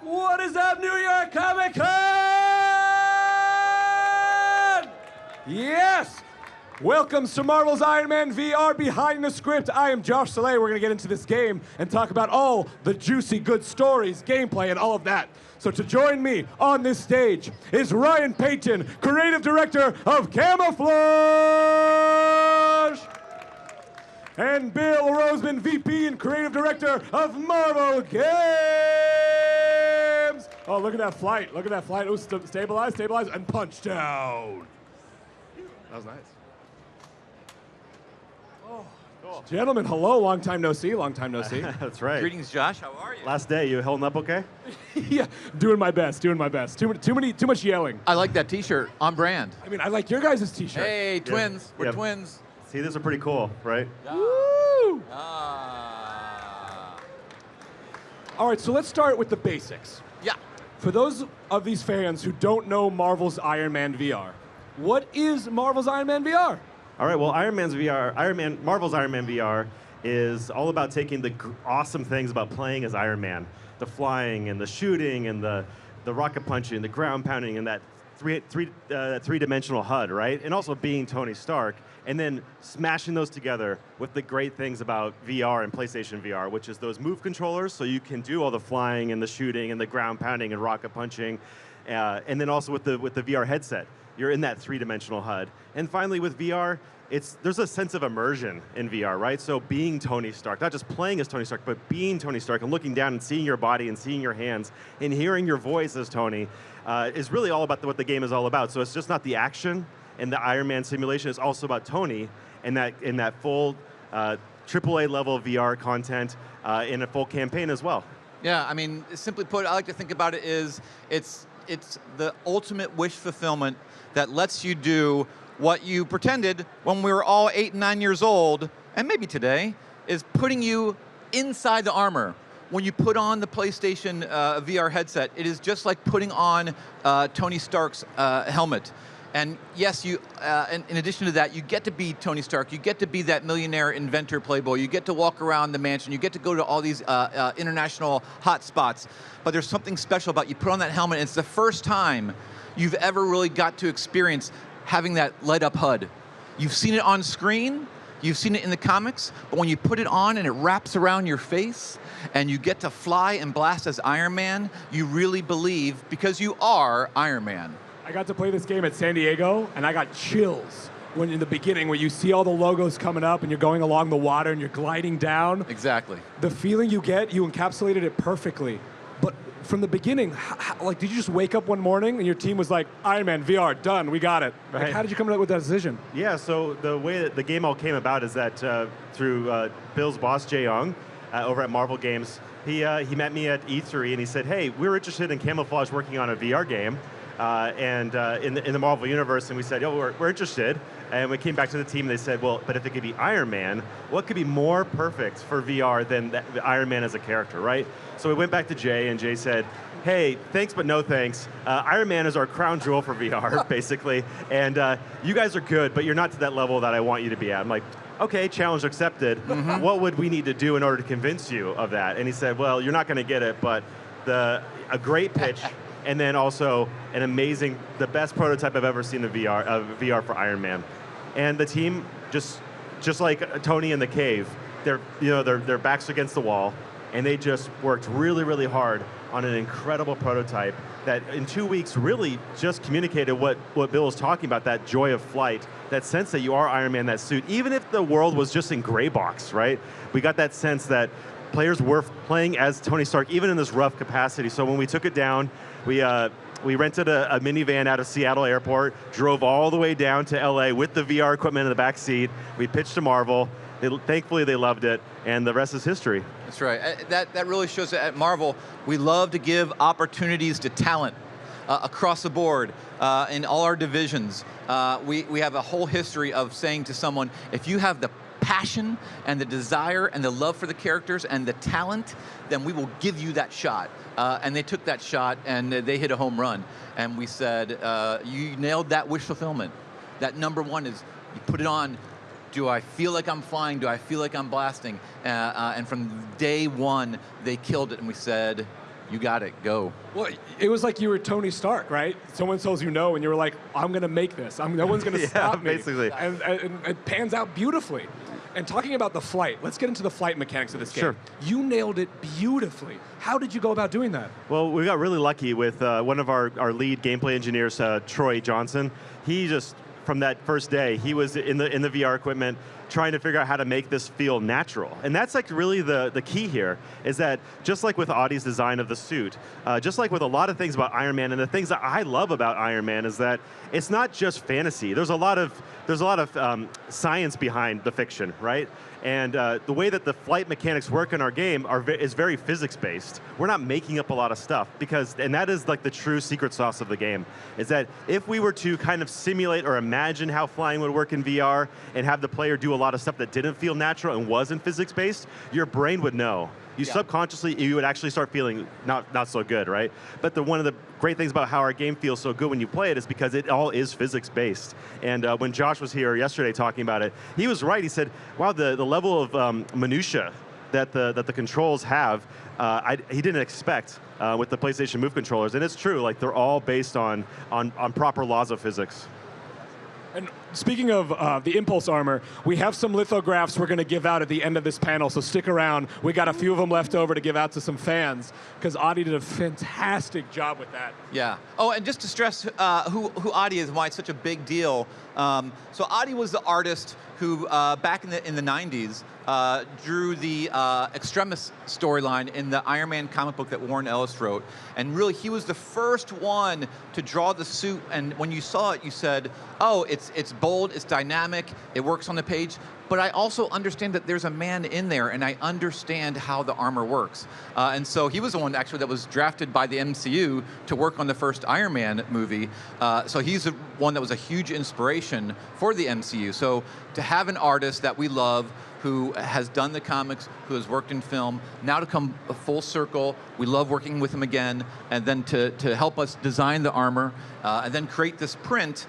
What is up, New York Comic Con? Yes! Welcome to Marvel's Iron Man VR Behind the Script. I am Josh Soleil. We're going to get into this game and talk about all the juicy, good stories, gameplay, and all of that. So to join me on this stage is Ryan Payton, Creative Director of Camouflage, and Bill Roseman, VP and Creative Director of Marvel Games. Oh, look at that flight. Look at that flight. Oh, stabilize, and punch down. That was nice. Gentlemen, hello. Long time no see. That's right. Greetings, Josh. How are you? Last day. You holding up okay? Yeah, doing my best. Too much yelling. I like that T-shirt. On brand. I mean, I like your guys' T-shirt. Hey, twins. We're twins. See, these are pretty cool, right? Woo! All right, so let's start with the basics. Yeah. For those of these fans who don't know Marvel's Iron Man VR, what is Marvel's Iron Man VR? All right, well, Marvel's Iron Man VR is all about taking the awesome things about playing as Iron Man. The flying and the shooting and the rocket punching, the ground pounding, and that three-dimensional HUD, right? And also being Tony Stark, and then smashing those together with the great things about VR and PlayStation VR, which is those move controllers, so you can do all the flying and the shooting and the ground pounding and rocket punching, and then also with the VR headset. You're in that three-dimensional HUD. And finally, with VR, there's a sense of immersion in VR, right? So being Tony Stark, not just playing as Tony Stark, but being Tony Stark and looking down and seeing your body and seeing your hands and hearing your voice as Tony is really all about what the game is all about. So it's just not the action and the Iron Man simulation. It's also about Tony and that full AAA level VR content in a full campaign as well. Yeah, I mean, simply put, I like to think about it is it's the ultimate wish fulfillment that lets you do what you pretended when we were all 8 and 9 years old, and maybe today, is putting you inside the armor. When you put on the PlayStation VR headset, it is just like putting on Tony Stark's helmet. And yes, you. In addition to that, you get to be Tony Stark. You get to be that millionaire inventor playboy. You get to walk around the mansion. You get to go to all these international hot spots. But there's something special about you put on that helmet, and it's the first time you've ever really got to experience having that light up HUD. You've seen it on screen. You've seen it in the comics, but when you put it on and it wraps around your face and you get to fly and blast as Iron Man, you really believe, because you are Iron Man. I got to play this game at San Diego, and I got chills when in the beginning, when you see all the logos coming up and you're going along the water and you're gliding down. Exactly. The feeling you get, you encapsulated it perfectly. But from the beginning, like, did you just wake up one morning and your team was like, Iron Man, VR, done, we got it? Right. Like, how did you come up with that decision? Yeah, so the way that the game all came about is that through Bill's boss, Jay Young, over at Marvel Games, he met me at E3 and he said, hey, we're interested in Camouflage working on a VR game and in the Marvel Universe, and we said, oh, we're interested. And we came back to the team and they said, well, but if it could be Iron Man, what could be more perfect for VR than Iron Man as a character, right? So we went back to Jay, and Jay said, hey, thanks but no thanks. Iron Man is our crown jewel for VR, basically. And you guys are good, but you're not to that level that I want you to be at. I'm like, okay, challenge accepted. Mm-hmm. What would we need to do in order to convince you of that? And he said, well, you're not going to get it, but a great pitch, and then also an amazing, the best prototype I've ever seen of VR for Iron Man. And the team, just like Tony in the cave, their backs against the wall, and they just worked really, really hard on an incredible prototype that in 2 weeks really just communicated what Bill was talking about, that joy of flight, that sense that you are Iron Man, that suit, even if the world was just in gray box, right? We got that sense that players were playing as Tony Stark, even in this rough capacity. So when we took it down, we rented a minivan out of Seattle Airport, drove all the way down to LA with the VR equipment in the back seat. We pitched to Marvel. Thankfully, they loved it, and the rest is history. That's right. That really shows that at Marvel, we love to give opportunities to talent across the board in all our divisions. We have a whole history of saying to someone, if you have the passion and the desire and the love for the characters and the talent, then we will give you that shot. And they took that shot and they hit a home run. And we said, you nailed that wish fulfillment. That number one is, you put it on, do I feel like I'm flying? Do I feel like I'm blasting? And from day one, they killed it, and we said, you got it, go. Well, it was like you were Tony Stark, right? Someone tells you no, and you were like, I'm going to make this. No one's going to stop me. Basically. And it pans out beautifully. And talking about the flight, let's get into the flight mechanics of this game. Sure. You nailed it beautifully. How did you go about doing that? Well, we got really lucky with one of our lead gameplay engineers, Troy Johnson. He just, from that first day, he was in the VR equipment trying to figure out how to make this feel natural. And that's like really the key here, is that just like with Audie's design of the suit, just like with a lot of things about Iron Man, and the things that I love about Iron Man is that it's not just fantasy. There's a lot of science behind the fiction, right? And the way that the flight mechanics work in our game is very physics-based. We're not making up a lot of stuff, and that is like the true secret sauce of the game, is that if we were to kind of simulate or imagine how flying would work in VR and have the player do a lot of stuff that didn't feel natural and wasn't physics-based, your brain would know. Subconsciously, you would actually start feeling not so good, right? But one of the great things about how our game feels so good when you play it is because it all is physics-based. And when Josh was here yesterday talking about it, he was right. He said, wow, the level of minutia that the controls have, he didn't expect with the PlayStation Move controllers. And it's true, like they're all based on proper laws of physics. And speaking of the Impulse armor, we have some lithographs we're going to give out at the end of this panel, so stick around. We got a few of them left over to give out to some fans, because Audie did a fantastic job with that. Yeah. Oh, and just to stress who Audie is and why it's such a big deal. So Audie was the artist who, back in the 90s, drew the Extremis storyline in the Iron Man comic book that Warren Ellis wrote. And really, he was the first one to draw the suit. And when you saw it, you said, oh, it's bold, it's dynamic, it works on the page. but I also understand that there's a man in there, and I understand how the armor works. And so he was the one actually that was drafted by the MCU to work on the first Iron Man movie. So he's the one that was a huge inspiration for the MCU. So to have an artist that we love, who has done the comics, who has worked in film, now to come full circle, we love working with him again, and then to help us design the armor, and then create this print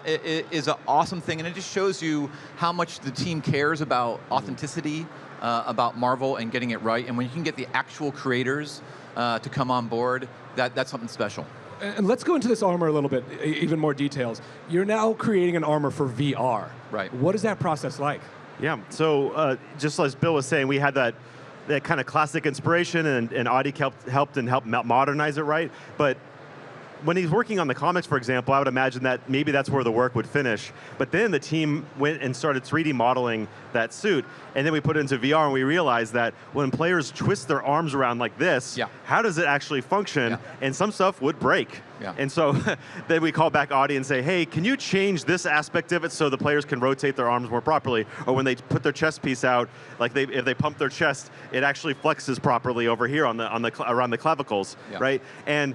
it is an awesome thing, and it just shows you how much the team cares about authenticity, about Marvel and getting it right, and when you can get the actual creators to come on board, that's something special. And let's go into this armor a little bit, even more details. You're now creating an armor for VR. Right. What is that process like? Yeah, so just as Bill was saying, we had that kind of classic inspiration, and Audi helped modernize it, right? But when he's working on the comics, for example, I would imagine that maybe that's where the work would finish. But then the team went and started 3D modeling that suit, and then we put it into VR, and we realized that when players twist their arms around like this, how does it actually function? And some stuff would break. And so then we call back Audi and say, hey, can you change this aspect of it so the players can rotate their arms more properly? Or when they put their chest piece out, like if they pump their chest, it actually flexes properly over here on around the clavicles, right? And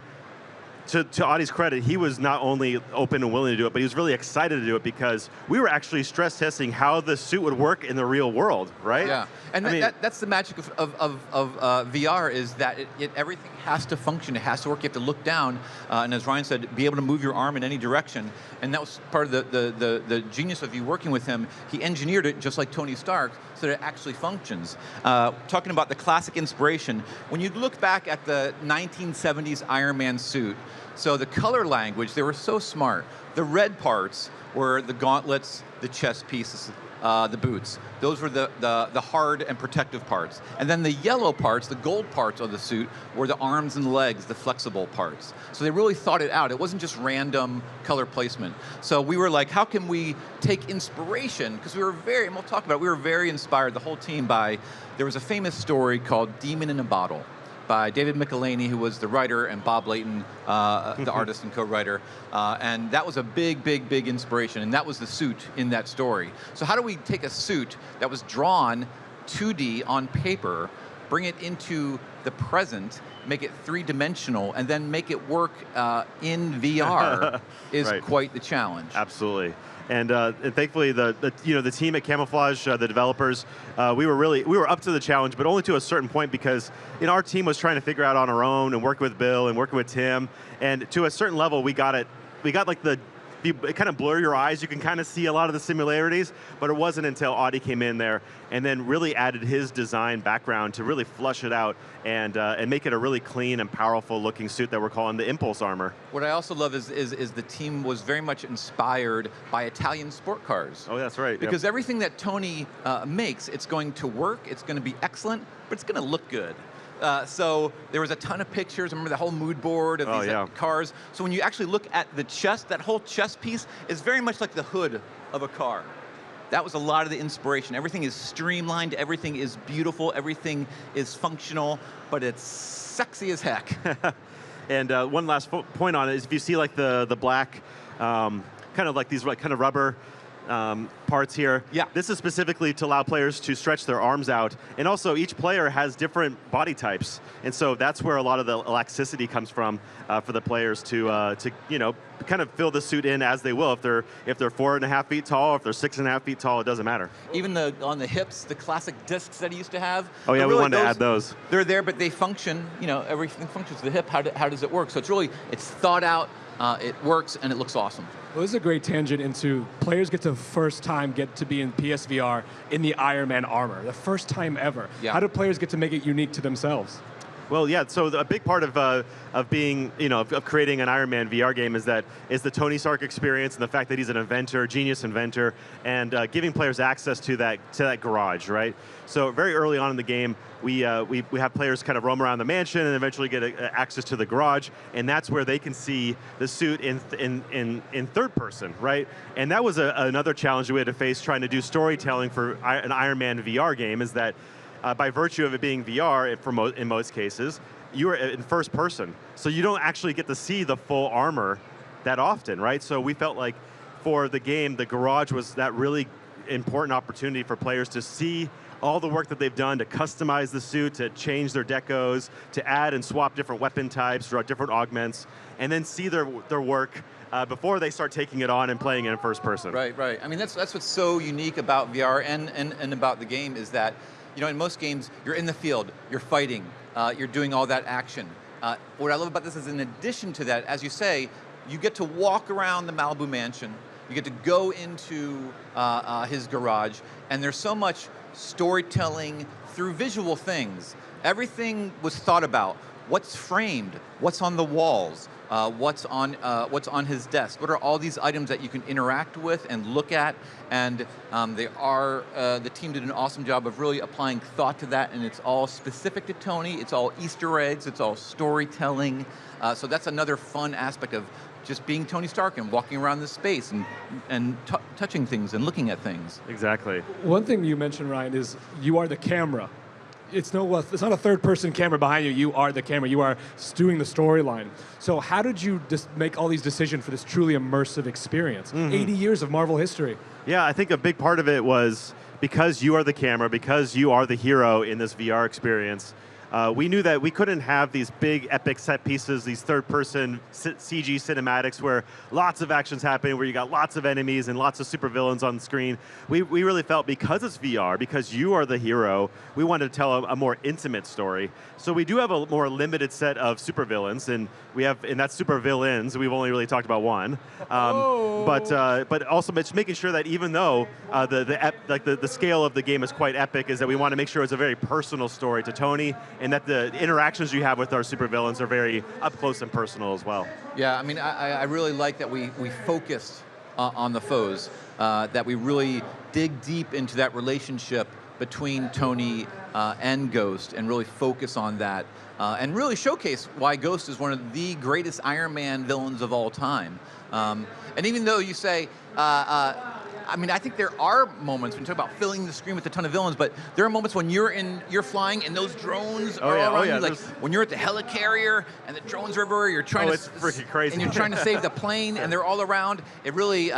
to Audie's credit, he was not only open and willing to do it, but he was really excited to do it because we were actually stress testing how the suit would work in the real world, right? Yeah, and that's the magic of VR, is that everything has to function, it has to work, you have to look down, and as Ryan said, be able to move your arm in any direction, and that was part of the genius of you working with him. He engineered it just like Tony Stark so that it actually functions. Talking about the classic inspiration, when you look back at the 1970s Iron Man suit, so the color language, they were so smart. The red parts were the gauntlets, the chest pieces, the boots. Those were the hard and protective parts. And then the yellow parts, the gold parts of the suit, were the arms and legs, the flexible parts. So they really thought it out. It wasn't just random color placement. So we were like, how can we take inspiration? Because we were and we'll talk about it, we were very inspired, the whole team, there was a famous story called Demon in a Bottle, by David Michelinie, who was the writer, and Bob Layton, the artist and co-writer. And that was a big, big, big inspiration, and that was the suit in that story. So how do we take a suit that was drawn 2D on paper, bring it into the present, make it three-dimensional, and then make it work in VR is quite the challenge. Absolutely. And thankfully, the team at Camouflage, the developers, we were up to the challenge, but only to a certain point, because our team was trying to figure out on our own and working with Bill and working with Tim, and to a certain level, we got like it kind of blur your eyes. You can kind of see a lot of the similarities, but it wasn't until Audi came in there and then really added his design background to really flush it out and make it a really clean and powerful looking suit that we're calling the Impulse Armor. What I also love is the team was very much inspired by Italian sport cars. Oh, that's right. Because everything that Tony makes, it's going to work, it's going to be excellent, but it's going to look good. So there was a ton of pictures. Remember the whole mood board of these cars. So when you actually look at the chest, that whole chest piece is very much like the hood of a car. That was a lot of the inspiration. Everything is streamlined, everything is beautiful, everything is functional, but it's sexy as heck. And one last point on it is, if you see like the black, kind of like these kind of rubber parts here. Yeah. This is specifically to allow players to stretch their arms out, and also each player has different body types, and so that's where a lot of the elasticity comes from for the players to kind of fill the suit in as they will. If they're 4.5 feet tall, if they're 6.5 feet tall, it doesn't matter. Even on the hips, the classic discs that he used to have. Oh yeah, we wanted to add those. They're there, but they function. Everything functions. The hip. How does it work? So it's thought out. It works, and it looks awesome. Well, this is a great tangent into players get to first time get to be in PSVR in the Iron Man armor, the first time ever. Yeah. How do players get to make it unique to themselves? Well, yeah. So a big part of being, of creating an Iron Man VR game is the Tony Stark experience, and the fact that he's an inventor, genius inventor, and giving players access to that garage, right? So very early on in the game, we have players kind of roam around the mansion and eventually get access to the garage, and that's where they can see the suit in third person, right? And that was another challenge that we had to face trying to do storytelling for an Iron Man VR game, is that by virtue of it being VR, in most cases, you are in first person. So you don't actually get to see the full armor that often, right? So we felt like for the game, the garage was that really important opportunity for players to see all the work that they've done to customize the suit, to change their decos, to add and swap different weapon types, draw different augments, and then see their work before they start taking it on and playing it in first person. Right, right. I mean, that's what's so unique about VR and about the game is that, you know, in most games, you're in the field, you're fighting, you're doing all that action. What I love about this is in addition to that, as you say, you get to walk around the Malibu mansion, you get to go into his garage, and there's so much storytelling through visual things. Everything was thought about. What's framed? What's on the walls? What's on his desk? What are all these items that you can interact with and look at? And the team did an awesome job of really applying thought to that, and it's all specific to Tony. It's all Easter eggs. It's all storytelling. So that's another fun aspect of just being Tony Stark and walking around this space and touching things and looking at things. Exactly. One thing you mentioned, Ryan, is you are the camera. It's not a third-person camera behind you. You are the camera. You are doing the storyline. So how did you just make all these decisions for this truly immersive experience? 80 years of Marvel history. Yeah, I think a big part of it was because you are the camera, because you are the hero in this VR experience, we knew that we couldn't have these big epic set pieces, these third-person CG cinematics where lots of action's happening, where you got lots of enemies and lots of supervillains on the screen. We really felt because it's VR, because you are the hero, we wanted to tell a more intimate story. So we do have a more limited set of supervillains, and that's supervillains. We've only really talked about one. But also it's making sure that even though the scale of the game is quite epic, is that we want to make sure it's a very personal story to Tony, and that the interactions you have with our supervillains are very up close and personal as well. Yeah, I mean, I really like that we focused on the foes, that we really dig deep into that relationship between Tony and Ghost and really focus on that and really showcase why Ghost is one of the greatest Iron Man villains of all time. And even though you say, I mean, I think there are moments when you talk about filling the screen with a ton of villains, but there are moments when you're flying and those drones are around you. Like when you're at the helicarrier and the drones are everywhere, you're trying it's freaking crazy. And you're trying to save the plane and they're all around. It really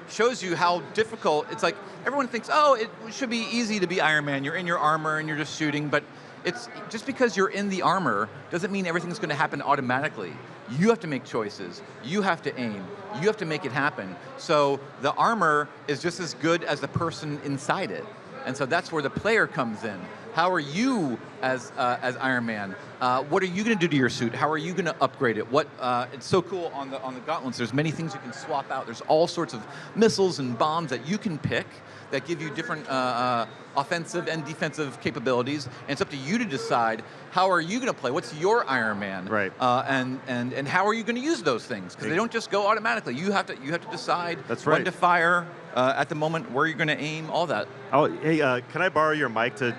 shows you how difficult. It's like everyone thinks, oh, it should be easy to be Iron Man. You're in your armor and you're just shooting, but it's just because you're in the armor doesn't mean everything's going to happen automatically. You have to make choices. You have to aim. You have to make it happen. So the armor is just as good as the person inside it. And so that's where the player comes in. How are you as Iron Man? What are you going to do to your suit? How are you going to upgrade it? It's so cool on the gauntlets. There's many things you can swap out. There's all sorts of missiles and bombs that you can pick that give you different offensive and defensive capabilities. And it's up to you to decide how are you going to play. What's your Iron Man? Right. And how are you going to can use those things? Because they don't just go automatically. You have to decide when to fire at the moment, where you're going to aim, all that. Oh, hey, can I borrow your mic to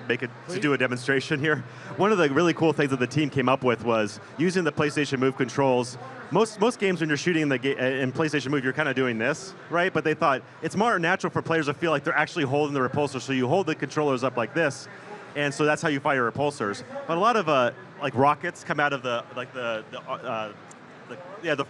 do a demonstration here? One of the really cool things that the team came up with was using the PlayStation Move controls. Most games when you're shooting in PlayStation Move, you're kind of doing this, right? But they thought it's more natural for players to feel like they're actually holding the repulsor, so you hold the controllers up like this, and so that's how you fire repulsors. But a lot of like rockets come out of the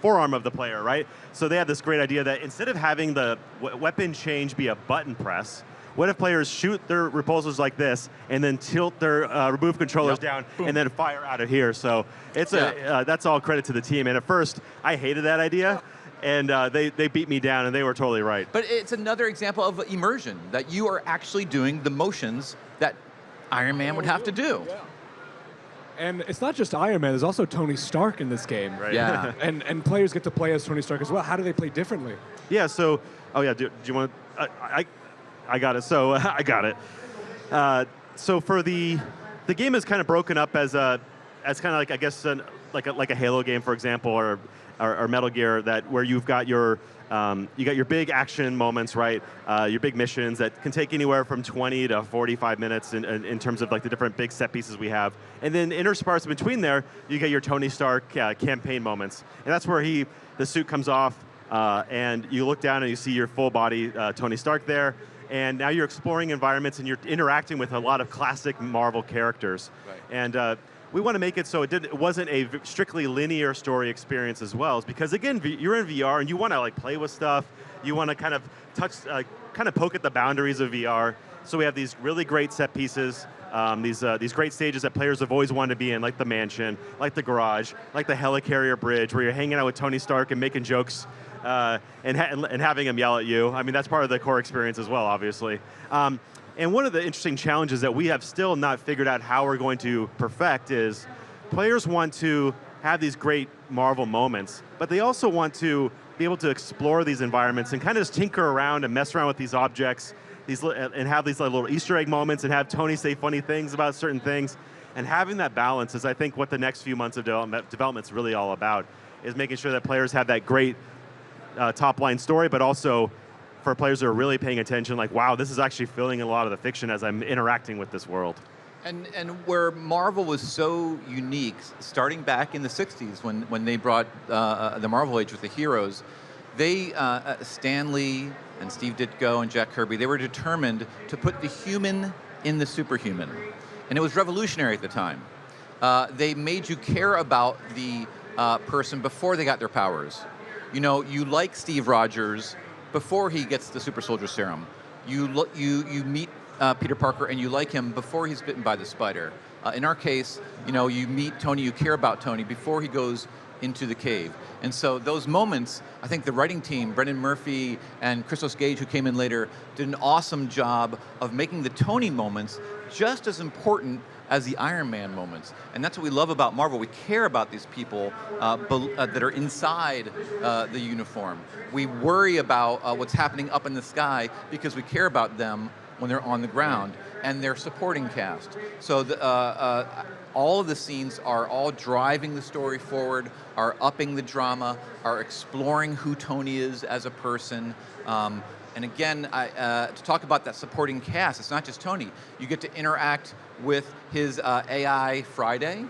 forearm of the player, right? So they had this great idea that instead of having the weapon change be a button press, what if players shoot their repulsors like this and then tilt their remove controllers down and then fire out of here? So it's that's all credit to the team. And at first, I hated that idea, and they beat me down, and they were totally right. But it's another example of immersion, that you are actually doing the motions that Iron Man would have to do. Yeah. And it's not just Iron Man, there's also Tony Stark in this game. Right. Yeah. and players get to play as Tony Stark as well. How do they play differently? Yeah, so, do you want to, I got it, so I got it. So for the game is kind of broken up as kind of like, I guess, like a Halo game, for example, or Metal Gear, where you've got your big action moments, right? Your big missions that can take anywhere from 20 to 45 minutes in terms of like the different big set pieces we have. And then interspersed between there, you get your Tony Stark campaign moments. And that's where the suit comes off, and you look down and you see your full body Tony Stark there. And now you're exploring environments and you're interacting with a lot of classic Marvel characters. Right. And we want to make it so it wasn't a strictly linear story experience as well, because again, you're in VR and you want to like play with stuff. You want to kind of touch, kind of poke at the boundaries of VR. So we have these really great set pieces, these great stages that players have always wanted to be in, like the mansion, like the garage, like the helicarrier bridge, where you're hanging out with Tony Stark and making jokes and having him yell at you. I mean, that's part of the core experience as well, obviously. And one of the interesting challenges that we have still not figured out how we're going to perfect is players want to have these great Marvel moments, but they also want to be able to explore these environments and kind of just tinker around and mess around with these objects, and have these little Easter egg moments and have Tony say funny things about certain things. And having that balance is, I think, what the next few months of development is really all about, is making sure that players have that great top-line story, but also for players who are really paying attention, like, wow, this is actually filling a lot of the fiction as I'm interacting with this world. And where Marvel was so unique, starting back in the 60s when they brought the Marvel Age with the heroes, they, Stan Lee and Steve Ditko and Jack Kirby, they were determined to put the human in the superhuman. And it was revolutionary at the time. They made you care about the person before they got their powers. You know, you like Steve Rogers before he gets the super soldier serum. You meet Peter Parker and you like him before he's bitten by the spider. In our case, you know, you meet Tony, you care about Tony before he goes into the cave. And so those moments, I think the writing team, Brendan Murphy and Christos Gage, who came in later, did an awesome job of making the Tony moments just as important as the Iron Man moments. And that's what we love about Marvel. We care about these people that are inside the uniform. We worry about what's happening up in the sky because we care about them when they're on the ground, and their supporting cast. So all of the scenes are all driving the story forward, are upping the drama, are exploring who Tony is as a person. And again, to talk about that supporting cast, it's not just Tony. You get to interact with his AI Friday.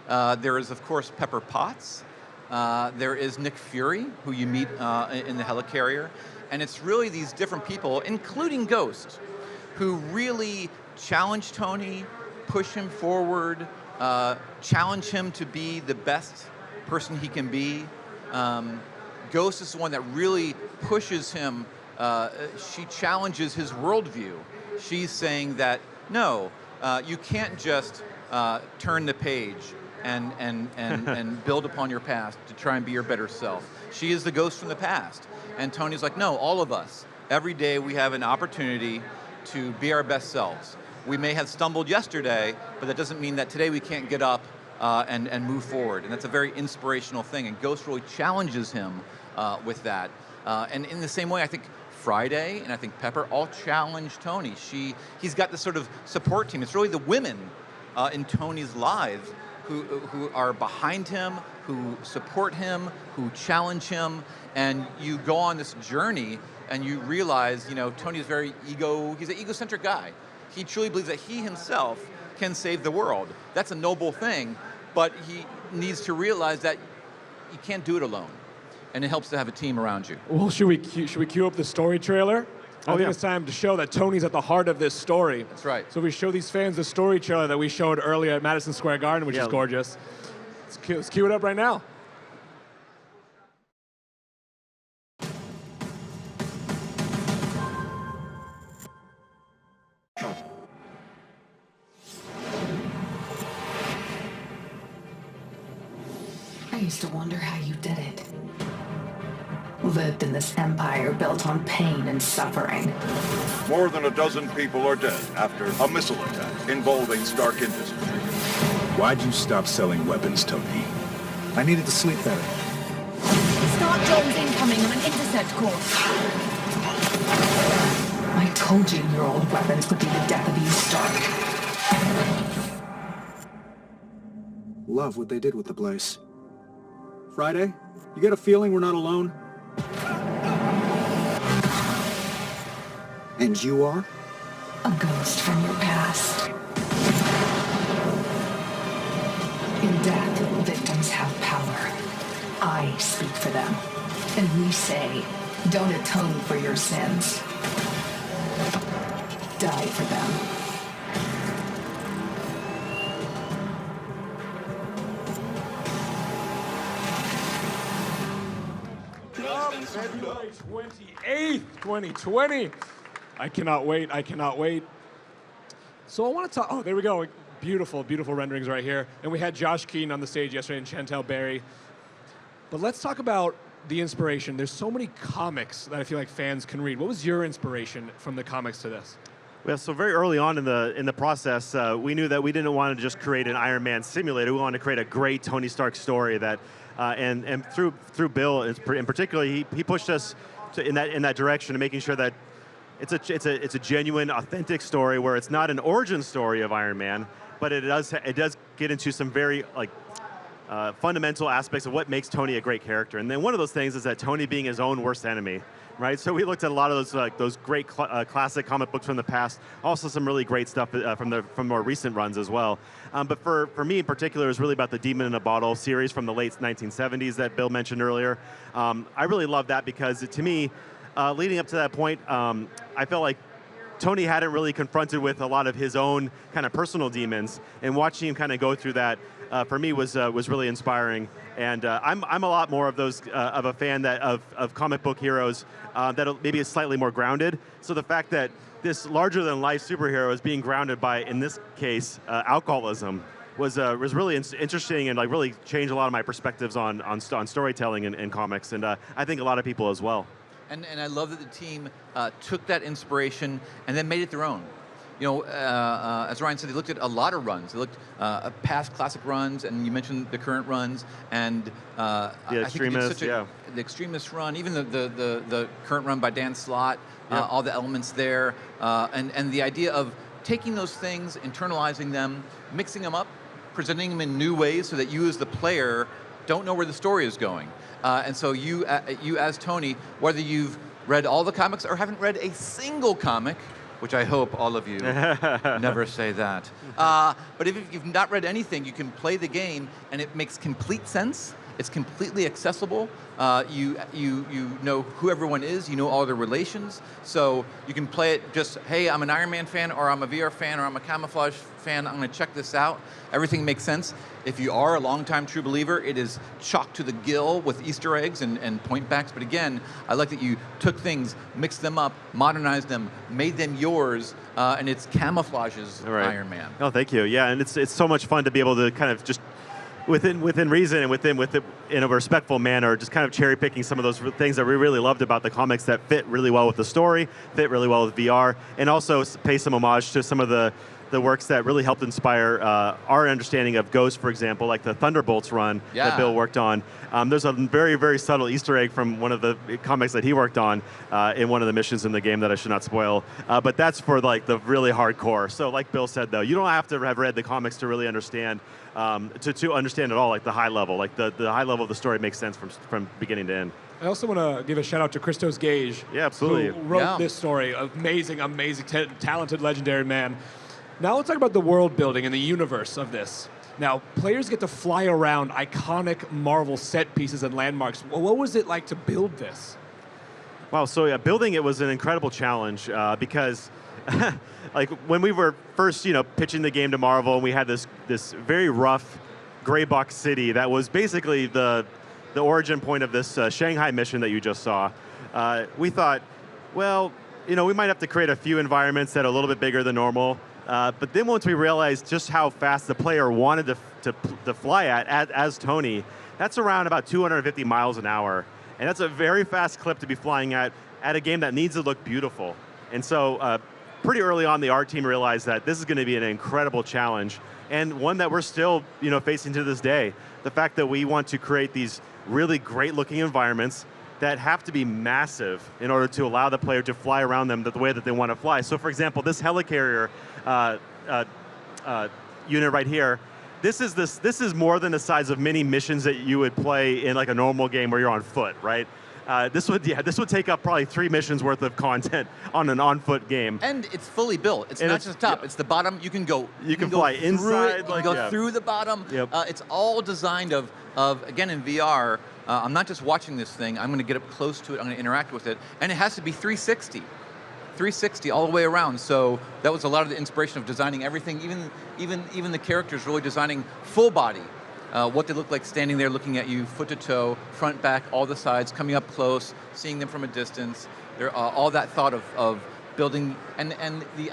There is, of course, Pepper Potts. There is Nick Fury, who you meet in the helicarrier. And it's really these different people, including Ghost, who really challenge Tony, push him forward, challenge him to be the best person he can be. Ghost is the one that really pushes him. She challenges his worldview. She's saying that, no, you can't just turn the page and build upon your past to try and be your better self. She is the Ghost from the past. And Tony's like, no, all of us, every day we have an opportunity to be our best selves. We may have stumbled yesterday, but that doesn't mean that today we can't get up and move forward. And that's a very inspirational thing. And Ghost really challenges him with that. And in the same way, I think Friday and I think Pepper all challenge Tony. He's got this sort of support team. It's really the women in Tony's lives who are behind him, who support him, who challenge him. And you go on this journey and you realize, you know, Tony is he's an egocentric guy. He truly believes that he himself can save the world. That's a noble thing, but he needs to realize that you can't do it alone. And it helps to have a team around you. Well, should we cue up the story trailer? I think it's time to show that Tony's at the heart of this story. That's right. So we show these fans the story trailer that we showed earlier at Madison Square Garden, which is gorgeous. Let's cue it up right now. I used to wonder how you did it. Lived in this empire built on pain and suffering. More than a dozen people are dead after a missile attack involving Stark Industries. Why'd you stop selling weapons, Tony? I needed to sleep better. Start drones incoming on an intercept course. I told you your old weapons would be the death of you, Stark. Love what they did with the place. Friday, you get a feeling we're not alone? And you are? A ghost from your past. In death, victims have power. I speak for them. And we say, don't atone for your sins. Die for them. February 28th, 2020. I cannot wait. I cannot wait. So I want to talk. Oh, there we go. Beautiful, beautiful renderings right here. And we had Josh Keane on the stage yesterday and Chantel Berry. But let's talk about the inspiration. There's so many comics that I feel like fans can read. What was your inspiration from the comics to this? Well, so very early on in the process, we knew that we didn't want to just create an Iron Man simulator. We wanted to create a great Tony Stark story that, and through Bill in particular, he pushed us in that direction of making sure that it's a genuine, authentic story where it's not an origin story of Iron Man, but it does get into some very fundamental aspects of what makes Tony a great character. And then one of those things is that Tony being his own worst enemy, right? So we looked at a lot of those great classic comic books from the past, also some really great stuff from more recent runs as well. But for me in particular, it was really about the Demon in a Bottle series from the late 1970s that Bill mentioned earlier. I really love that because to me, leading up to that point, I felt like Tony hadn't really confronted with a lot of his own kind of personal demons, and watching him kind of go through that for me was really inspiring. And I'm a lot more of a fan of comic book heroes that maybe is slightly more grounded. So the fact that this larger than life superhero is being grounded by, in this case, alcoholism was really interesting and like really changed a lot of my perspectives on storytelling in comics, and I think a lot of people as well. And I love that the team took that inspiration and then made it their own. You know, as Ryan said, they looked at a lot of runs. They looked at past classic runs, and you mentioned the current runs, and the Extremist, the Extremist run, even the current run by Dan Slott, all the elements there, and the idea of taking those things, internalizing them, mixing them up, presenting them in new ways so that you as the player don't know where the story is going. And so you as Tony, whether you've read all the comics or haven't read a single comic, which I hope all of you never say that. But if you've not read anything, you can play the game, and it makes complete sense. It's completely accessible. You know who everyone is. You know all their relations. So you can play it just, hey, I'm an Iron Man fan, or I'm a VR fan, or I'm a Camouflage fan. I'm going to check this out. Everything makes sense. If you are a longtime true believer, it is chock to the gill with Easter eggs and point backs. But again, I like that you took things, mixed them up, modernized them, made them yours, and it's Camouflage's Iron Man. Oh, thank you. Yeah, and it's so much fun to be able to kind of just within reason and in a respectful manner, just kind of cherry picking some of those things that we really loved about the comics that fit really well with the story, fit really well with VR, and also pay some homage to some of the works that really helped inspire our understanding of Ghost, for example, like the Thunderbolts run that Bill worked on. There's a very, very subtle Easter egg from one of the comics that he worked on in one of the missions in the game that I should not spoil. But that's for like the really hardcore. So like Bill said, though, you don't have to have read the comics to really understand, to understand it all, like the high level. Like the high level of the story makes sense from beginning to end. I also want to give a shout out to Christos Gage. Yeah, absolutely. Who wrote this story. Amazing, amazing, talented, legendary man. Now let's talk about the world building and the universe of this. Now, players get to fly around iconic Marvel set pieces and landmarks. Well, what was it like to build this? Wow, so yeah, building it was an incredible challenge because like when we were first, pitching the game to Marvel, and we had this very rough gray box city that was basically the origin point of this Shanghai mission that you just saw. We thought, well, we might have to create a few environments that are a little bit bigger than normal. But then once we realized just how fast the player wanted to fly at as Tony, that's around about 250 miles an hour. And that's a very fast clip to be flying at a game that needs to look beautiful. And so pretty early on, the art team realized that this is going to be an incredible challenge, and one that we're still facing to this day. The fact that we want to create these really great looking environments that have to be massive in order to allow the player to fly around them the way that they want to fly. So for example, this helicarrier unit right here, this is more than the size of many missions that you would play in like a normal game where you're on foot, right? This would take up probably 3 missions worth of content on an on-foot game. And it's fully built. It's not just the top. It's the bottom. You can go. You can fly inside. You can go through the bottom. Yep. It's all designed of again in VR. I'm not just watching this thing. I'm going to get up close to it. I'm going to interact with it, and it has to be 360 all the way around. So that was a lot of the inspiration of designing everything. Even the characters, really designing full body. What they look like standing there looking at you, foot to toe, front, back, all the sides, coming up close, seeing them from a distance. All that thought of building, and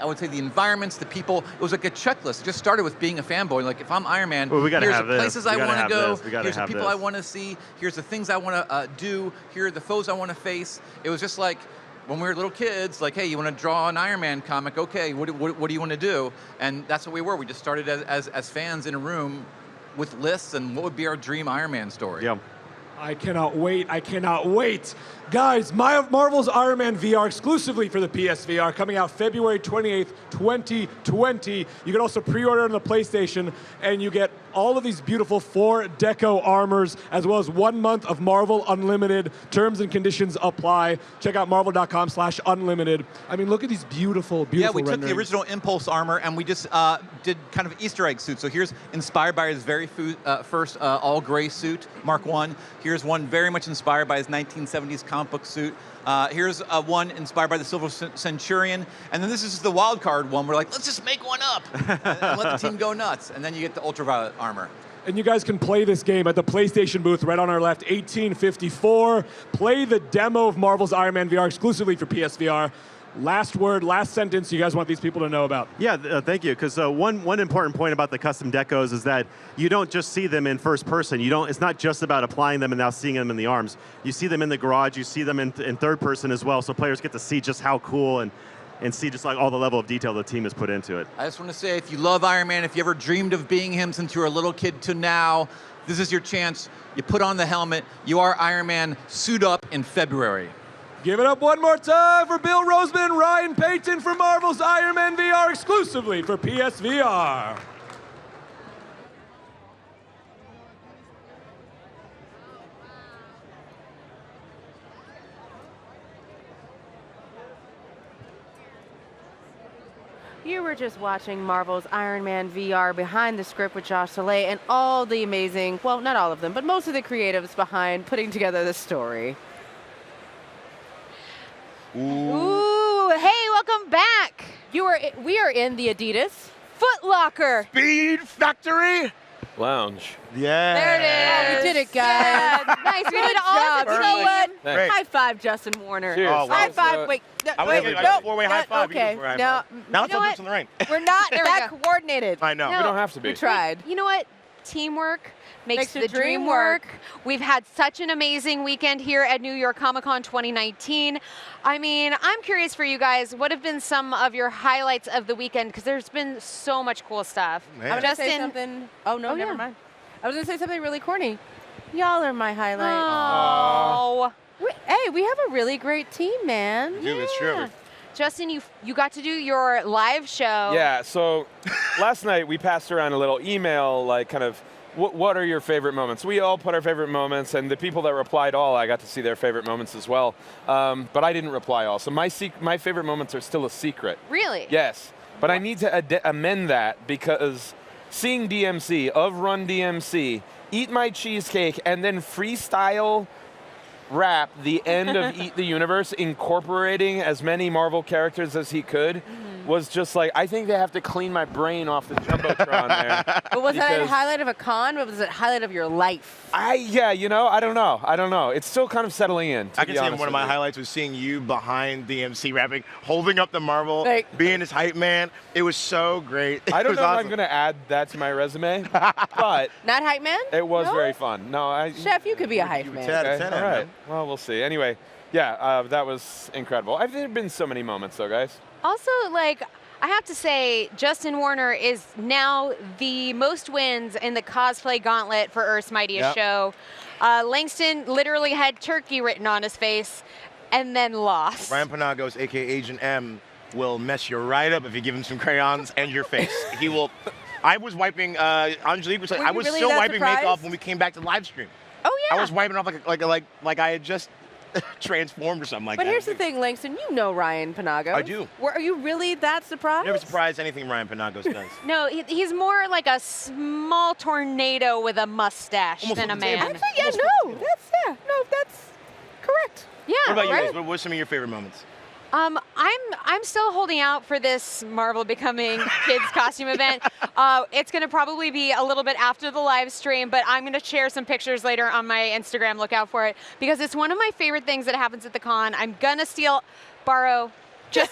I would say the environments, the people. It was like a checklist. It just started with being a fanboy. Like if I'm Iron Man, Well, we gotta here's have the this. places We I gotta want to have go. this. We gotta Here's the have people this. I want to see. Here's the things I want to do. Here are the foes I want to face. It was just like when we were little kids, like, hey, you want to draw an Iron Man comic? Okay, what do you want to do? And that's what we were. We just started as fans in a room with lists and what would be our dream Iron Man story. Yeah. I cannot wait. I cannot wait. Guys, Marvel's Iron Man VR exclusively for the PSVR coming out February 28th, 2020. You can also pre-order on the PlayStation, and you get all of these beautiful 4 deco armors, as well as 1 month of Marvel Unlimited. Terms and conditions apply. Check out marvel.com/unlimited. I mean, look at these beautiful, beautiful Yeah, we took the renderings. original Impulse armor and we just did kind of Easter egg suits. So here's inspired by his very first all-gray suit, Mark I. Here's one very much inspired by his 1970s comic book suit. Here's one inspired by the Silver Centurion. And then this is the wild card one. We're like, let's just make one up and let the team go nuts. And then you get the ultraviolet armor. And you guys can play this game at the PlayStation booth right on our left, 1854. Play the demo of Marvel's Iron Man VR exclusively for PSVR. Last word, last sentence you guys want these people to know about. Yeah, thank you. Because one important point about the custom decos is that you don't just see them in first person. It's not just about applying them and now seeing them in the arms. You see them in the garage. You see them in third person as well. So players get to see just how cool and see just like all the level of detail the team has put into it. I just want to say, if you love Iron Man, if you ever dreamed of being him since you were a little kid to now, this is your chance. You put on the helmet. You are Iron Man. Suit up in February. Give it up one more time for Bill Roseman and Ryan Payton for Marvel's Iron Man VR exclusively for PSVR. You were just watching Marvel's Iron Man VR behind the script with Josh Soleil and all the amazing, well, not all of them, but most of the creatives behind putting together the story. Ooh, hey, welcome back. We are in the Adidas Foot Locker. Speed Factory Lounge. Yeah. There it is. Oh, we did it, guys. Nice. We did all of it. You know what? Thanks. High five, Justin Warner. Cheers. Oh, wow. High five. Wait. I was Wait. like No. four-way high five. Okay. You can do a high No. five. Now let's You know all do what? this on the ring. We're not There we that go. coordinated. I know. No. We don't have to be. We tried. You know what? Teamwork makes the the dream dream work. work. We've had such an amazing weekend here at New York Comic Con 2019. I mean, I'm curious for you guys, what have been some of your highlights of the weekend? Because there's been so much cool stuff. Man. I was going to say something. Oh, no, never mind. I was going to say something really corny. Y'all are my highlight. Oh. Hey, we have a really great team, man. Dude, it's true. Justin, you got to do your live show. Yeah, so last night we passed around a little email, like kind of, what are your favorite moments? We all put our favorite moments, and the people that replied all, I got to see their favorite moments as well. But I didn't reply all, so my favorite moments are still a secret. Really? Yes, but I need to amend that because seeing DMC, of Run DMC, eat my cheesecake, and then freestyle rap the end of Eat the Universe, incorporating as many Marvel characters as he could, was just like, I think they have to clean my brain off the Jumbotron there. But was that a because highlight of a con, or was it a highlight of your life? yeah, you know, I don't know. It's still kind of settling in, to I can be say honest one of with my you. highlights was seeing you behind DMC rapping, holding up the Marvel, Like- being his hype man. It was so great. I It don't was know if awesome. I'm going to add that to my resume, but Not hype man? it was No? very fun. No, Chef, you could be a hype man. 10 out of 10, all right. man. Well, we'll see. Anyway, yeah, that was incredible. There have been so many moments, though, guys. Also, like, I have to say, Justin Warner is now the most wins in the cosplay gauntlet for Earth's Mightiest Yep. Show. Langston literally had turkey written on his face and then lost. Ryan Panagos, a.k.a. Agent M, will mess you right up if you give him some crayons and your face. He will. I was wiping, Angelique was like, Were I you was really still that wiping surprised? makeup when we came back to live stream. Oh, yeah. I was wiping off like I had just transformed or something like But that. here's the thing, Langston, you know Ryan Panagos. I do. Are you really that surprised? Never surprised anything Ryan Panagos does. No, he's more like a small tornado with a mustache Almost than a like a man. Actually, that's correct. Yeah, What about you right? guys? What were some of your favorite moments? I'm still holding out for this Marvel Becoming Kids costume event. It's going to probably be a little bit after the live stream, but I'm going to share some pictures later on my Instagram. Look out for it because it's one of my favorite things that happens at the con. I'm going to borrow Just,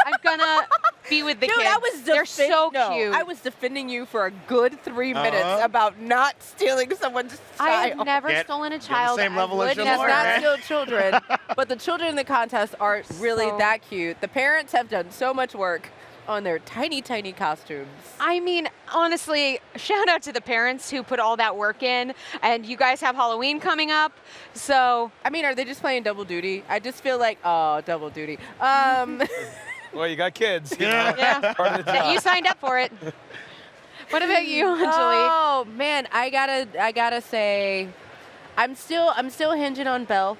I'm gonna be with the Dude, kids. I was They're so cute. I was defending you for a good 3 minutes about not stealing someone's child. I have never stolen a child. same level I as would your never. lawyer, Not still children, but the children in the contest are really that cute. The parents have done so much work on their tiny, tiny costumes. I mean, honestly, shout out to the parents who put all that work in. And you guys have Halloween coming up, so. I mean, are they just playing double duty? I just feel like, double duty. Well, you got kids. You know? Yeah. Part of the job. You signed up for it. What about you, Anjali? Oh man, I gotta say, I'm still hinging on Belle.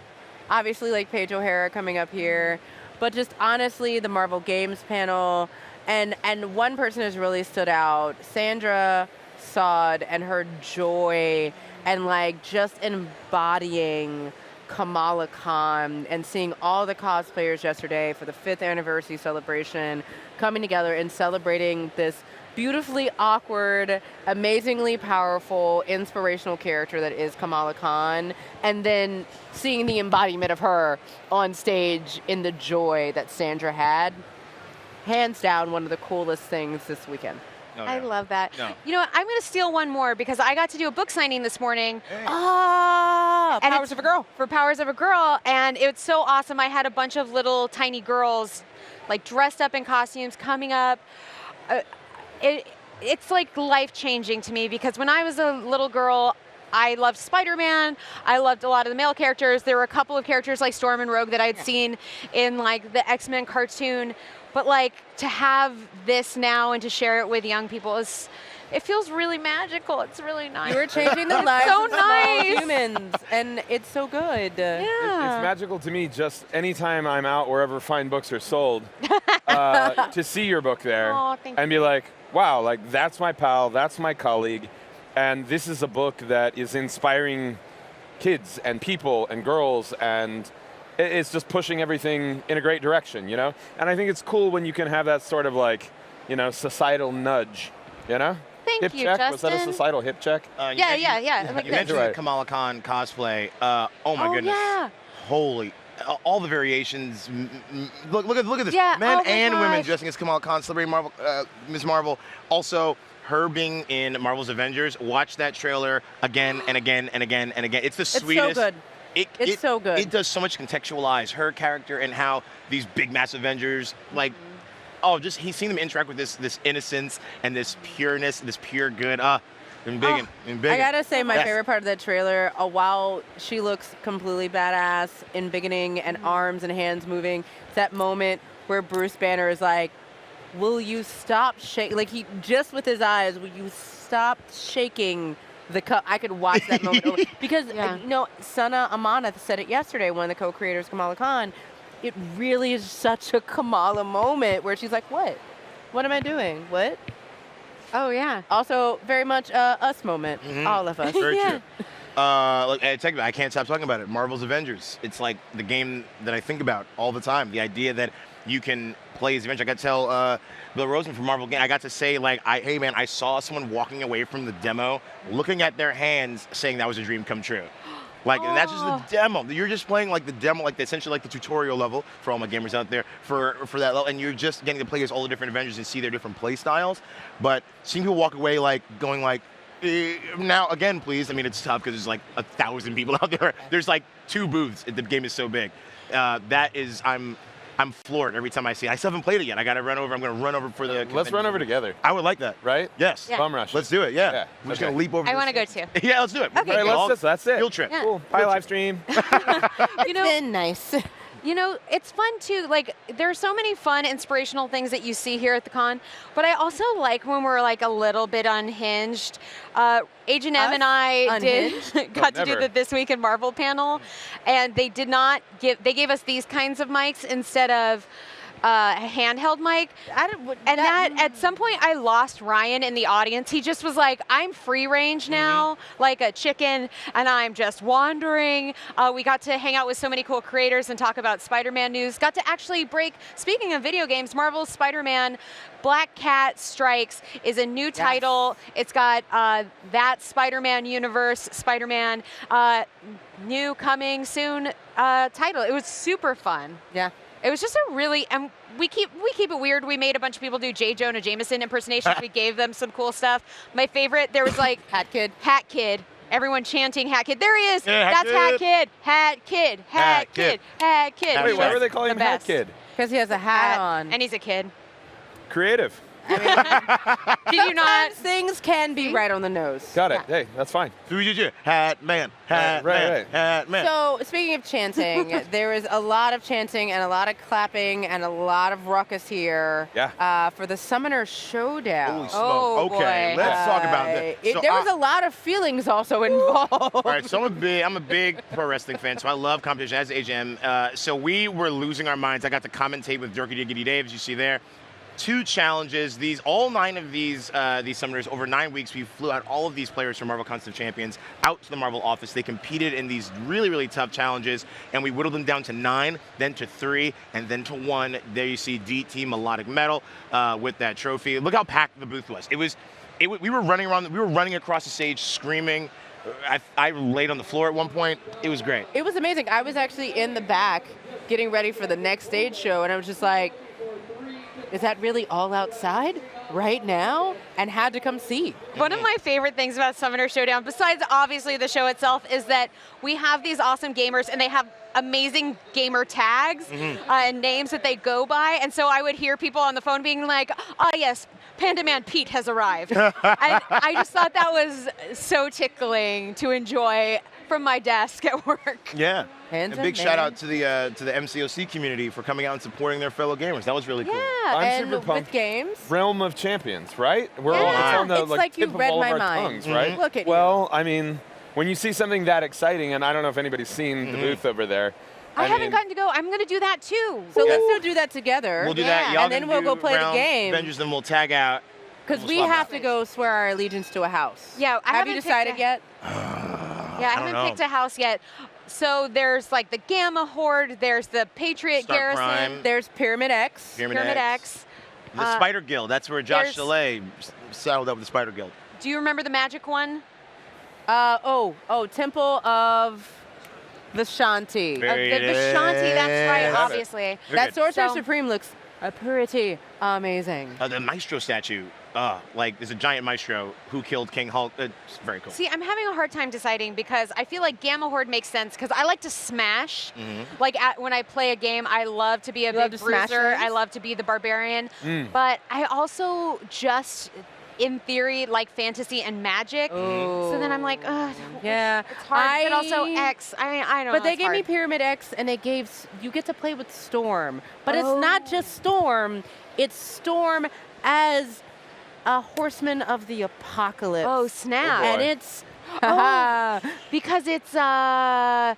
Obviously, like Paige O'Hara coming up here, but just honestly, the Marvel Games panel, and one person has really stood out, Sandra Sod, and her joy, and like just embodying Kamala Khan, and seeing all the cosplayers yesterday for the 5th anniversary celebration coming together and celebrating this beautifully awkward, amazingly powerful, inspirational character that is Kamala Khan, and then seeing the embodiment of her on stage in the joy that Sandra had. Hands down, one of the coolest things this weekend. Oh, I yeah. love that. No. You know what? I'm going to steal one more because I got to do a book signing this morning. And Powers of a Girl. For Powers of a Girl, and it's so awesome. I had a bunch of little tiny girls, like dressed up in costumes, coming up. It's like life-changing to me because when I was a little girl, I loved Spider-Man. I loved a lot of the male characters. There were a couple of characters like Storm and Rogue that I'd seen in like the X-Men cartoon. But like to have this now and to share it with young people it feels really magical. It's really nice. You were changing the lives so of small humans, and it's so good. Yeah. It's magical to me just anytime I'm out wherever fine books are sold to see your book there and be like, wow, like that's my pal, that's my colleague, and this is a book that is inspiring kids and people and girls, and it's just pushing everything in a great direction, you know? And I think it's cool when you can have that sort of like, you know, societal nudge, you know? Thank hip you, check? Was that a Justin. societal hip check? Yeah. You mentioned the Kamala Khan cosplay. Oh my goodness. Yeah. Holy. All the variations. Look at this. Yeah, Men oh my and women gosh. dressing as Kamala Khan, celebrating Marvel, Ms. Marvel. Also, her being in Marvel's Avengers. Watch that trailer again and again and again and again. It's the sweetest. It's so good. It's so good. It does so much contextualize her character and how these big, massive Avengers, like, just he's seen them interact with this innocence and this pureness, this pure good. And big. I gotta say, my favorite part of that trailer, while she looks completely badass in beginning and arms and hands moving, it's that moment where Bruce Banner is like, will you stop shaking? Like, he just with his eyes, will you stop shaking the cup? I could watch that moment over. Because, you know, Sana Amanat said it yesterday, one of the co-creators, Kamala Khan. It really is such a Kamala moment where she's like, what? What am I doing? What? Oh, yeah. Also, very much us moment. All of us. Very true. Look, I can't stop talking about it. Marvel's Avengers. It's like the game that I think about all the time. The idea that you can play as Avenger. I got to tell Bill Rosen from Marvel Game, I got to say, like, hey, man, I saw someone walking away from the demo, looking at their hands, saying that was a dream come true. Like, and that's just the demo. You're just playing like the demo, like essentially like the tutorial level for all my gamers out there for that level, and you're just getting to play as all the different Avengers and see their different play styles. But seeing people walk away like going like, now again, please. I mean, it's tough because there's like 1,000 people out there. There's like 2 booths. The game is so big. I'm floored every time I see it. I still haven't played it yet. I got to run over. I'm going to run over for the. Let's run over together. I would like that. Right? Yes. Yeah. Bum rush. Let's do it. Yeah. We're just going to leap over. I want to go too. Yeah, let's do it. Okay, All right, good. that's it. Field trip. Yeah. Cool. Bye, live stream. You know, Been nice. You know, it's fun too. Like, there are so many fun, inspirational things that you see here at the con. But I also like when we're like a little bit unhinged. Agent M and I got to do the This Week in Marvel panel, and they did not give. They gave us these kinds of mics instead of a handheld mic. At some point I lost Ryan in the audience. He just was like, I'm free range now, like a chicken, and I'm just wandering. We got to hang out with so many cool creators and talk about Spider-Man news. Got to actually break, speaking of video games, Marvel's Spider-Man Black Cat Strikes is a new title. It's got that Spider-Man universe, Spider-Man, new coming soon title. It was super fun. Yeah. It was just a really, we keep it weird. We made a bunch of people do J. Jonah Jameson impersonations. We gave them some cool stuff. My favorite, there was like Hat Kid. Hat Kid. Everyone chanting Hat Kid. There he is. Yeah, That's Hat Kid. Hat Kid. Hat Kid. Hat Kid. Wait, why were they calling him Hat Kid? Because he has a hat on. And he's a kid. Creative. Did you not? Things can be right on the nose. Got it. Hey, that's fine. Hat man. Hat man. Right. Hat man. So speaking of chanting, there is a lot of chanting and a lot of clapping and a lot of ruckus here. Yeah. For the Summoner Showdown. Holy smoke. Okay, let's talk about this. So there was a lot of feelings also involved. All right, so I'm a big pro wrestling fan, so I love competition as HM. So we were losing our minds. I got to commentate with Dirky Diggity Dave, as you see there. 2 challenges. All 9 of these summoners over 9 weeks. We flew out all of these players from Marvel Constant Champions out to the Marvel office. They competed in these really, really tough challenges, and we whittled them down to 9, then to 3, and then to 1. There you see DT Melodic Metal with that trophy. Look how packed the booth was. We were running around. We were running across the stage, screaming. I laid on the floor at one point. It was great. It was amazing. I was actually in the back getting ready for the next stage show, and I was just like, is that really all outside right now? And had to come see. One of my favorite things about Summoner Showdown, besides obviously the show itself, is that we have these awesome gamers and they have amazing gamer tags and names that they go by. And so I would hear people on the phone being like, yes, Panda Man Pete has arrived. And I just thought that was so tickling to enjoy from my desk at work. Yeah. And a big shout out to the MCOC community for coming out and supporting their fellow gamers. That was really cool. Yeah, I'm and super pumped. with games. Realm of Champions, right? We're Yeah. it's on the It's like you tip read of all my of our mind. tongues, right? Look at well, I mean, when you see something that exciting, and I don't know if anybody's seen the booth over there. I haven't gotten to go. I'm going to do that too. So let's go do that together. We'll do that. Y'all And then we'll go play the game. Avengers, then we'll tag out. Because we have to go swear our allegiance to a house. Yeah, Have you decided yet? Yeah, I haven't picked a house yet. So there's like the Gamma Horde, there's the Patriot Star Garrison. Prime. There's Pyramid X. Pyramid X. The Spider Guild. That's where Josh Soleil saddled up with the Spider Guild. Do you remember the magic one? Temple of the Shanti. The Shanti, that's right, obviously. That Sorcerer Supreme looks pretty amazing. The Maestro statue. There's a giant Maestro who killed King Hulk. It's very cool. See, I'm having a hard time deciding because I feel like Gamma Horde makes sense because I like to smash. Like when I play a game, I love to be a big bruiser. I love to be the barbarian. But I also just, in theory, like fantasy and magic. So then I'm like, ugh. Yeah. It's hard, but also X. I don't know. But they gave me Pyramid X, and you get to play with Storm. But it's not just Storm. It's Storm as a horseman of the apocalypse. Oh, snap. And it's because it's in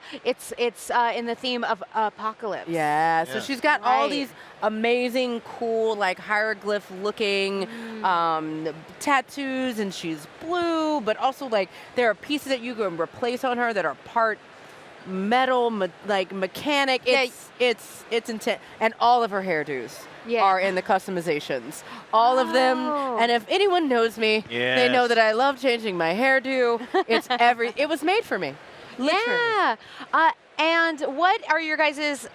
the theme of apocalypse. Yeah, so she's got all these amazing, cool, like hieroglyph looking tattoos, and she's blue, but also like there are pieces that you can replace on her that are part metal, mechanic. It's intense, and all of her hairdos are in the customizations. All of them. And if anyone knows me, they know that I love changing my hairdo. It was made for me. Literally. Yeah. And what are your guys'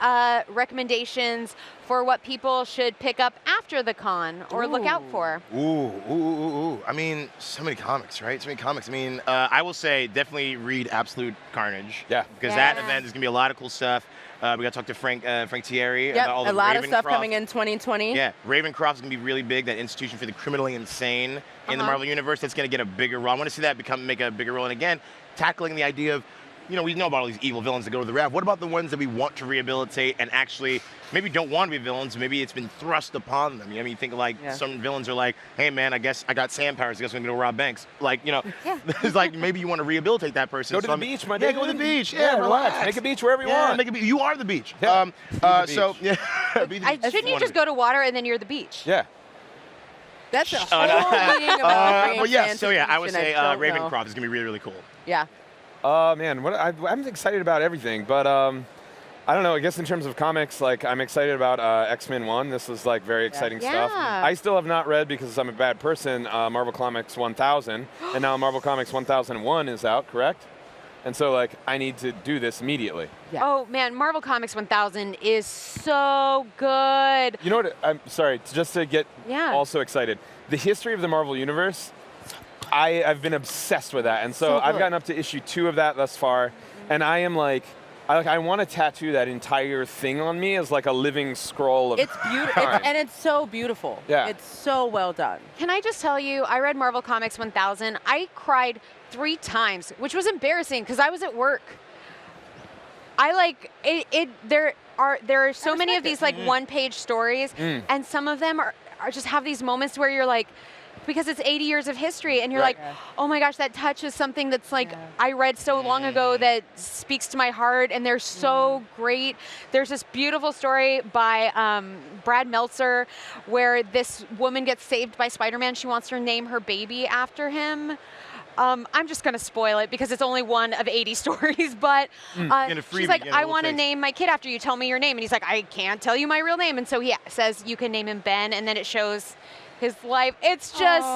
recommendations for what people should pick up after the con or look out for? Ooh. I mean, so many comics, right? So many comics. I mean, I will say definitely read Absolute Carnage. Yeah. Because that event is going to be a lot of cool stuff. We got to talk to Frank Thierry about all the a lot of Ravencroft stuff coming in 2020. Yeah, Ravencroft is going to be really big, that institution for the criminally insane in the Marvel Universe. That's going to get a bigger role. I want to see that make a bigger role. And again, tackling the idea of, we know about all these evil villains that go to the Rav. What about the ones that we want to rehabilitate and actually maybe don't want to be villains? Maybe it's been thrust upon them. You think like some villains are like, hey man, I guess I got sand powers. I guess I'm going to go rob banks. It's like maybe you want to rehabilitate that person. Go to the beach, my dude. Yeah, go to the beach. Yeah, relax. Make a beach wherever you want. Make a beach. You are the beach. Yeah. Shouldn't you just go to water and then you're the beach? Yeah. That's a whole meeting about I would say Ravencroft is going to be really, really cool. Yeah. Man, I'm excited about everything, but I don't know. I guess in terms of comics, I'm excited about X-Men 1. This is very exciting stuff. I still have not read, because I'm a bad person, Marvel Comics 1000, and now Marvel Comics 1001 is out, correct? And so, like, I need to do this immediately. Yeah. Oh, man, Marvel Comics 1000 is so good. You know what? I'm sorry, just to get Yeah. also excited. The history of the Marvel Universe, I've been obsessed with that. And so, So I've good. gotten up to issue 2 of that thus far. And I am like, I want to tattoo that entire thing on me as like a living scroll of It's beautiful, time. and it's so beautiful. Yeah. It's so well done. Can I just tell you, I read Marvel Comics 1000. I cried 3 times, which was embarrassing because I was at work. I like it. There are so many of these like one-page stories, and some of them are just have these moments where you're like, because it's 80 years of history, and you're Right. like, oh my gosh, that touches something that's like I read so long ago that speaks to my heart, and they're so great. There's this beautiful story by Brad Meltzer where this woman gets saved by Spider-Man. She wants to name her baby after him. I'm just going to spoil it because it's only one of 80 stories, but she's like, I want to name my kid after you. Tell me your name. And he's like, I can't tell you my real name. And so he says you can name him Ben, and then it shows his life. It's just...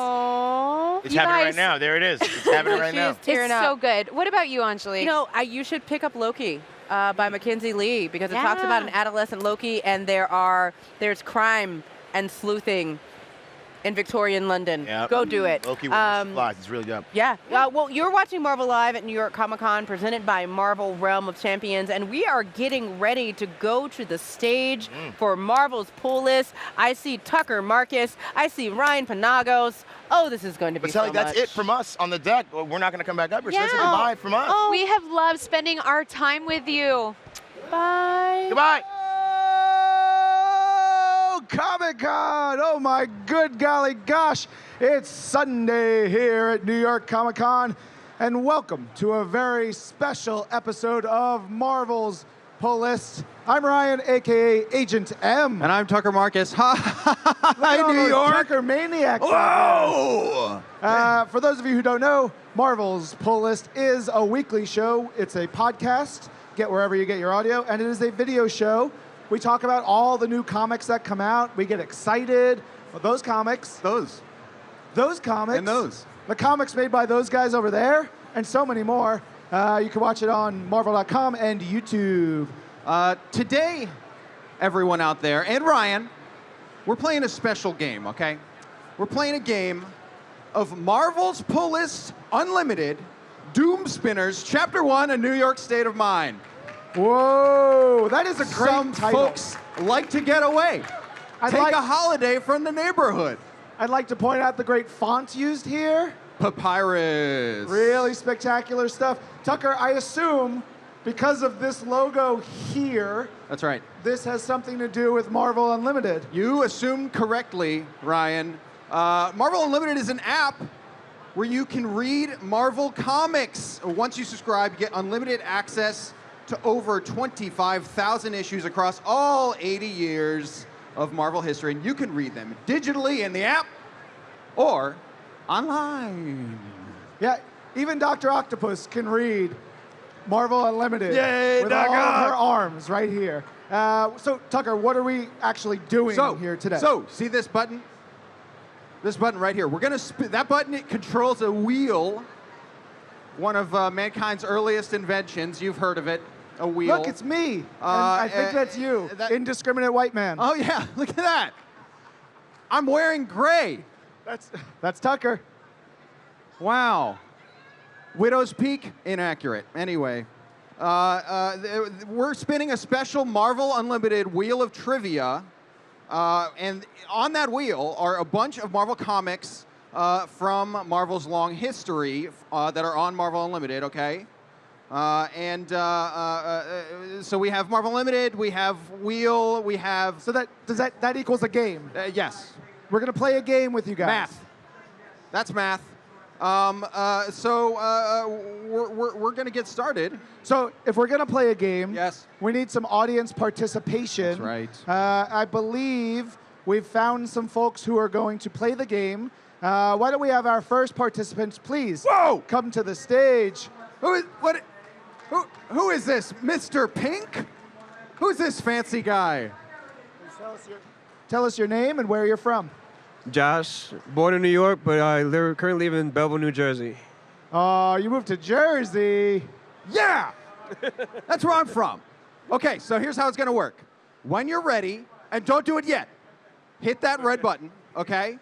It's happening right now. There it is. It's happening right now. tearing It's up. so good. What about you, Anjali? You know, you should pick up Loki by Mackenzie Lee because it talks about an adolescent Loki, and there's crime and sleuthing in Victorian London. Yep. Go do it. Loki with the supplies. It's really dumb. Yeah. Well, you're watching Marvel Live at New York Comic Con, presented by Marvel Realm of Champions, and we are getting ready to go to the stage for Marvel's pull list. I see Tucker Marcus. I see Ryan Panagos. Oh, this is going to be But Sally, so that's much. it from us on the deck. We're not going to come back up here. So Yeah. that's a goodbye from us. We have loved spending our time with you. Bye. Goodbye. Comic-Con! Oh my good golly gosh! It's Sunday here at New York Comic-Con, and welcome to a very special episode of Marvel's Pull List. I'm Ryan, aka Agent M. And I'm Tucker Marcus. Hi, New York. Tucker Maniacs. Whoa! For those of you who don't know, Marvel's Pull List is a weekly show. It's a podcast. Get wherever you get your audio, and it is a video show. We talk about all the new comics that come out. We get excited. Well, those comics. Those comics. And those. The comics made by those guys over there, and so many more. You can watch it on Marvel.com and YouTube. Today, everyone out there, and Ryan, we're playing a special game, okay? We're playing a game of Marvel's Pull List Unlimited Doom Spinners, Chapter 1, A New York State of Mind. Whoa, that is a great Some title. folks like to get away. Take a holiday from the neighborhood. I'd like to point out the great font used here. Papyrus. Really spectacular stuff. Tucker, I assume because of this logo here, That's right. this has something to do with Marvel Unlimited. You assumed correctly, Ryan. Marvel Unlimited is an app where you can read Marvel comics. Once you subscribe, you get unlimited access to over 25,000 issues across all 80 years of Marvel history. And you can read them digitally in the app or online. Yeah, even Dr. Octopus can read Marvel Unlimited Yay, with Doc all of Ock. her arms right here. So, Tucker, what are we actually doing here today? So, see this button? This button right here. We're going to that button, it controls a wheel. One of mankind's earliest inventions. You've heard of it. A wheel. Look, it's me. And I think that's you. Indiscriminate white man. Oh, yeah. Look at that. I'm wearing gray. That's Tucker. Wow. Widow's Peak? Inaccurate. Anyway. We're spinning a special Marvel Unlimited Wheel of Trivia. And on that wheel are a bunch of Marvel comics from Marvel's long history that are on Marvel Unlimited, okay? So we have Marvel Unlimited, we have Wheel, we have... So that equals a game? Yes. We're going to play a game with you guys. Math. That's math. We're going to get started. So if we're going to play a game, yes, we need some audience participation. That's right. I believe we've found some folks who are going to play the game. Why don't we have our first participants, please? Whoa! Come to the stage. Who is this? Mr. Pink? Who's this fancy guy? Tell us your name and where you're from. Josh, born in New York, but I currently live in Belleville, New Jersey. Oh, you moved to Jersey. Yeah! That's where I'm from. Okay, so here's how it's going to work. When you're ready, and don't do it yet, hit that red button, okay?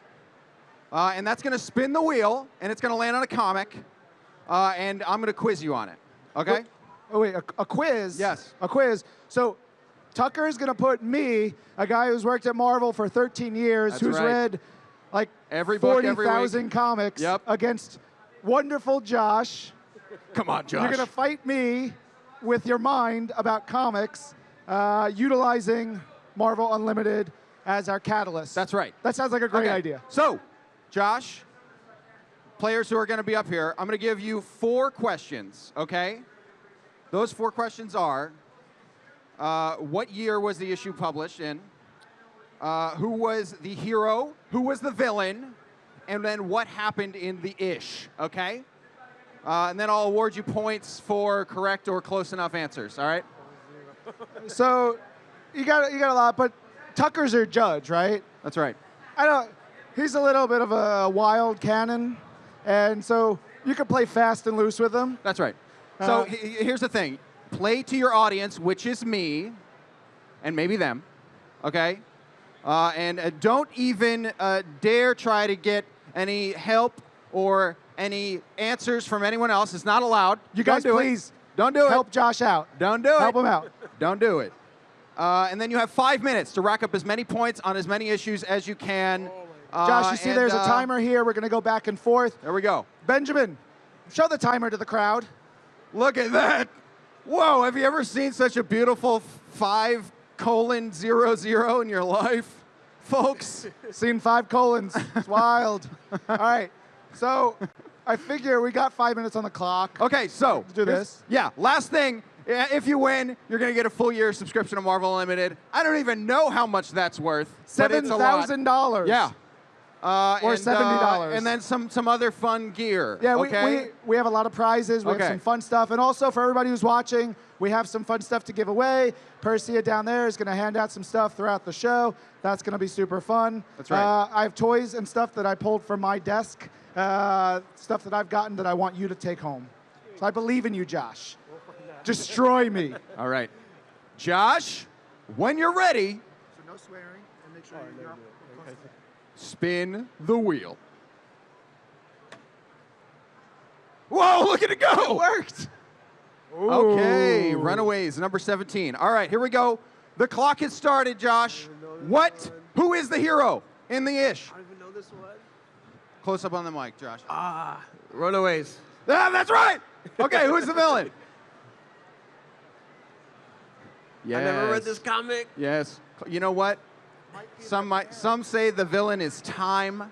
And that's going to spin the wheel, and it's going to land on a comic, and I'm going to quiz you on it, okay? Wait, a quiz? Yes. A quiz. So Tucker is going to put me, a guy who's worked at Marvel for 13 years, That's who's right. read like every book, every 40,000 week. comics against wonderful Josh. Come on, Josh. You're going to fight me with your mind about comics, utilizing Marvel Unlimited as our catalyst. That's right. That sounds like a great Okay. idea. So, Josh, players who are going to be up here, I'm going to give you 4 questions, okay? Those 4 questions are, what year was the issue published in? Who was the hero? Who was the villain? And then what happened in the ish, okay? And then I'll award you points for correct or close enough answers, all right? So you got a lot, but Tucker's your judge, right? That's right. He's a little bit of a wild cannon, and so you can play fast and loose with him. That's right. So here's the thing. Play to your audience, which is me, and maybe them, okay? And don't even dare try to get any help or any answers from anyone else. It's not allowed. You guys, Don't do please it. Don't do it. help Josh out. Don't do it. Help him out. Don't do it. And then you have 5 minutes to rack up as many points on as many issues as you can. Josh, you see there's a timer here. We're going to go back and forth. There we go. Benjamin, show the timer to the crowd. Look at that. Whoa, have you ever seen such a beautiful 5:00 in your life, folks? Seen 5 colons. It's wild. All right. So I figure we got 5 minutes on the clock. Okay, so Let's do this. Yeah, last thing. If you win, you're going to get a full year subscription to Marvel Unlimited. I don't even know how much that's worth. but it's a lot. $7,000. Yeah. Or $70. And then some other fun gear. Yeah, okay? we have a lot of prizes. We have some fun stuff. And also for everybody who's watching, we have some fun stuff to give away. Persia down there is going to hand out some stuff throughout the show. That's going to be super fun. That's right. I have toys and stuff that I pulled from my desk, stuff that I've gotten that I want you to take home. So I believe in you, Josh. Destroy me. All right. Josh, when you're ready, So no swearing, and make sure you're up. spin the wheel. Whoa, look at it go! It worked. Okay, Runaways, number 17. All right, here we go. The clock has started, Josh. Who is the hero in the ish? I don't even know this one. Close up on the mic, Josh. Runaways. Ah, that's right! Okay, who's the villain? I never read this comic. Yes. You know what? Some say the villain is time.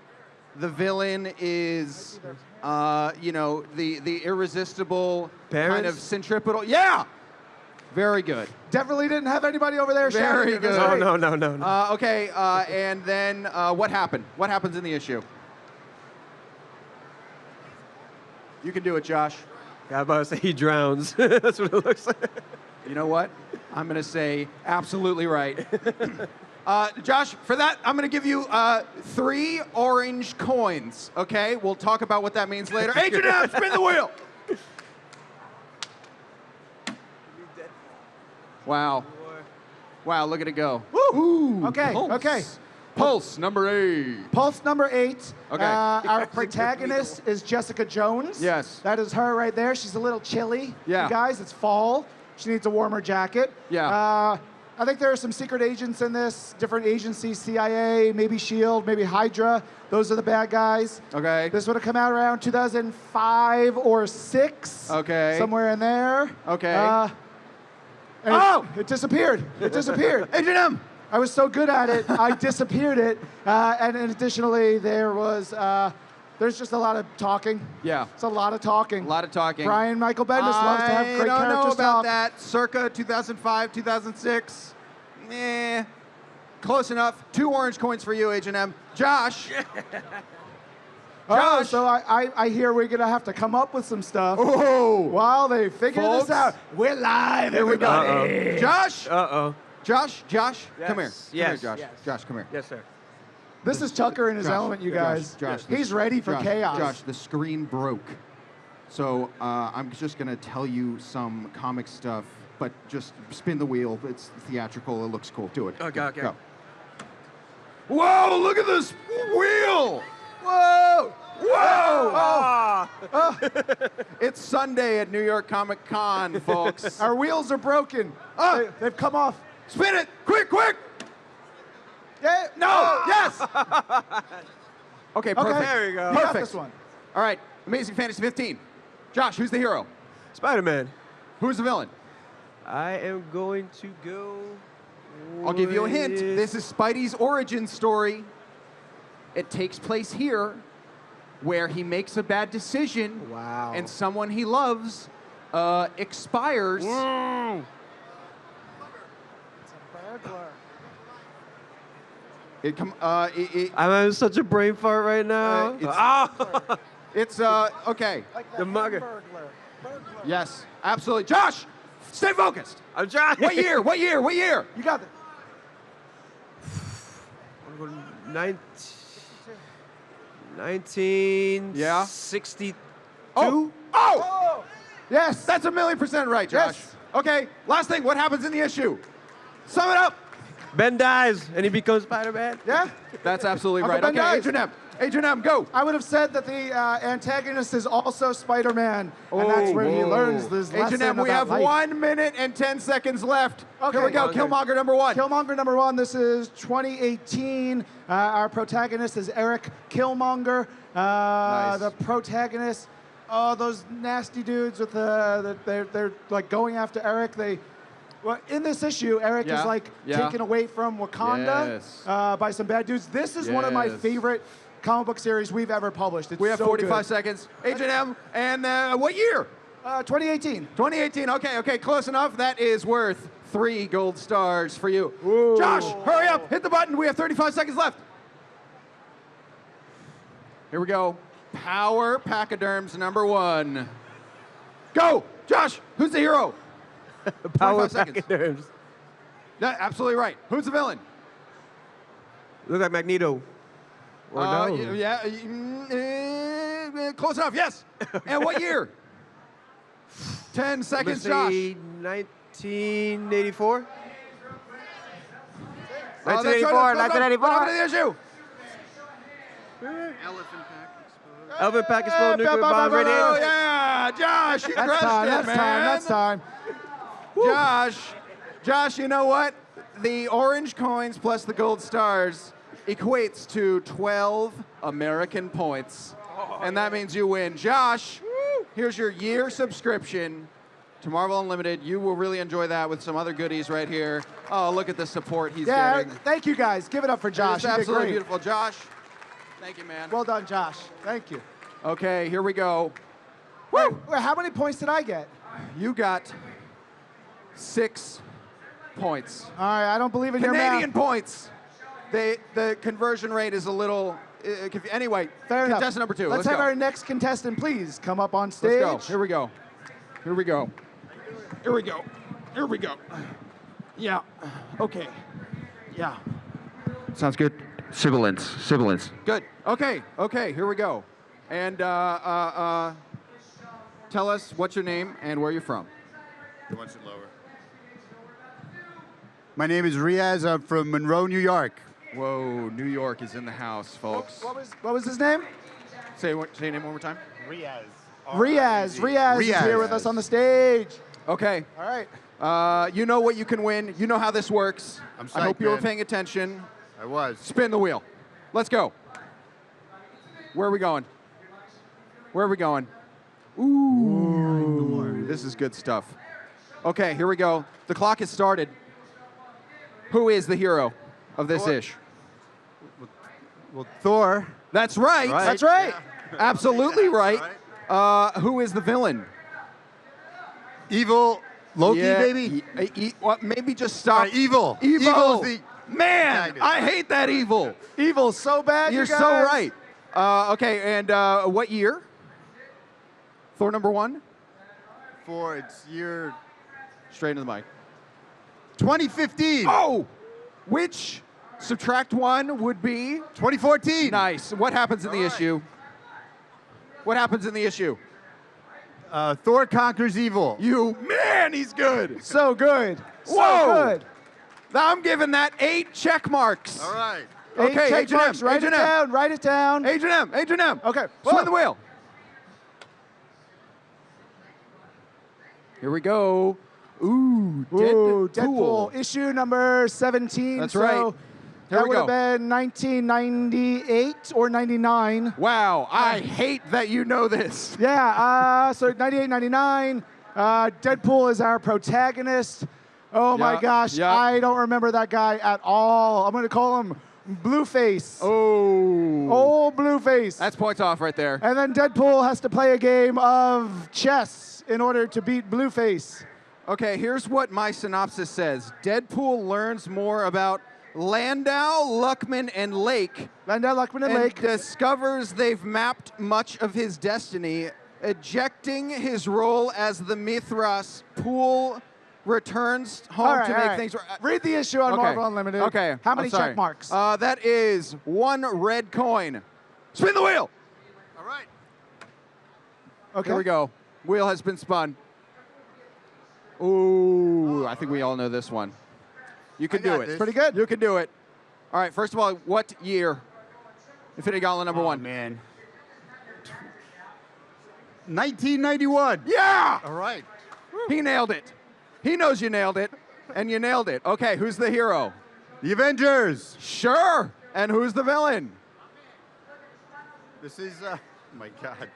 The villain is, the irresistible kind of centripetal. Yeah. Very good. Definitely didn't have anybody over there shouting. Very good. Oh, no. Okay. And then what happened? What happens in the issue? You can do it, Josh. Yeah, I'm about to say he drowns. That's what it looks like. You know what? I'm going to say absolutely right. Josh, for that, I'm going to give you 3 orange coins, okay? We'll talk about what that means later. H&M, spin the wheel! Wow. Wow, look at it go. Woo! Okay, Pulse. okay. Pulse number 8. Pulse number 8. Okay. Our protagonist is Jessica Jones. Yes. That is her right there. She's a little chilly. Yeah. You guys, it's fall. She needs a warmer jacket. Yeah. I think there are some secret agents in this, different agencies, CIA, maybe S.H.I.E.L.D., maybe Hydra. Those are the bad guys. Okay. This would have come out around 2005 or 6. Okay. Somewhere in there. Okay. It disappeared. It disappeared. H&M! I was so good at it, I disappeared it. And additionally, there's just a lot of talking. Yeah. It's a lot of talking. A lot of talking. Brian Michael Bendis loves to have great I don't know characters about talk. that. Circa 2005, 2006. Close enough. 2 orange coins for you, H&M. Josh. Oh, so I hear we're going to have to come up with some stuff. Oh. While they figure Folks. this out. We're live, Here we go. everybody. Josh. Uh-oh. Josh, Yes. come here. Yes. Come here, Josh. Yes. Josh, come here. Yes, sir. This is Tucker in his Josh, element, you guys. Josh, He's ready for chaos. Josh, the screen broke. So I'm just going to tell you some comic stuff, but just spin the wheel. It's theatrical. It looks cool. Do it. Okay. Go. Whoa, look at this wheel! Whoa! Whoa! It's Sunday at New York Comic Con, folks. Our wheels are broken. They've come off. Spin it! Quick! Yeah. No! Yes! Okay, perfect. Okay, there we go. You got this one. All right, Amazing Fantasy 15. Josh, who's the hero? Spider-Man. Who's the villain? I am going to go. I'll give you a hint. This is Spidey's origin story. It takes place here, where he makes a bad decision. Wow. And someone he loves expires. It's a burglar. I'm having such a brain fart right now. It's okay. Like The mugger. burglar. Yes, absolutely. Josh, stay focused. I'm trying. What year? What year? What year? You got it. 1962. Oh! Yes, that's 1,000,000% right, Josh. Yes. Okay, last thing. What happens in the issue? Sum it up. Ben dies and he becomes Spider-Man. Yeah. That's absolutely Uncle right. Ben Okay, dies. Adrian M, go. I would have said that the antagonist is also Spider-Man, and that's where he learns this lesson Adrian M, we about have life. 1 minute and 10 seconds left. Okay. Here we go. Okay. Killmonger number 1. Killmonger number 1. This is 2018. Our protagonist is Eric Killmonger. Nice. The protagonist. Oh, those nasty dudes with they're like going after Eric. Well, in this issue, Eric is like taken away from Wakanda by some bad dudes. This is one of my favorite comic book series we've ever published. It's We have so 45 good. seconds. Adrian M, and what year? 2018. 2018. Okay, close enough. That is worth 3 gold stars for you. Ooh. Josh, hurry up. Hit the button. We have 35 seconds left. Here we go. Power Pachyderms number 1. Go! Josh, who's the hero? Power 25 seconds. Pachyderms. Yeah, absolutely right. Who's the villain? Look like Magneto. Or no. Close enough, yes. And what year? 10 seconds, Josh. 1984. Oh, that's 1984. right. 1984. What happened to the issue? Elephant pack explode, nuclear bomb, Oh, radiation. yeah, Josh, you crushed it, man. That's time. Josh, you know what? The orange coins plus the gold stars equates to 12 American points. And that means you win. Josh, here's your year subscription to Marvel Unlimited. You will really enjoy that with some other goodies right here. Oh, look at the support he's getting. Thank you guys. Give it up for Josh. It's You did absolutely great. beautiful. Josh, thank you, man. Well done, Josh. Thank you. Okay, here we go. Wait, how many points did I get? You got 6 points. All right, I don't believe in your Canadian math. points. The conversion rate is a little. Anyway, Fair enough. contestant number 2. Let's Let's have go. our next contestant, please, come up on stage. Let's go. Here we go. Here we go. Here we go. Here we go. Yeah. Okay. Yeah. Sounds good. Sibilance. Good. Okay. Here we go. And tell us what's your name and where you're from. You want it lower? My name is Riaz. I'm from Monroe, New York. Whoa, New York is in the house, folks. What was his name? Say your name one more time. Riaz is here with us on the stage. Okay. All right. You know what you can win. You know how this works. I'm I hope psyched, you were man. paying attention. I was. Spin the wheel. Let's go. Where are we going? Ooh, this is good stuff. Okay, here we go. The clock has started. Who is the hero of this ish? Well, Thor. That's right. Right. That's right. Yeah. Absolutely right. Who is the villain? Evil Loki, Yeah, maybe? maybe just stop. Evil. Evil. Evil's the Man, I hate that evil. Evil's so bad. You're you so guys. right. Okay, and what year? Thor number 1? For its year Straight into the mic. 2015. Oh! Which subtract 1 would be? 2014. Nice. What happens in the issue? What happens in the issue? Thor Conquers Evil. Man, he's good. So good. Whoa. So good. Now I'm giving that 8 check marks. All right. Okay, check marks. Write it down. Write it down. H&M. Okay. Spin the wheel. Here we go. Ooh, Deadpool. Issue number 17. That's so right. Here that we would go. have been 1998 or 99. Wow, I hate that you know this. Yeah, so 98, 99. Deadpool is our protagonist. Oh my Yeah, gosh, yeah. I don't remember that guy at all. I'm going to call him Blueface. Oh, Blueface. That's points off right there. And then Deadpool has to play a game of chess in order to beat Blueface. Okay, here's what my synopsis says. Deadpool learns more about Landau, Luckman, and Lake. Landau, Luckman, and Lake. Discovers they've mapped much of his destiny, ejecting his role as the Mithras. Pool returns home to make things right. Read the issue on Marvel Unlimited. Okay. How many I'm sorry. check marks? That is 1 red coin. Spin the wheel. All right. Okay. Here we go. Wheel has been spun. Ooh, I think we all know this one. You can do it. this. Pretty good. You can do it. All right, first of all, what year? Infinity Gauntlet number 1. Man. 1991. Yeah! All right. He nailed it. He knows you nailed it, and you nailed it. Okay, who's the hero? The Avengers. Sure. And who's the villain? This is, oh my God.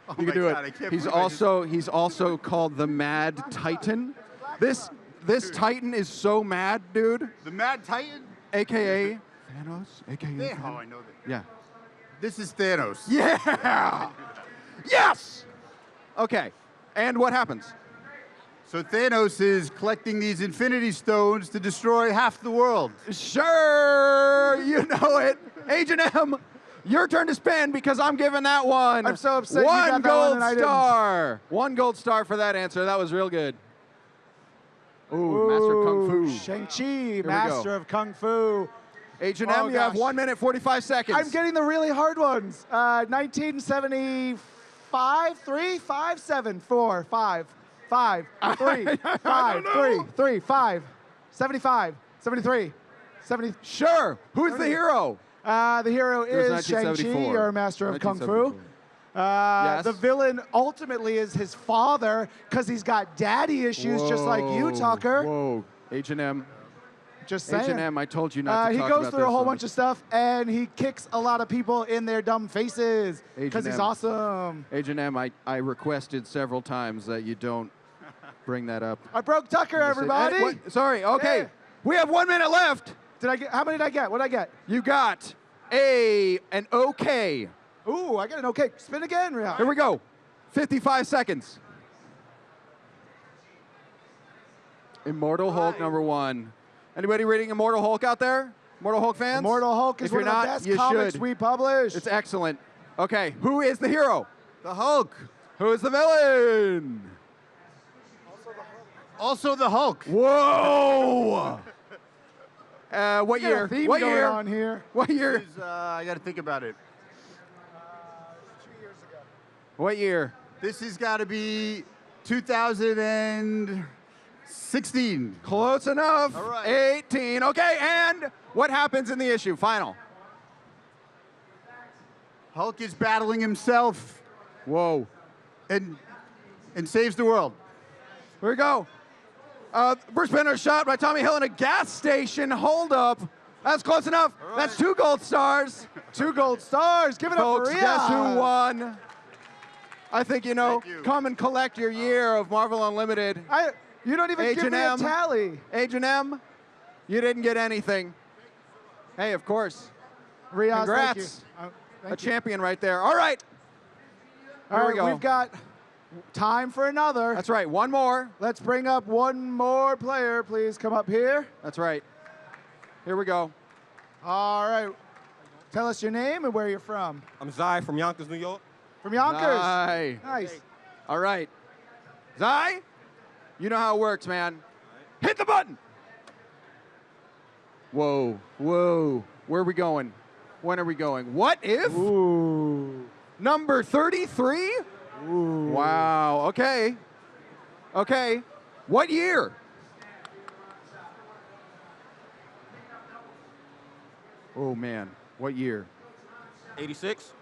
Oh You my can do God, I it. can't He's believe I just- he's also called the Mad Titan. This Titan is so mad, dude. The Mad Titan? AKA Thanos. AKA. Oh, I know that. Yeah. This is Thanos. Yeah. Yes. Okay. And what happens? So Thanos is collecting these Infinity Stones to destroy half the world. Sure, you know it. Agent M, your turn to spin because I'm giving that one. I'm so upset you got One that one gold and I didn't. star. 1 gold star for that answer. That was real good. Ooh, Master of Kung Fu. Shang-Chi, we Master go. of Kung Fu. Agent Oh, M, you have gosh. 1 minute, 45 seconds. I'm getting the really hard ones. 1975, 3, 5, 7, 4, 5, 5, 3, 5, 3, 3, 5, 75, 73, 70. Sure. Who's the hero? The hero It was is Shang-Chi, 1974. your Master of Kung Fu. 1974. The villain ultimately is his father because he's got daddy issues just like you, Tucker. Whoa. Agent M. Just saying. Agent M, I told you not to He talk goes about through a this whole one. bunch of stuff, and he kicks a lot of people in their dumb faces because he's M. awesome. Agent M, I requested several times that you don't bring that up. I broke Tucker, everybody. What? Sorry, okay. Yeah. We have 1 minute left. Did I get? How many did I get? What did I get? You got an okay. Ooh, I got an okay. Spin again, Riyadh. Here we go. 55 seconds. Immortal Hulk number 1. Anybody reading Immortal Hulk out there? Immortal Hulk fans? Immortal Hulk is If one you're of not, the best you comics should. we publish. It's excellent. Okay, who is the hero? The Hulk. Who is the villain? Also the Hulk. Whoa! What We got a year? theme What going year? on here. What year? This is, I got to think about it. 2 years ago. What year? This has got to be 2016. Close enough. All right. 18. Okay, and what happens in the issue? Final. Hulk is battling himself Whoa. and saves the world. Here we go. Bruce Banner shot by Tommy Hill in a gas station. Hold up. That's close enough. Right. That's 2 gold stars. 2 gold stars. Give it Folks, up for guess who Riyadh. won? I think you know. Thank you. Come and collect your year of Marvel Unlimited. You don't even give me a tally. Agent M, you didn't get anything. Hey, of course. Riyadh, Congrats. thank you. A champion right there. All right. All Here right, we go. we've got time for another. That's right. One more. Let's bring up one more player. Please come up here. That's right. Here we go. All right. Tell us your name and where you're from. I'm Zai from Yonkers, New York. From Yonkers. Zai. Nice. All right. Zai, you know how it works, man. Hit the button. Whoa. Whoa. Where are we going? When are we going? What if Ooh. number 33 Wow. Okay. Okay. What year? Oh man. What year? 86.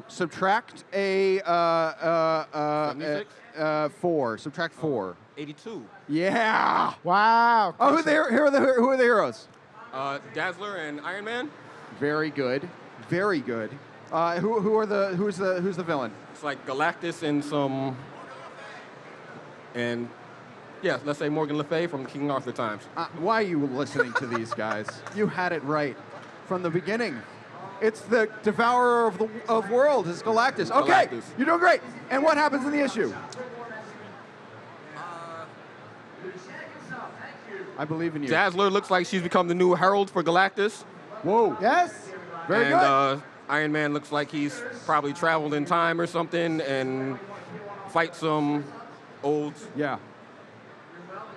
Subtract a 76? 4. Subtract 4. 82. Yeah. Wow. Oh, who are the heroes? Dazzler and Iron Man. Very good. Very good. Who's the villain? It's like Galactus and some. And yeah, let's say Morgan Le Fay from King Arthur times. Why are you listening to these guys? You had it right from the beginning. It's the devourer of worlds. It's Galactus. Okay, Galactus. you're doing great. And what happens in the issue? I believe in you. Dazzler looks like she's become the new herald for Galactus. Whoa. Yes. Very and, good. Iron Man looks like he's probably traveled in time or something and fight some old Yes.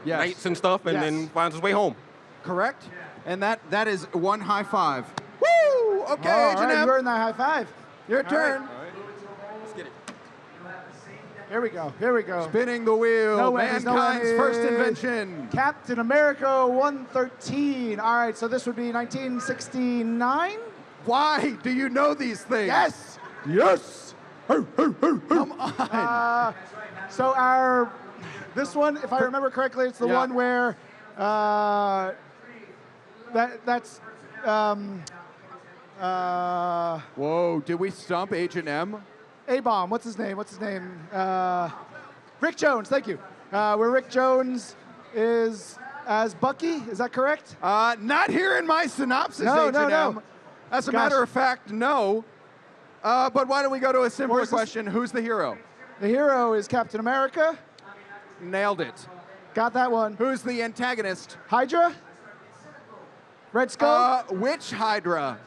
knights and stuff, and Yes. then finds his way home. Correct. And that is one high five. Woo! Okay, All H&M. right, you earned that high five. Your All turn. right. Let's get it. Here we go. Here we go. Spinning the wheel. No whammies, no Mankind's whammies. first invention. Captain America 113. All right, so this would be 1969. Why do you know these things? Yes. Yes. Come on. So this one, if I remember correctly, it's the Yeah. one where that's Whoa, did we stump H&M? A-Bomb. What's his name? Rick Jones. Thank you. Where Rick Jones is as Bucky. Is that correct? Not here in my synopsis, No, H&M. no, no. As a Gosh. matter of fact, no. But why don't we go to a simpler question? Who's the hero? The hero is Captain America. Nailed it. Got that one. Who's the antagonist? Hydra? Red Skull? Which Hydra?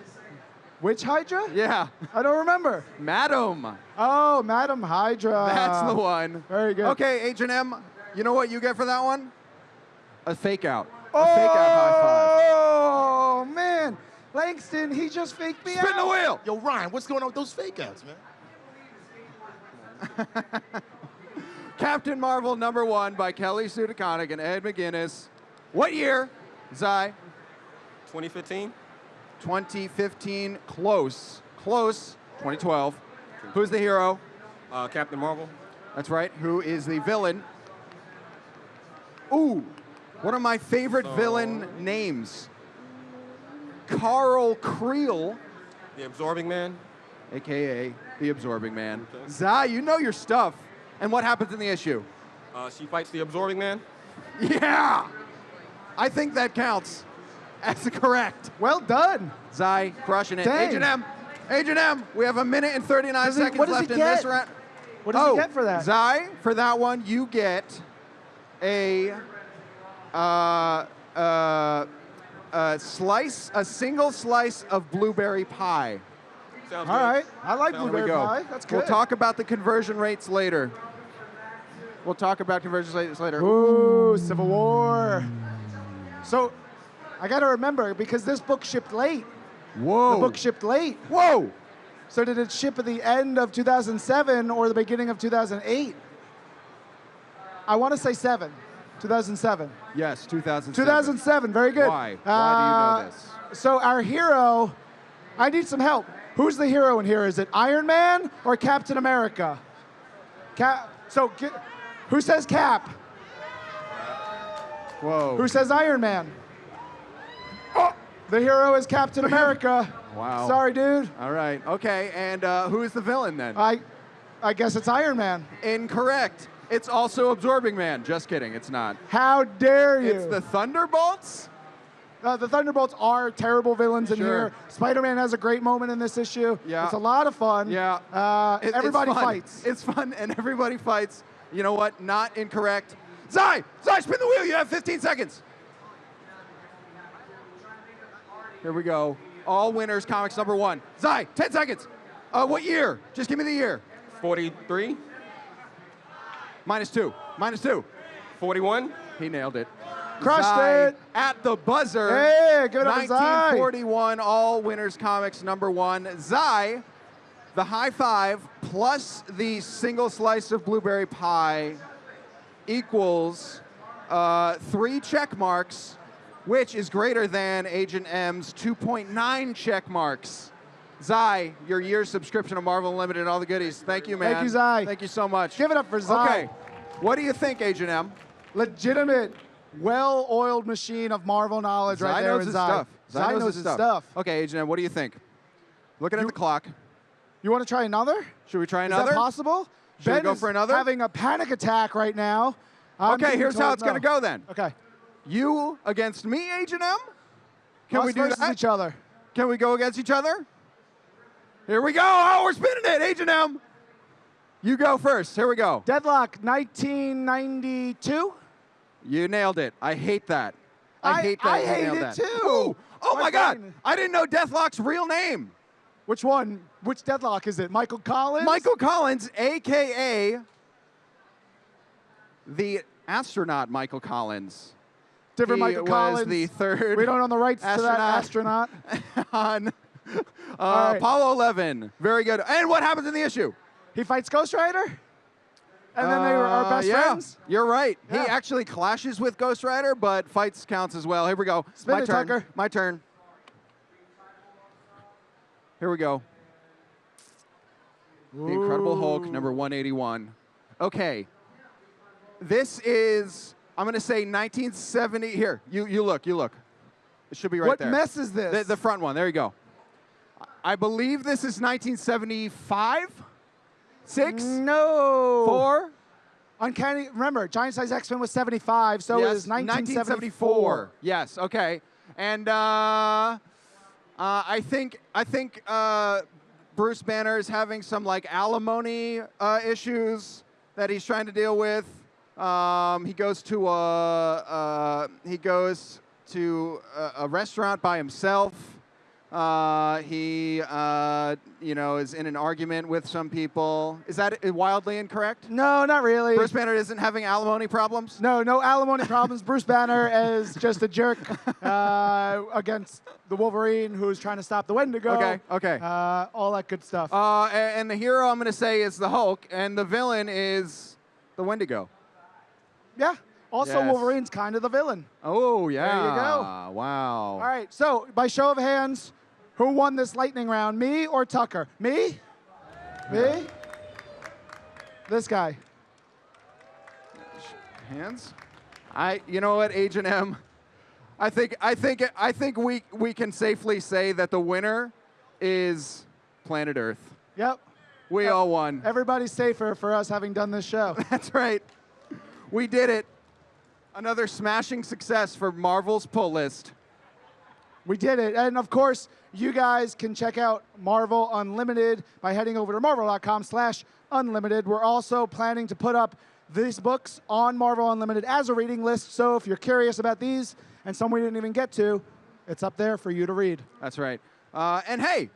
Which Hydra? Yeah. I don't remember. Madam. Oh, Madam Hydra. That's the one. Very good. Okay, H&M, you know what you get for that one? A fake out. A fake out high five. Oh, man. Langston, he just faked me out. Spin the wheel. Yo, Ryan, what's going on with those fake outs, man? Captain Marvel #1 by Kelly Sue DeConnick and Ed McGuinness. What year? Zai? 2015. 2015. Close. Close. 2012. Who's the hero? Captain Marvel. That's right. Who is the villain? Ooh, one of my favorite villain names. Carl Creel, The Absorbing Man. a.k.a. the Absorbing Man. Okay. Zai, you know your stuff. And what happens in the issue? She fights the Absorbing Man. Yeah! I think that counts as correct. Well done. Zai, crushing it. Dang. H&M, we have 1 minute and 39 seconds what does left he in get? this round. What does he get for that? Zai, for that one, you get a single slice of blueberry pie. Sounds All good. right. I like There we blueberry go. pie. That's good. We'll talk about the conversion rates later. Ooh, Civil War. So, I got to remember, because this book shipped late. Whoa. The book shipped late. Whoa. So did it ship at the end of 2007 or the beginning of 2008? I want to say 2007. Yes, 2007. 2007, very good. Why? Why do you know this? So our hero, I need some help. Who's the hero in here? Is it Iron Man or Captain America? Who says Cap? Whoa. Who says Iron Man? Oh, the hero is Captain America. Wow. Sorry, dude. All right. Okay, and who is the villain then? I guess it's Iron Man. Incorrect. It's also Absorbing Man. Just kidding, it's not. How dare you? It's the Thunderbolts? The Thunderbolts are terrible villains in Sure. here. Spider-Man has a great moment in this issue. Yeah. It's a lot of fun. Yeah. Everybody it's fun. fights. It's fun, and everybody fights. You know what? Not incorrect. Zai, spin the wheel. You have 15 seconds. Here we go. All winners, comics #1. Zai, 10 seconds. What year? Just give me the year. 43. -2. -2. 41. He nailed it. Crushed Zai it. at the buzzer. Hey, give it up to Zai. 1941 All Winners Comics #1. Zai, The high five plus the single slice of blueberry pie equals 3 check marks, which is greater than Agent M's 2.9 check marks. Zai, your year's subscription to Marvel Unlimited and all the goodies. Thank you, man. Thank you, Zai. Thank you so much. Give it up for Zai. Okay. What do you think, Agent M? Legitimate, well-oiled machine of Marvel knowledge Zai right there knows in his Zai. stuff. Zai knows his stuff. Okay, Agent M, what do you think? Looking at the clock. You want to try another? Should we try Is another? that possible? Should Ben we go is for another? having a panic attack right now. I'm Okay, being here's how told it's going to no. go then. Okay. You against me, Agent M? Can Us we do versus that? each other. Can we go against each other? Here we go. Oh, we're spinning it, Agent M. You go first. Here we go. Deadlock 1992. You nailed it. I hate that. I hate that. I you hate nailed it that. too. Ooh. Oh my God. brain- I didn't know Deathlock's real name. Which one? Which Deadlock is it? Michael Collins? Michael Collins, a.k.a. the astronaut Michael Collins. Different He Michael was Collins. the third We don't own the rights to that astronaut. on right. Apollo 11. Very good. And what happens in the issue? He fights Ghost Rider? And then they are best yeah, friends? You're right. Yeah. He actually clashes with Ghost Rider, but fights counts as well. Here we go. Spin My it, turn. Tucker. My turn. Here we go. The Incredible Hulk, number 181. Okay. This is, I'm going to say 1970. Here, you look. It should be right What there. mess is this? The front one. There you go. I believe this is 1975? 6? No. 4? Uncanny. Remember, Giant Size X-Men was 75, so yes, it is 1974. Yes, okay. And I think Bruce Banner is having some like alimony issues that he's trying to deal with. He goes to a restaurant by himself. He is in an argument with some people. Is that wildly incorrect? No, not really. Bruce Banner isn't having alimony problems? No alimony problems. Bruce Banner is just a jerk against the Wolverine who's trying to stop the Wendigo. Okay. All that good stuff. And the hero I'm going to say is the Hulk, and the villain is the Wendigo. Yeah. Also, Yes. Wolverine's kind of the villain. Oh, yeah. There you go. Wow. All right, so by show of hands, who won this lightning round, me or Tucker? Me? Me? This guy. Hands? You know what, Agent M? I think we can safely say that the winner is Planet Earth. Yep. We all won. Everybody's safer for us having done this show. That's right. We did it. Another smashing success for Marvel's pull list. We did it. And of course, you guys can check out Marvel Unlimited by heading over to marvel.com/unlimited. We're also planning to put up these books on Marvel Unlimited as a reading list. So if you're curious about these and some we didn't even get to, it's up there for you to read. That's right. And hey,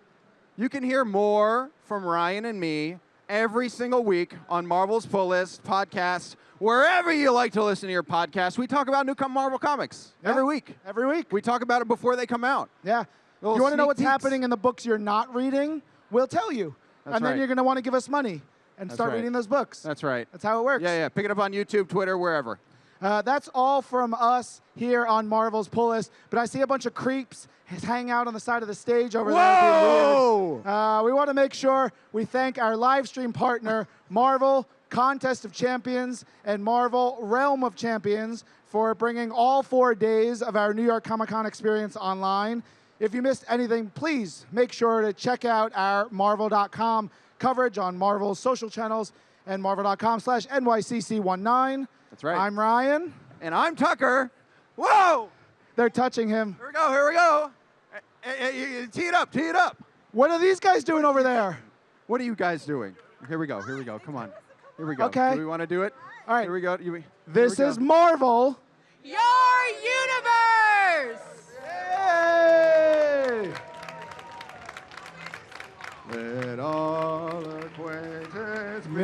you can hear more from Ryan and me every single week on Marvel's Pull List podcast. Wherever you like to listen to your podcast, we talk about new Marvel comics every week. Every week. We talk about it before they come out. Yeah. Little You want to know sneak what's peeks. happening in the books you're not reading? We'll tell you. That's and then right. you're going to want to give us money and That's start right. reading those books. That's right. That's how it works. Yeah. Pick it up on YouTube, Twitter, wherever. That's all from us here on Marvel's Pull List. But I see a bunch of creeps hang out on the side of the stage over there. being weird. We want to make sure we thank our live stream partner, Marvel Contest of Champions and Marvel Realm of Champions, for bringing all 4 days of our New York Comic Con experience online. If you missed anything, please make sure to check out our Marvel.com coverage on Marvel's social channels and Marvel.com/NYCC19. That's right. I'm Ryan. And I'm Tucker. Whoa! They're touching him. Here we go. Tee it up. What are these guys doing over there? What are you guys doing? Here we go. Come on. Here we go. Okay. Do we want to do it? All right. Here we go. This is Marvel. Your universe! Yay! Let all acquaintance be